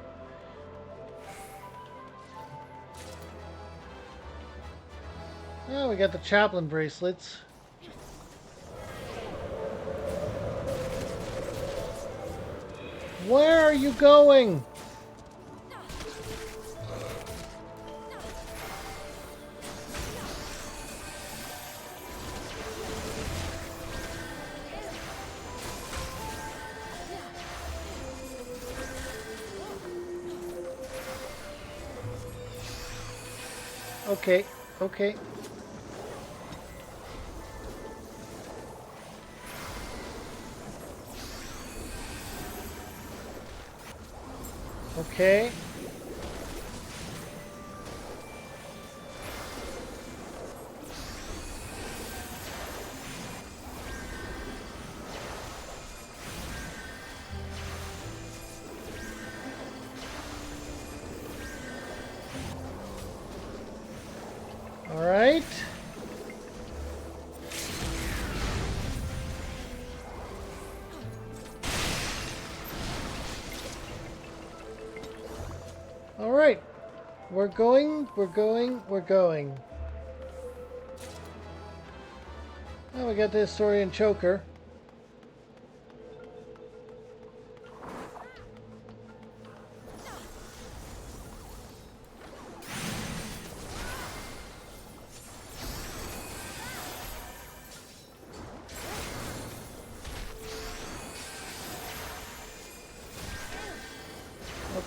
Oh, we got the chaplain bracelets. Where are you going? Okay, okay. Okay. All right. All right. We're going. Oh, we got the historian choker.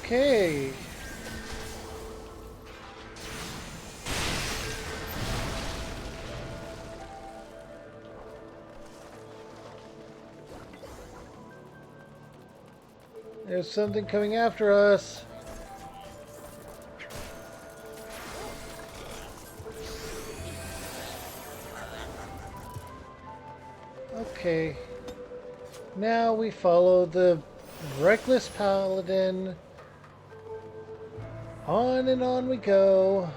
Okay. There's something coming after us. Okay. Now we follow the reckless paladin. On and on we go.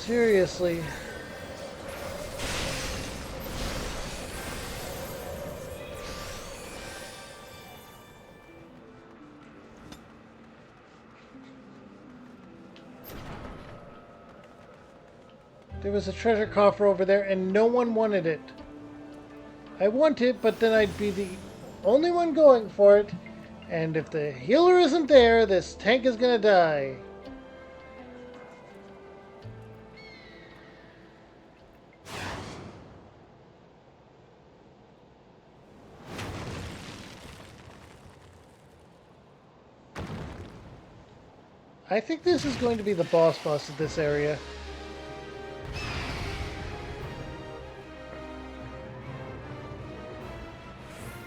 Seriously. There was a treasure coffer over there and no one wanted it. I want it, but then I'd be the only one going for it. And if the healer isn't there, this tank is gonna die. I think this is going to be the boss of this area.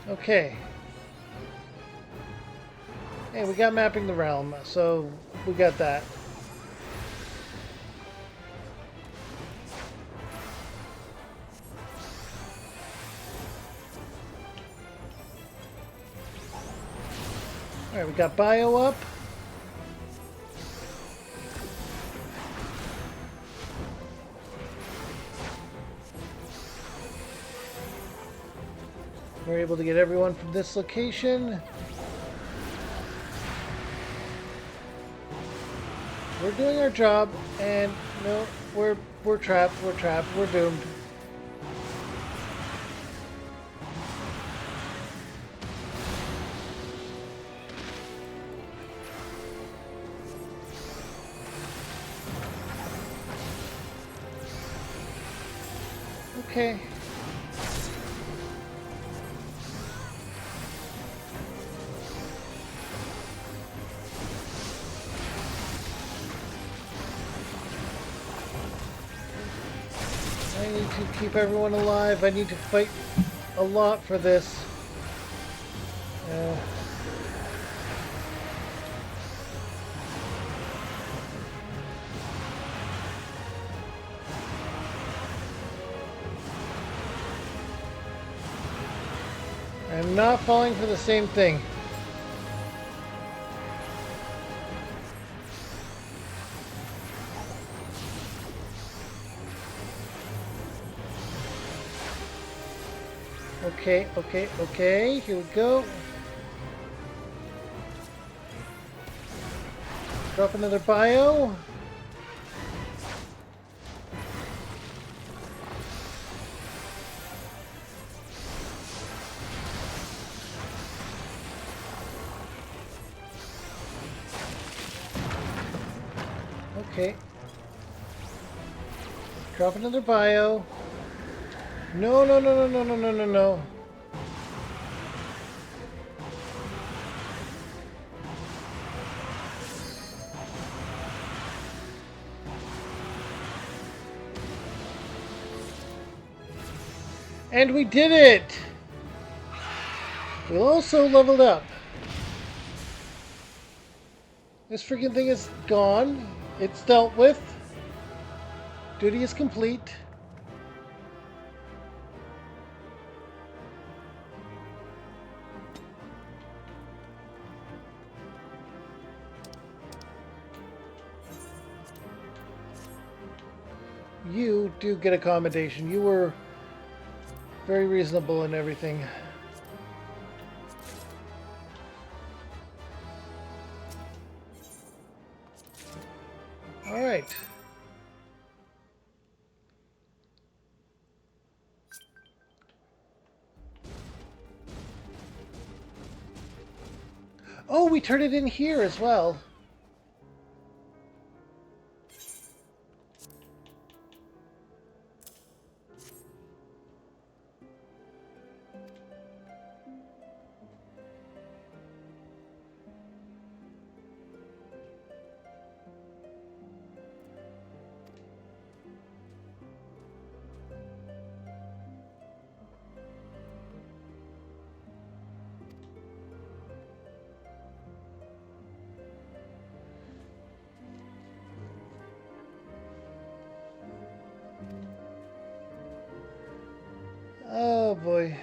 Okay. Hey, we got mapping the realm, so we got that. Alright, we got bio up. We're able to get everyone from this location. We're doing our job, and no, we're trapped, we're doomed. Okay. I need to keep everyone alive. I need to fight a lot for this. I'm not falling for the same thing. Okay, here we go. Drop another bio. Okay. Drop another bio. No. And we did it! We also leveled up. This freaking thing is gone. It's dealt with. Duty is complete. You do get accommodation. You were very reasonable and everything. All right. Oh, we turned it in here as well. Oh boy.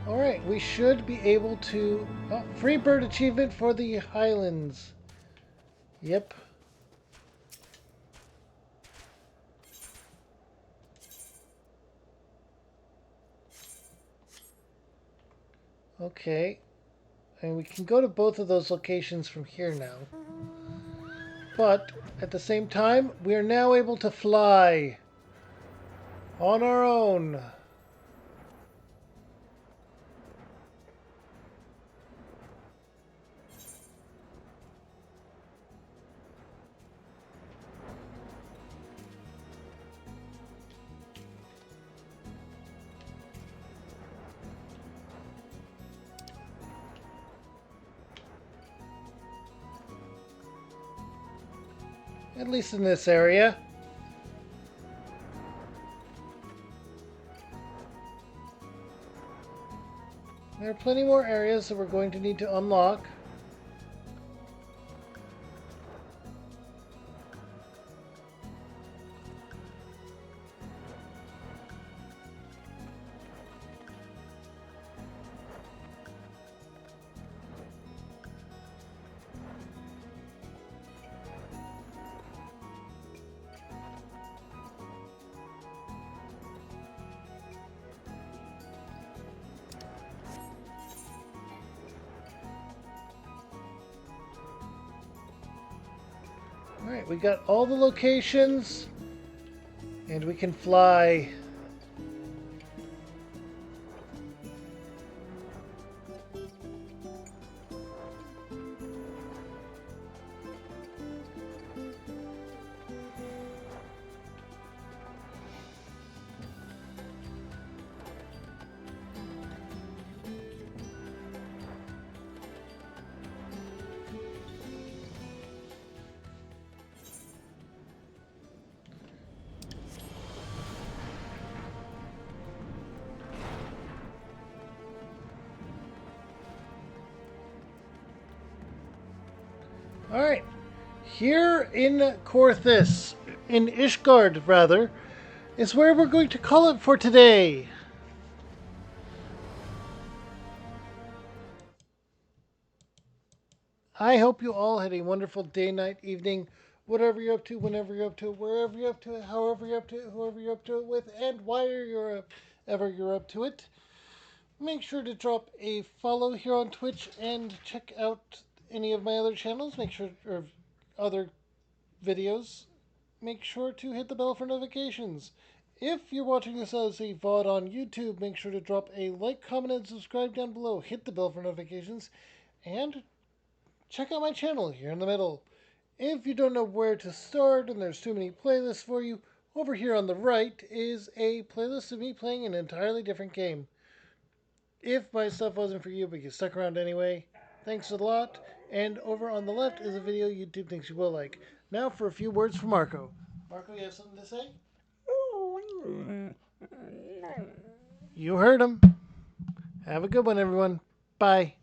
Alright, we should be able to... Oh, free bird achievement for the Highlands. Yep. Okay. And we can go to both of those locations from here now. But at the same time, we are now able to fly on our own. At least in this area. There are plenty more areas that we're going to need to unlock. Alright, we got all the locations, and we can fly. Alright, here in Korthis, in Ishgard rather, is where we're going to call it for today. I hope you all had a wonderful day, night, evening, whatever you're up to, whenever you're up to it, wherever you're up to it, however you're up to it, whoever you're up to it with, and why ever you're up to it. Make sure to drop a follow here on Twitch and check out any of my other channels. Make sure, or other videos. Make sure to hit the bell for notifications. If you're watching this as a VOD on YouTube, make sure to drop a like, comment, and subscribe down below. Hit the bell for notifications. And check out my channel here in the middle. If you don't know where to start and there's too many playlists for you, over here on the right is a playlist of me playing an entirely different game. If my stuff wasn't for you, but you stuck around anyway, thanks a lot. And over on the left is a video YouTube thinks you will like. Now for a few words from Marco. Marco, you have something to say? You heard him. Have a good one, everyone. Bye.